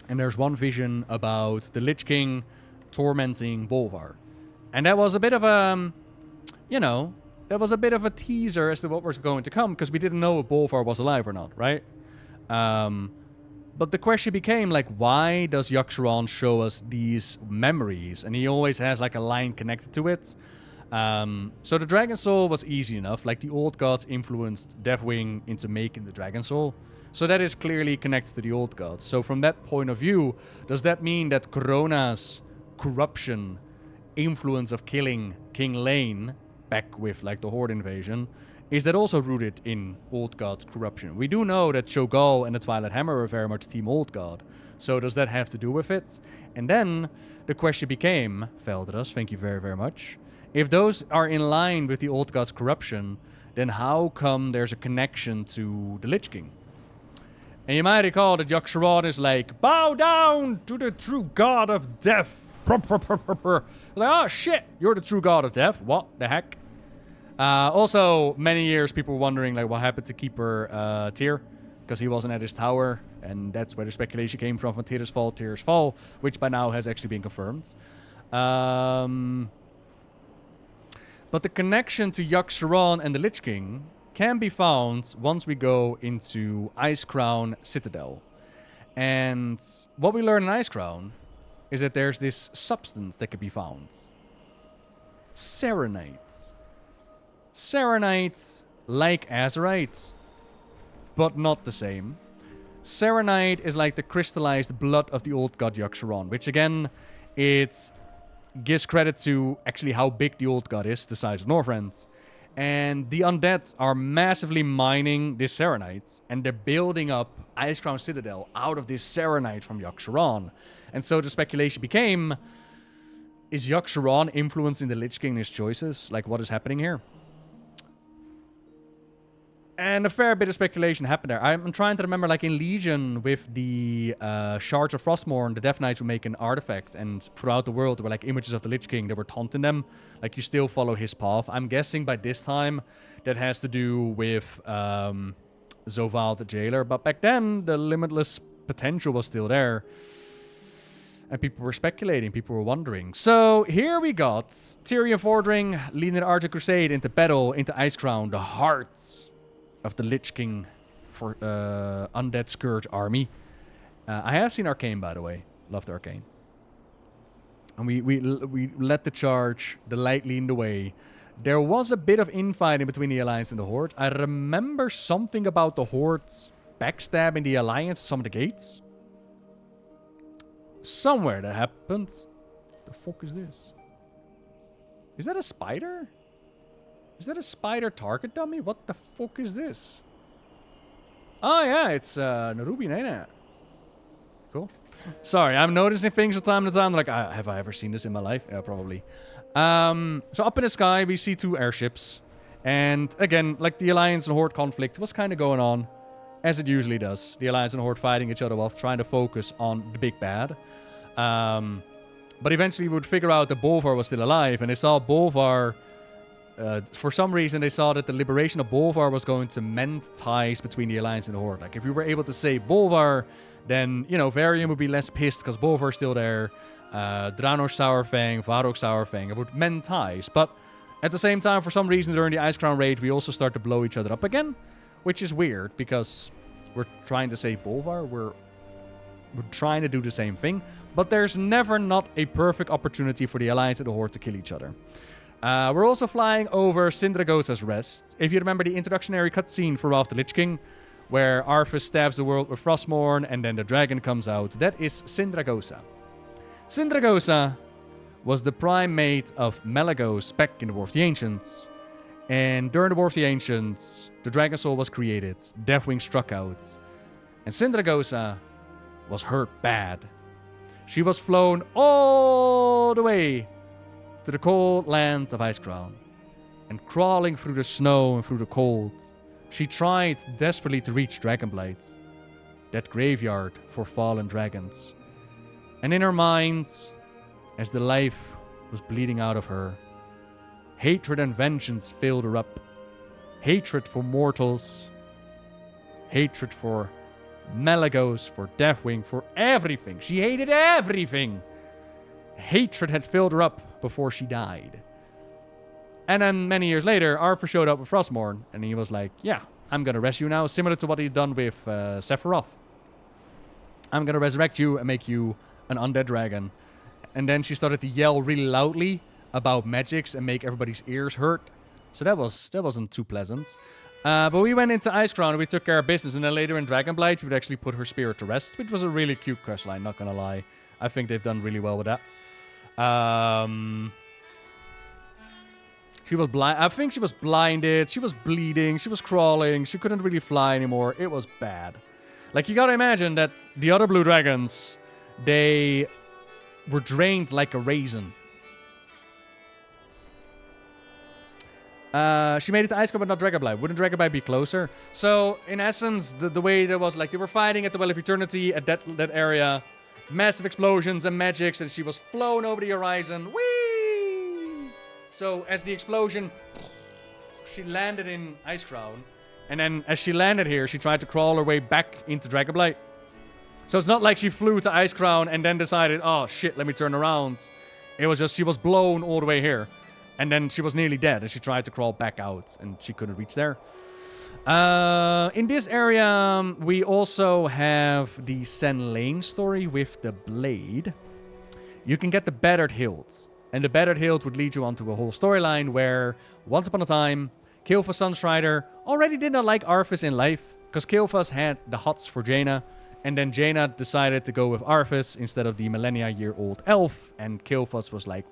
And there's one vision about the Lich King tormenting Bolvar. And that was a bit of a, that was a bit of a teaser as to what was going to come, because we didn't know if Bolvar was alive or not, right? But the question became, like, why does Yogg-Saron show us these memories? And he always has, like, a line connected to it. So the Dragon Soul was easy enough. Like, the old gods influenced Deathwing into making the Dragon Soul. So that is clearly connected to the old gods. So from that point of view, does that mean that Corona's corruption, influence of killing King Lane, back with, like, the Horde invasion, is that also rooted in Old God's corruption? We do know that Cho'Gall and the Twilight Hammer are very much Team Old God. So does that have to do with it? And then the question became, Veldras, thank you very, very much. If those are in line with the Old God's corruption, then how come there's a connection to the Lich King? And you might recall that Yogg-Saron is like, bow down to the true god of death. Like, oh shit, you're the true god of death. What the heck? Also, many years people were wondering, like, what happened to Keeper Tyr, because he wasn't at his tower, and that's where the speculation came from Tyr's fall, which by now has actually been confirmed. But the connection to Yogg-Saron and the Lich King can be found once we go into Icecrown Citadel. And what we learn in Icecrown is that there's this substance that can be found. Serenite. Serenite, like Azerite, but not the same. Serenite is like the crystallized blood of the old god Yogg-Saron, which again, it's gives credit to actually how big the old god is, the size of Northrend. And the undead are massively mining this Serenite, and they're building up Icecrown Citadel out of this Serenite from Yogg-Saron. And so the speculation became, is Yogg-Saron influencing the Lich King in his choices? Like, what is happening here? And a fair bit of speculation happened there. I'm trying to remember, like in Legion, with the Shards of Frostmourne, the Death Knights would make an artifact, and throughout the world there were like images of the Lich King that were taunting them. Like, you still follow his path. I'm guessing by this time that has to do with Zovaal the Jailer. But back then, the limitless potential was still there. And people were speculating, people were wondering. So here we got Tyrion Vordring leading the Argent Crusade into battle, into Icecrown, the heart of the Lich King for Undead Scourge army. I have seen Arcane, by the way. Loved Arcane. And we led the charge, the light leaned the way. There was a bit of infighting between the Alliance and the Horde. I remember something about the Horde's backstabbing the Alliance, some of the gates. Somewhere that happened. The fuck is this? Is that a spider? Is that a spider target dummy? What the fuck is this? Oh yeah, it's Nerubian, ain't it? Cool. Sorry, I'm noticing things from time to time. Like, have I ever seen this in my life? Yeah, probably. So up in the sky, we see 2 airships. And again, like the Alliance and Horde conflict was kind of going on, as it usually does. The Alliance and Horde fighting each other off, trying to focus on the big bad. But eventually we would figure out that Bolvar was still alive, and they saw Bolvar... for some reason, they saw that the liberation of Bolvar was going to mend ties between the Alliance and the Horde. Like, if we were able to save Bolvar, then, you know, Varian would be less pissed because Bolvar's still there. Draenor Sourfang, Varrock Sourfang, it would mend ties. But at the same time, for some reason, during the Icecrown raid, we also start to blow each other up again, which is weird because we're trying to save Bolvar. We're trying to do the same thing, but there's never not a perfect opportunity for the Alliance and the Horde to kill each other. We're also flying over Sindragosa's Rest. If you remember the introductionary cutscene for Wrath the Lich King, where Arthas stabs the world with Frostmourne and then the dragon comes out, that is Sindragosa. Sindragosa was the prime mate of Malygos back in the War of the Ancients. And during the War of the Ancients, the Dragon Soul was created, Deathwing struck out, and Sindragosa was hurt bad. She was flown all the way to the cold lands of Icecrown, and crawling through the snow and through the cold, she tried desperately to reach Dragonblight, that graveyard for fallen dragons. And in her mind, as the life was bleeding out of her, hatred and vengeance filled her up. Hatred for mortals, hatred for Malygos, for Deathwing, for everything. She hated everything. Hatred had filled her up before she died. And then many years later, Arthur showed up with Frostmourne, and he was like, yeah, I'm gonna rescue you now, similar to what he'd done with Sephiroth. I'm gonna resurrect you and make you an undead dragon. And then she started to yell really loudly about magics and make everybody's ears hurt. So that wasn't too pleasant. But we went into Icecrown and we took care of business, and then later in Dragonblight, we would actually put her spirit to rest, which was a really cute questline, not gonna lie. I think they've done really well with that. She was blind. I think she was blinded. She was bleeding. She was crawling. She couldn't really fly anymore. It was bad. Like, you gotta imagine that the other blue dragons, they were drained like a raisin. She made it to Icecrown, but not Dragonblight. Wouldn't Dragonblight be closer? So, in essence, the way there was, like, they were fighting at the Well of Eternity at that area. Massive explosions and magics, and she was flown over the horizon. Whee! So, as the explosion, she landed in Icecrown. And then, as she landed here, she tried to crawl her way back into Dragonblight. So, it's not like she flew to Icecrown and then decided, oh, shit, let me turn around. It was just, she was blown all the way here. And then she was nearly dead as she tried to crawl back out, and she couldn't reach there. In this area, we also have the Sen Lane story with the blade. You can get the Battered Hilt. And the Battered Hilt would lead you onto a whole storyline where, once upon a time, Kil'Thuz's Sunstrider already did not like Arthas in life, because Kil'Thuz had the hots for Jaina, And then Jaina decided to go with Arthas instead of the millennia-year-old elf. And Kil'Thuz was like,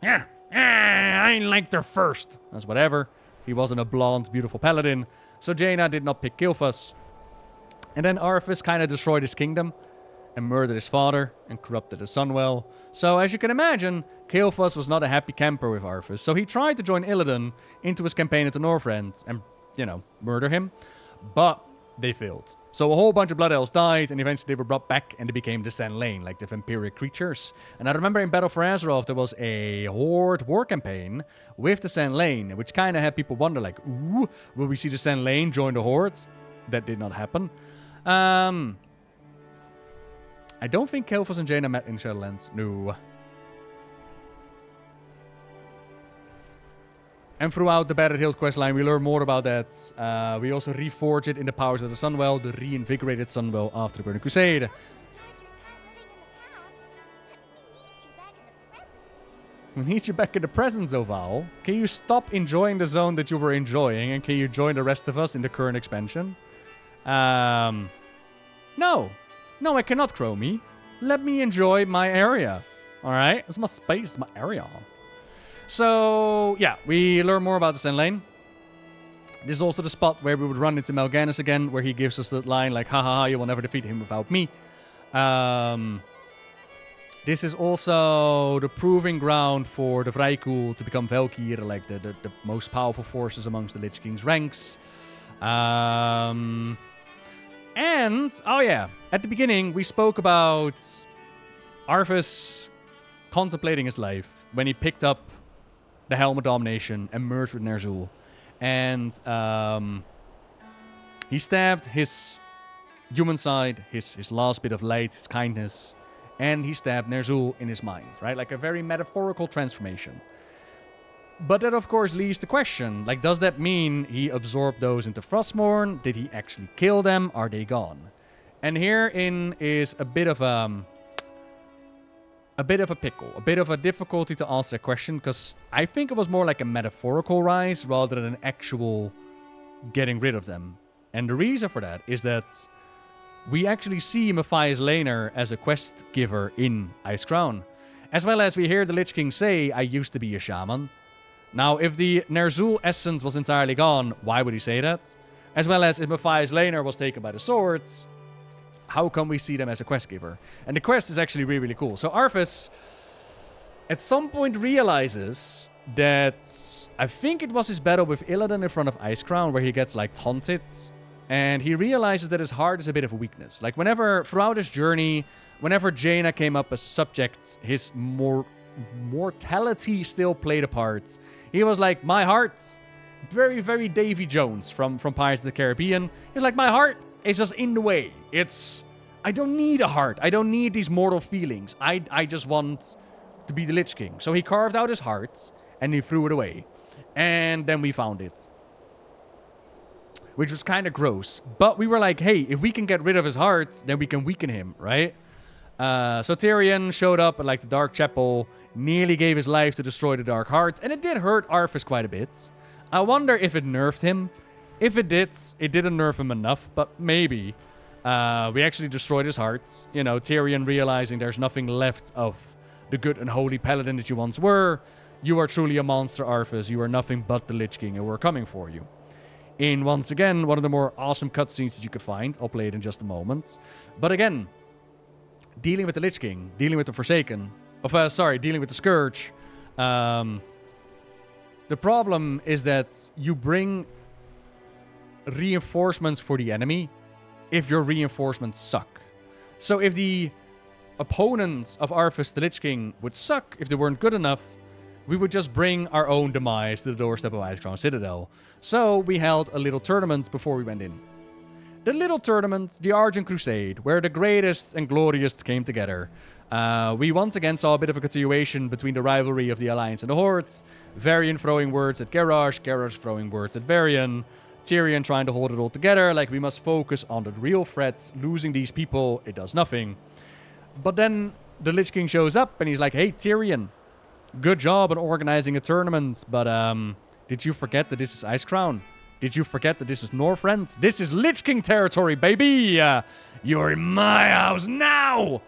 I liked her first. That's whatever. He wasn't a blonde, beautiful paladin. So Jaina did not pick Kil'Thuz. And then Arthas kind of destroyed his kingdom and murdered his father and corrupted his son well. So as you can imagine, Kil'Thuz was not a happy camper with Arthas. So he tried to join Illidan into his campaign into Northrend and, murder him. But they failed. So a whole bunch of Blood Elves died, and eventually they were brought back, and they became the Sand Lane, like the vampiric creatures. And I remember in Battle for Azeroth, there was a Horde war campaign with the Sand Lane, which kind of had people wonder, like, ooh, will we see the Sand Lane join the Horde? That did not happen. I don't think Kil'Thuz and Jaina met in Shadowlands. No. And throughout the Battered Hilt questline, we learn more about that. We also reforge it in the powers of the Sunwell, the reinvigorated Sunwell after the Burning Crusade. We need you back in the present, Zoval. Can you stop enjoying the zone that you were enjoying, and can you join the rest of us in the current expansion? No. No, I cannot, Chromie. Let me enjoy my area. Alright? It's my space, my area. So, yeah, we learn more about the Sand Lane. This is also the spot where we would run into Mal'Ganis again, where he gives us that line like, ha ha ha, you will never defeat him without me. This is also the proving ground for the Vrykul to become Valkyr, like the most powerful forces amongst the Lich King's ranks. And, oh yeah, at the beginning we spoke about Arthas contemplating his life when he picked up the Helm of Domination and merged with Ner'zhul. And he stabbed his human side, his last bit of light, his kindness, and he stabbed Ner'zhul in his mind, right? Like a very metaphorical transformation. But that, of course, leaves the question, like, does that mean he absorbed those into Frostmourne? Did he actually kill them? Are they gone? And herein is a bit of a pickle, a bit of a difficulty to answer that question, because I think it was more like a metaphorical rise rather than an actual getting rid of them. And the reason for that is that we actually see Matthias Laner as a quest giver in Icecrown, as well as we hear the Lich King say, I used to be a shaman. Now, if the Ner'zhul essence was entirely gone, why would he say that? As well as if Matthias Laner was taken by the swords, how come we see them as a quest giver? And the quest is actually really, really cool. So Arthas, at some point, realizes that I think it was his battle with Illidan in front of Icecrown where he gets, like, taunted. And he realizes that his heart is a bit of a weakness. Like, throughout his journey, whenever Jaina came up as a subject, his mortality still played a part. He was like, my heart, very, very Davy Jones from Pirates of the Caribbean. He's like, my heart is just in the way. I don't need a heart. I don't need these mortal feelings. I just want to be the Lich King. So he carved out his heart and he threw it away. And then we found it, which was kind of gross. But we were like, hey, if we can get rid of his heart, then we can weaken him, right? So Tyrion showed up at, like, the Dark Chapel, nearly gave his life to destroy the Dark Heart, and it did hurt Arthas quite a bit. I wonder if it nerfed him. If it did, it didn't nerf him enough, but maybe. We actually destroyed his heart. You know, Tyrion realizing there's nothing left of the good and holy paladin that you once were. You are truly a monster, Arthas. You are nothing but the Lich King, and we're coming for you. In, once again, one of the more awesome cutscenes that you can find. I'll play it in just a moment. But again, dealing with the Lich King, dealing with the Forsaken, dealing with the Scourge. The problem is that you bring reinforcements for the enemy if your reinforcements suck. So if the opponents of Arthas the Lich King would suck, if they weren't good enough, we would just bring our own demise to the doorstep of Icecrown Citadel. So we held a little tournament before we went in. The little tournament, the Argent Crusade, where the greatest and glorious came together. We once again saw a bit of a continuation between the rivalry of the Alliance and the Horde. Varian throwing words at Garrosh, Garrosh throwing words at Varian. Tyrion trying to hold it all together, like we must focus on the real threats. Losing these people, it does nothing. But then the Lich King shows up and he's like, hey Tyrion, good job on organizing a tournament, but did you forget that this is Icecrown? Did you forget that this is Northrend? This is Lich King territory, baby! You're in my house now!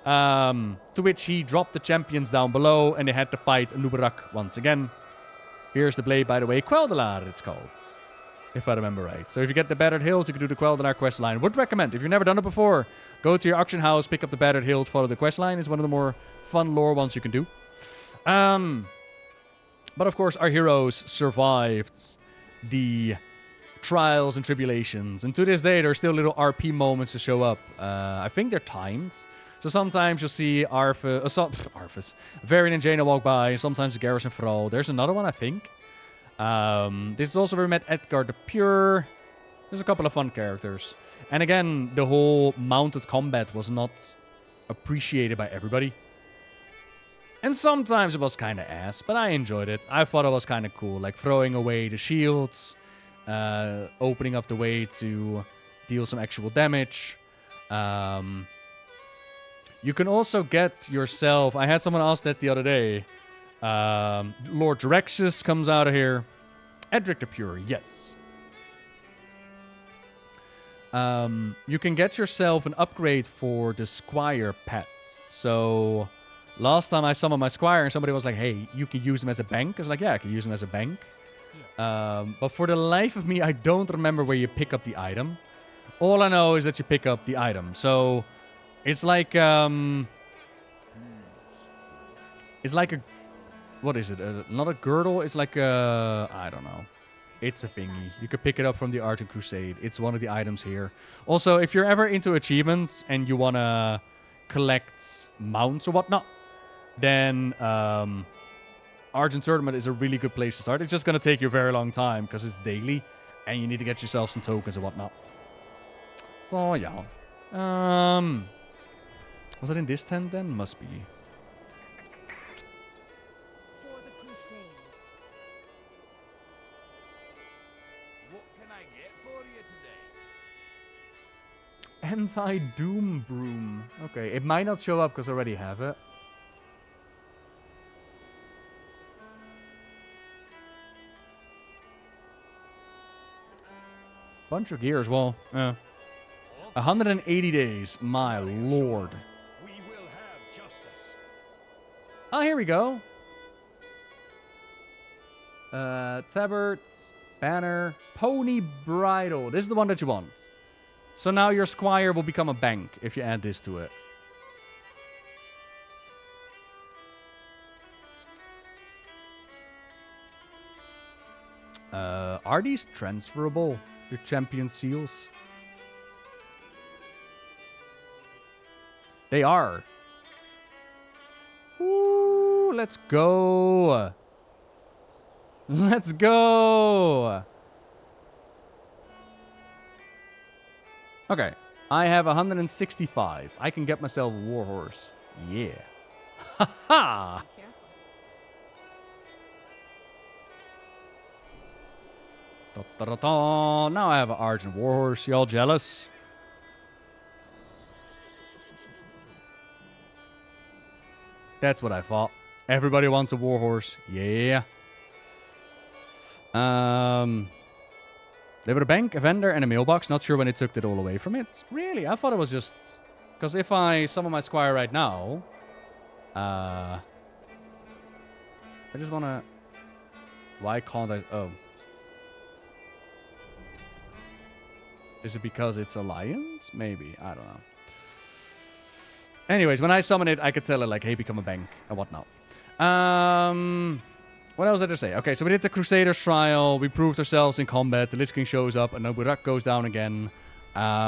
To which he dropped the champions down below, and they had to fight Nubarak once again. Here's the blade, by the way. Quel'Dalar, it's called. If I remember right. So if you get the Battered Hilt, you can do the Quel'Dalar quest line. Would recommend. If you've never done it before, go to your auction house, pick up the Battered Hilt, follow the quest line. It's one of the more fun lore ones you can do. But of course, our heroes survived the trials and tribulations. And to this day, there's still little RP moments to show up. I think they're timed. So sometimes you'll see Arthas, Varian and Jaina walk by. Sometimes the Garrison Thrall. There's another one, I think. This is also where we met Edgar the Pure. There's a couple of fun characters. And again, the whole mounted combat was not appreciated by everybody. And sometimes it was kind of ass, but I enjoyed it. I thought it was kind of cool, like throwing away the shields, opening up the way to deal some actual damage. You can also get yourself... I had someone ask that the other day. Lord Drexus comes out of here. Edric the Pure, yes. You can get yourself an upgrade for the Squire pets. So... last time I summoned my Squire and somebody was like, hey, you can use him as a bank. I was like, yeah, I can use him as a bank. But for the life of me, I don't remember where you pick up the item. All I know is that you pick up the item. So it's like a... what is it? Not a girdle. It's like a... I don't know. It's a thingy. You could pick it up from the Argent Crusade. It's one of the items here. Also, if you're ever into achievements and you want to collect mounts or whatnot, then Argent Tournament is a really good place to start. It's just going to take you a very long time because it's daily and you need to get yourself some tokens and whatnot. So, yeah. Was it in this tent then? Must be. For the Crusade. What can I get for you today? Anti-Doom Broom. Okay, it might not show up because I already have it. Bunch of gears, well, 180 days, my lord. We will have justice. Oh, here we go. Tabards, Banner, Pony Bridle. This is the one that you want. So now your Squire will become a bank if you add this to it. Are these transferable? Your champion seals? They are. Ooh, let's go. Let's go. Okay, I have 165. I can get myself a warhorse. Yeah. Ha ha! Now I have an Argent warhorse. Y'all jealous? That's what I thought. Everybody wants a warhorse. Yeah. They have a bank, a vendor, and a mailbox. Not sure when it took it all away from it. Really? I thought it was just... because if I summon my Squire right now... I just want to... Why can't I... Oh. Is it because it's Alliance? Maybe. I don't know. Anyways, when I summon it, I could tell it, like, hey, become a bank and whatnot. What else did I say? Okay, so we did the Crusaders trial. We proved ourselves in combat. The Lich King shows up and Nubarak goes down again.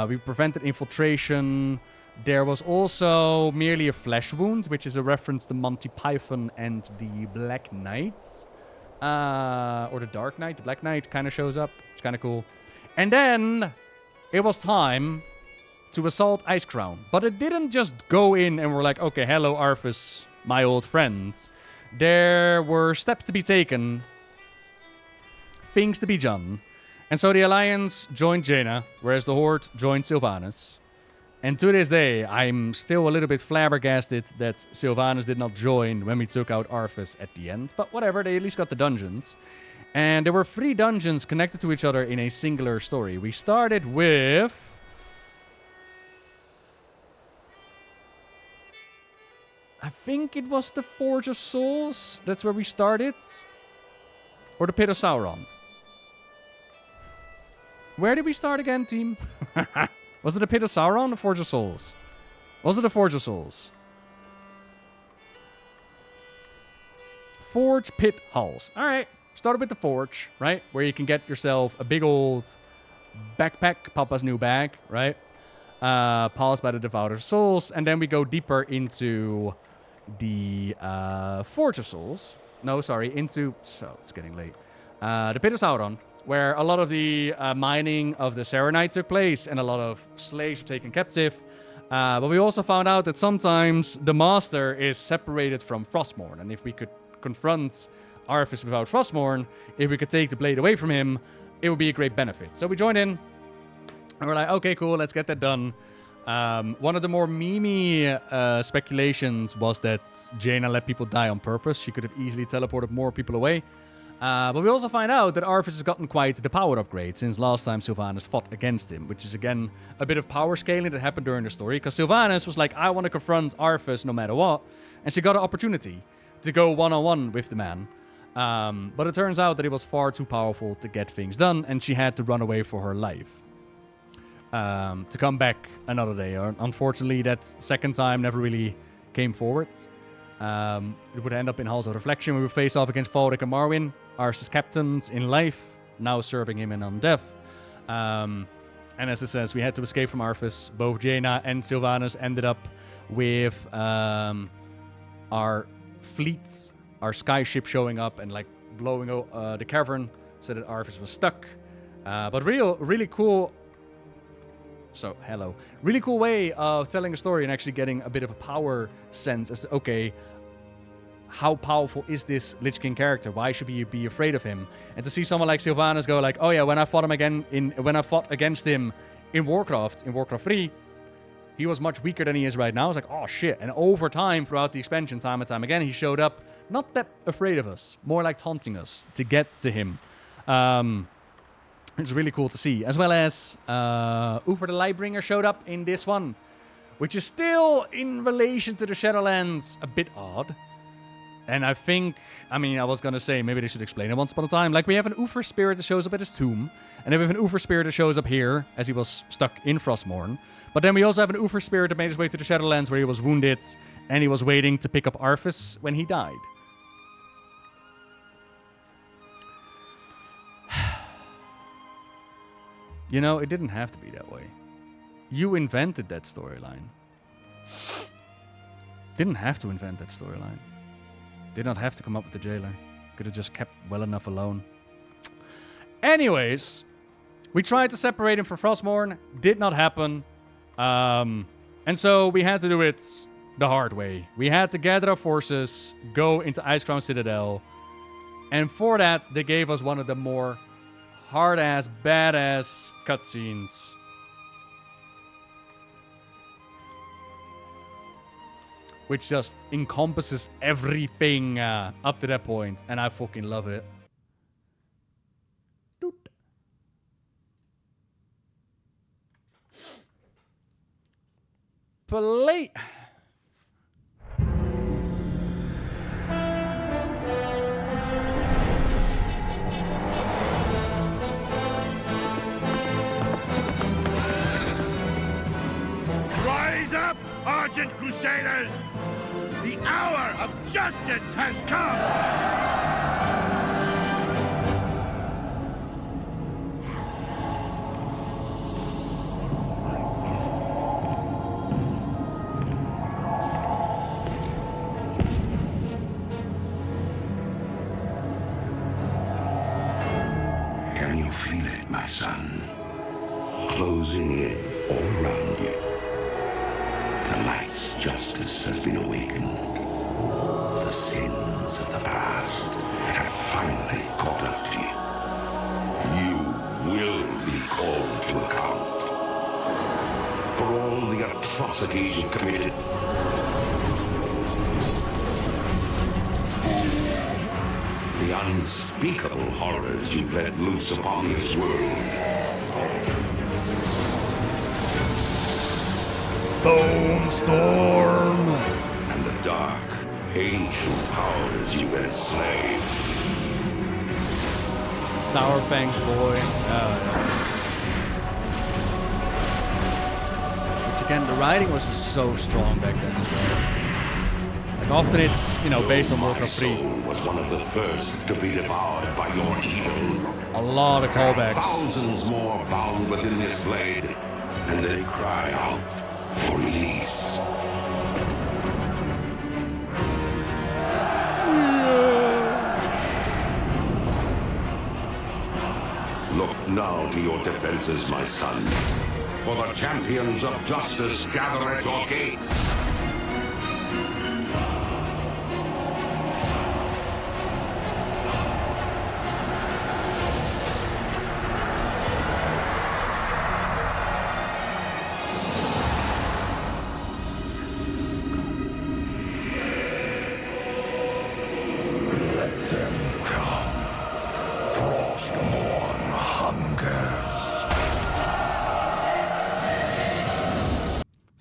We prevented infiltration. There was also merely a flesh wound, which is a reference to Monty Python and the Black Knights. Or the Dark Knight. The Black Knight kind of shows up. It's kind of cool. And then... it was time to assault Icecrown. But it didn't just go in and we're like, okay, hello, Arthas, my old friends. There were steps to be taken. Things to be done. And so the Alliance joined Jaina, whereas the Horde joined Sylvanas. And to this day, I'm still a little bit flabbergasted that Sylvanas did not join when we took out Arthas at the end. But whatever, they at least got the dungeons. And there were 3 dungeons connected to each other in a singular story. We started with... I think it was the Forge of Souls. That's where we started. Or the Pit of Sauron. Where did we start again, team? Was it the Pit of Sauron or the Forge of Souls? Was it the Forge of Souls? Forge Pit Halls. Alright. Started with the Forge, right? Where you can get yourself a big old backpack, Papa's new bag, right? Polished by the Devourer of Souls. And then we go deeper into the Forge of Souls. No, sorry, into... So, it's getting late. The Pit of Sauron, where a lot of the mining of the Serenite took place and a lot of slaves were taken captive. But we also found out that sometimes the Master is separated from Frostmourne. And if we could confront Arthas without Frostmourne, if we could take the blade away from him, it would be a great benefit. So we joined in, and we're like, okay, cool, let's get that done. One of the more memey speculations was that Jaina let people die on purpose. She could have easily teleported more people away. But we also find out that Arthas has gotten quite the power upgrade since last time Sylvanas fought against him, which is again a bit of power scaling that happened during the story, because Sylvanas was like, I want to confront Arthas no matter what, and she got an opportunity to go one-on-one with the man. But it turns out that he was far too powerful to get things done, and she had to run away for her life. To come back another day. Unfortunately, that second time never really came forward. It would end up in Halls of Reflection. We would face off against Valdek and Marwyn, Arthas' captains in life, now serving him in on death. And as it says, we had to escape from Arthas. Both Jaina and Sylvanas ended up with our fleets, our sky ship showing up and like blowing the cavern so that Arthas was stuck. But really cool. So, hello. Really cool way of telling a story and actually getting a bit of a power sense as to, okay, how powerful is this Lich King character? Why should we be afraid of him? And to see someone like Sylvanas go like, oh yeah, when I fought against him in Warcraft 3, he was much weaker than he is right now. I was like, oh shit. And over time, throughout the expansion, time and time again, he showed up not that afraid of us, more like taunting us to get to him. It's really cool to see. As well as Uther the Lightbringer showed up in this one, which is still, in relation to the Shadowlands, a bit odd. And I think, I was going to say, maybe they should explain it once upon a time. Like, we have an Uther spirit that shows up at his tomb. And then we have an Uther spirit that shows up here, as he was stuck in Frostmourne. But then we also have an Uther spirit that made his way to the Shadowlands, where he was wounded, and he was waiting to pick up Arthas when he died. You know, it didn't have to be that way. You invented that storyline. Didn't have to invent that storyline. Did not have to come up with the jailer. Could have just kept well enough alone. Anyways, we tried to separate him from Frostmourne. Did not happen. And so we had to do it the hard way. We had to gather our forces, go into Icecrown Citadel. And for that, they gave us one of the more hard-ass, badass cutscenes. Which just encompasses everything up to that point. And I fucking love it. Doot. Play. Rise up, Argent Crusaders! The hour of justice has come! Can you feel it, my son? Closing in all around you. The light's justice has been awakened. The sins of the past have finally caught up to you. You will be called to account for all the atrocities you've committed. The the unspeakable horrors you've let loose upon this world. Bone Storm! And the dark, ancient powers you've enslaved. Sourfang's boy. Which again, the writing was just so strong back then as well. Like often it's, you know, based on Warcraft 3. My soul was one of the first to be devoured by your evil. A lot of callbacks. Thousands more bound within this blade, and they cry out for release. Look now to your defenses, my son, for the champions of justice gather at your gates.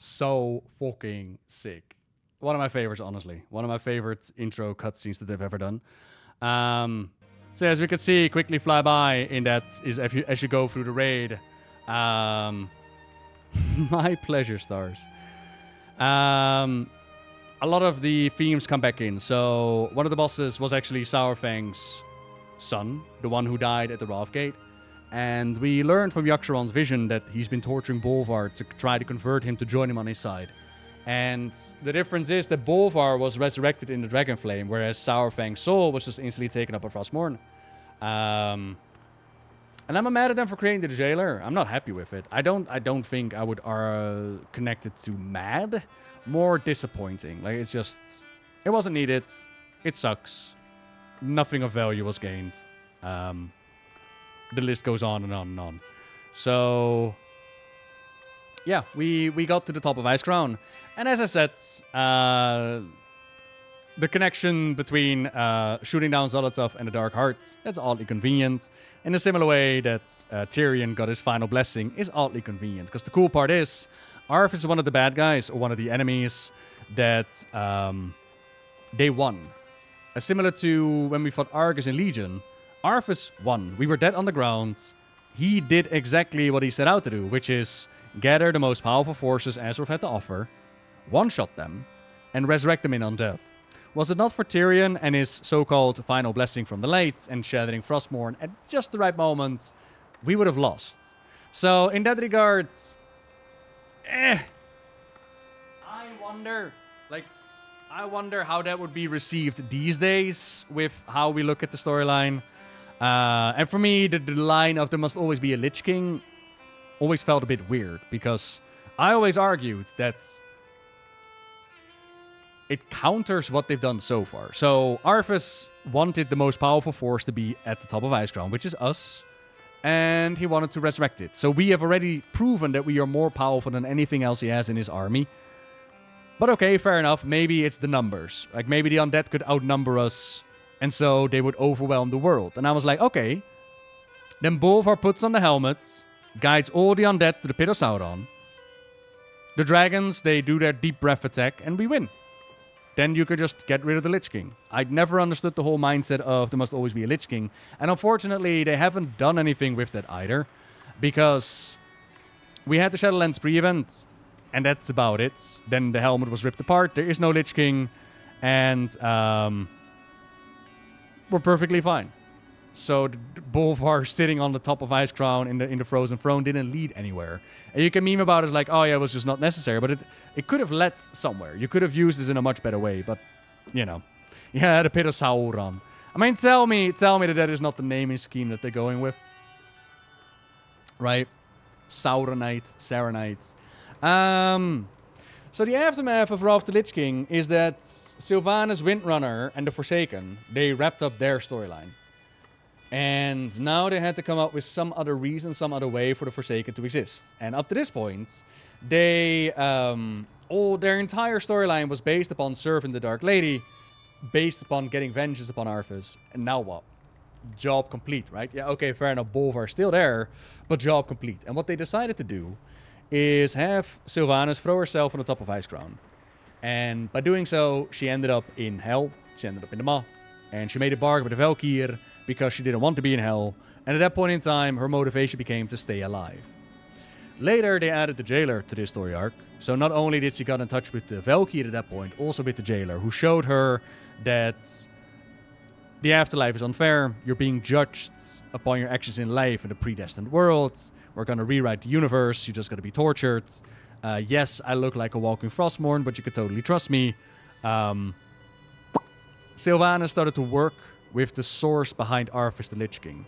So fucking sick. One of my favorites, honestly. One of my favorite intro cutscenes that they've ever done. So as we could see, quickly fly by in that is as you go through the raid. My pleasure, stars. A lot of the themes come back in. So one of the bosses was actually Saurfang's son, the one who died at the Wrathgate. And we learned from Yogg-Saron's vision that he's been torturing Bolvar to try to convert him to join him on his side. And the difference is that Bolvar was resurrected in the Dragon Flame, whereas Saurfang's soul was just instantly taken up by Frostmourne. And I'm mad at them for creating the jailer. I'm not happy with it. I don't think I would connect it to mad. More disappointing. Like it's just, it wasn't needed. It sucks. Nothing of value was gained. The list goes on and on and on. So, yeah, we got to the top of Icecrown. And as I said, the connection between shooting down Zolotov and the Dark Heart, that's oddly convenient. In a similar way that Tyrion got his final blessing is oddly convenient. Because the cool part is, Arthas is one of the bad guys, or one of the enemies, that they won. Similar to when we fought Argus in Legion, Arthas won. We were dead on the ground. He did exactly what he set out to do, which is gather the most powerful forces Azeroth had to offer, one-shot them, and resurrect them in undeath. Was it not for Tyrion and his so-called final blessing from the light and shattering Frostmourne at just the right moment, we would have lost. So, in that regard, I wonder how that would be received these days with how we look at the storyline. And for me, the line of there must always be a Lich King always felt a bit weird, because I always argued that it counters what they've done so far. So Arthas wanted the most powerful force to be at the top of Icecrown, which is us, and he wanted to resurrect it. So we have already proven that we are more powerful than anything else he has in his army. But okay, fair enough. Maybe it's the numbers. Like, maybe the undead could outnumber us, and so they would overwhelm the world. And I was like, okay. Then Bolvar puts on the helmet, guides all the undead to the Pit of Sauron. The dragons, they do their deep breath attack, and we win. Then you could just get rid of the Lich King. I'd never understood the whole mindset of there must always be a Lich King. And unfortunately, they haven't done anything with that either. Because we had the Shadowlands pre-event, and that's about it. Then the helmet was ripped apart. There is no Lich King. And we're perfectly fine. So the Bolvar sitting on the top of Icecrown in the Frozen Throne didn't lead anywhere. And you can meme about it like, oh yeah, it was just not necessary. But it could have led somewhere. You could have used this in a much better way. But, you know. Yeah, the Pit of Sauron. I mean, tell me that is not the naming scheme that they're going with. Right? Sauronite, Saronite. So the aftermath of Wrath of the Lich King is that Sylvanas, Windrunner, and the Forsaken, they wrapped up their storyline. And now they had to come up with some other reason, some other way for the Forsaken to exist. And up to this point, they their entire storyline was based upon serving the Dark Lady based upon getting vengeance upon Arthas. And now what? Job complete, right? Yeah, okay, fair enough. Bolvar still there, but job complete. And what they decided to do is have Sylvanas throw herself on the top of Icecrown. And by doing so, she ended up in Hell. She ended up in the Maw. And she made a bargain with the Valkyr because she didn't want to be in Hell. And at that point in time, her motivation became to stay alive. Later, they added the Jailer to this story arc. So not only did she get in touch with the Valkyr at that point, also with the Jailer, who showed her that the afterlife is unfair. You're being judged upon your actions in life in the predestined world. We're going to rewrite the universe. You're just going to be tortured. Yes, I look like a walking Frostmourne, but you could totally trust me. Sylvanas started to work with the source behind Arthas the Lich King.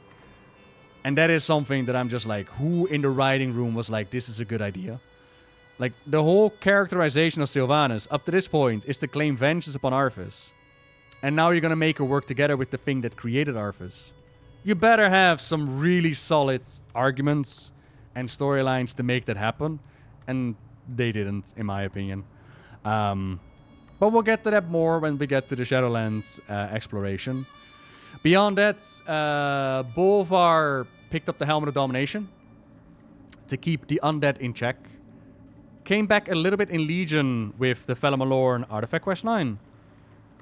And that is something that I'm just like, who in the writing room was like, this is a good idea? Like, the whole characterization of Sylvanas up to this point is to claim vengeance upon Arthas. And now you're going to make her work together with the thing that created Arthas. You better have some really solid arguments and storylines to make that happen. And they didn't, in my opinion. But we'll get to that more when we get to the Shadowlands exploration. Beyond that, Bolvar picked up the Helmet of Domination to keep the undead in check. Came back a little bit in Legion with the Felamalorn Artifact Quest 9.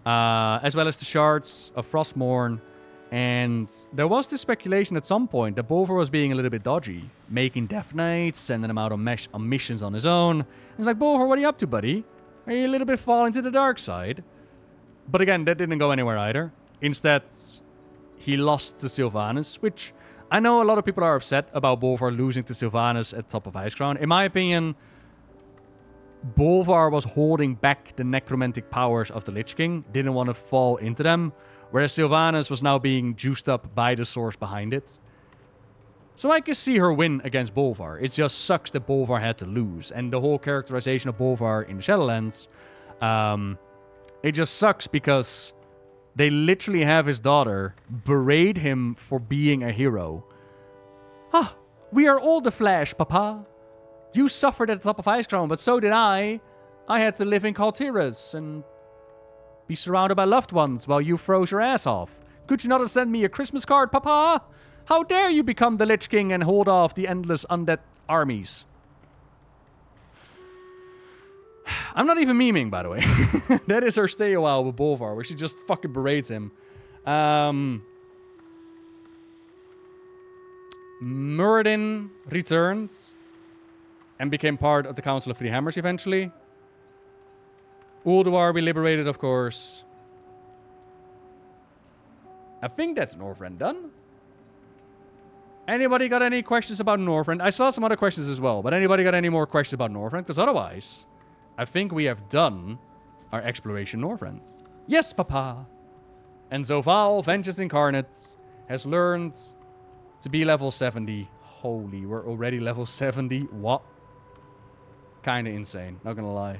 As well as the Shards of Frostmourne. And there was this speculation at some point that Bolvar was being a little bit dodgy. Making Death Knights, sending them out on missions on his own. And it's like, Bolvar, what are you up to, buddy? Are you a little bit falling to the dark side? But again, that didn't go anywhere either. Instead, he lost to Sylvanas, which I know a lot of people are upset about Bolvar losing to Sylvanas at the top of Icecrown. In my opinion, Bolvar was holding back the necromantic powers of the Lich King, didn't want to fall into them, whereas Sylvanas was now being juiced up by the source behind it. So I can see her win against Bolvar. It just sucks that Bolvar had to lose. And the whole characterization of Bolvar in the Shadowlands, it just sucks because they literally have his daughter berate him for being a hero. Ah, we are all the Flash, Papa. You suffered at the top of Icecrown, but so did I. I had to live in Kaltiras and be surrounded by loved ones while you froze your ass off. Could you not have sent me a Christmas card, Papa? How dare you become the Lich King and hold off the endless undead armies? I'm not even memeing, by the way. That is her stay a while with Bolvar, where she just fucking berates him. Muradin returns and became part of the Council of Three Hammers eventually. Ulduar we liberated, of course. I think that's Northrend done. Anybody got any questions about Northrend? I saw some other questions as well, but anybody got any more questions about Northrend? Because otherwise, I think we have done our exploration Northrend. Yes, Papa. And Zoval, Vengeance Incarnate, has learned to be level 70. Holy, we're already level 70. What? Kinda insane, not gonna lie.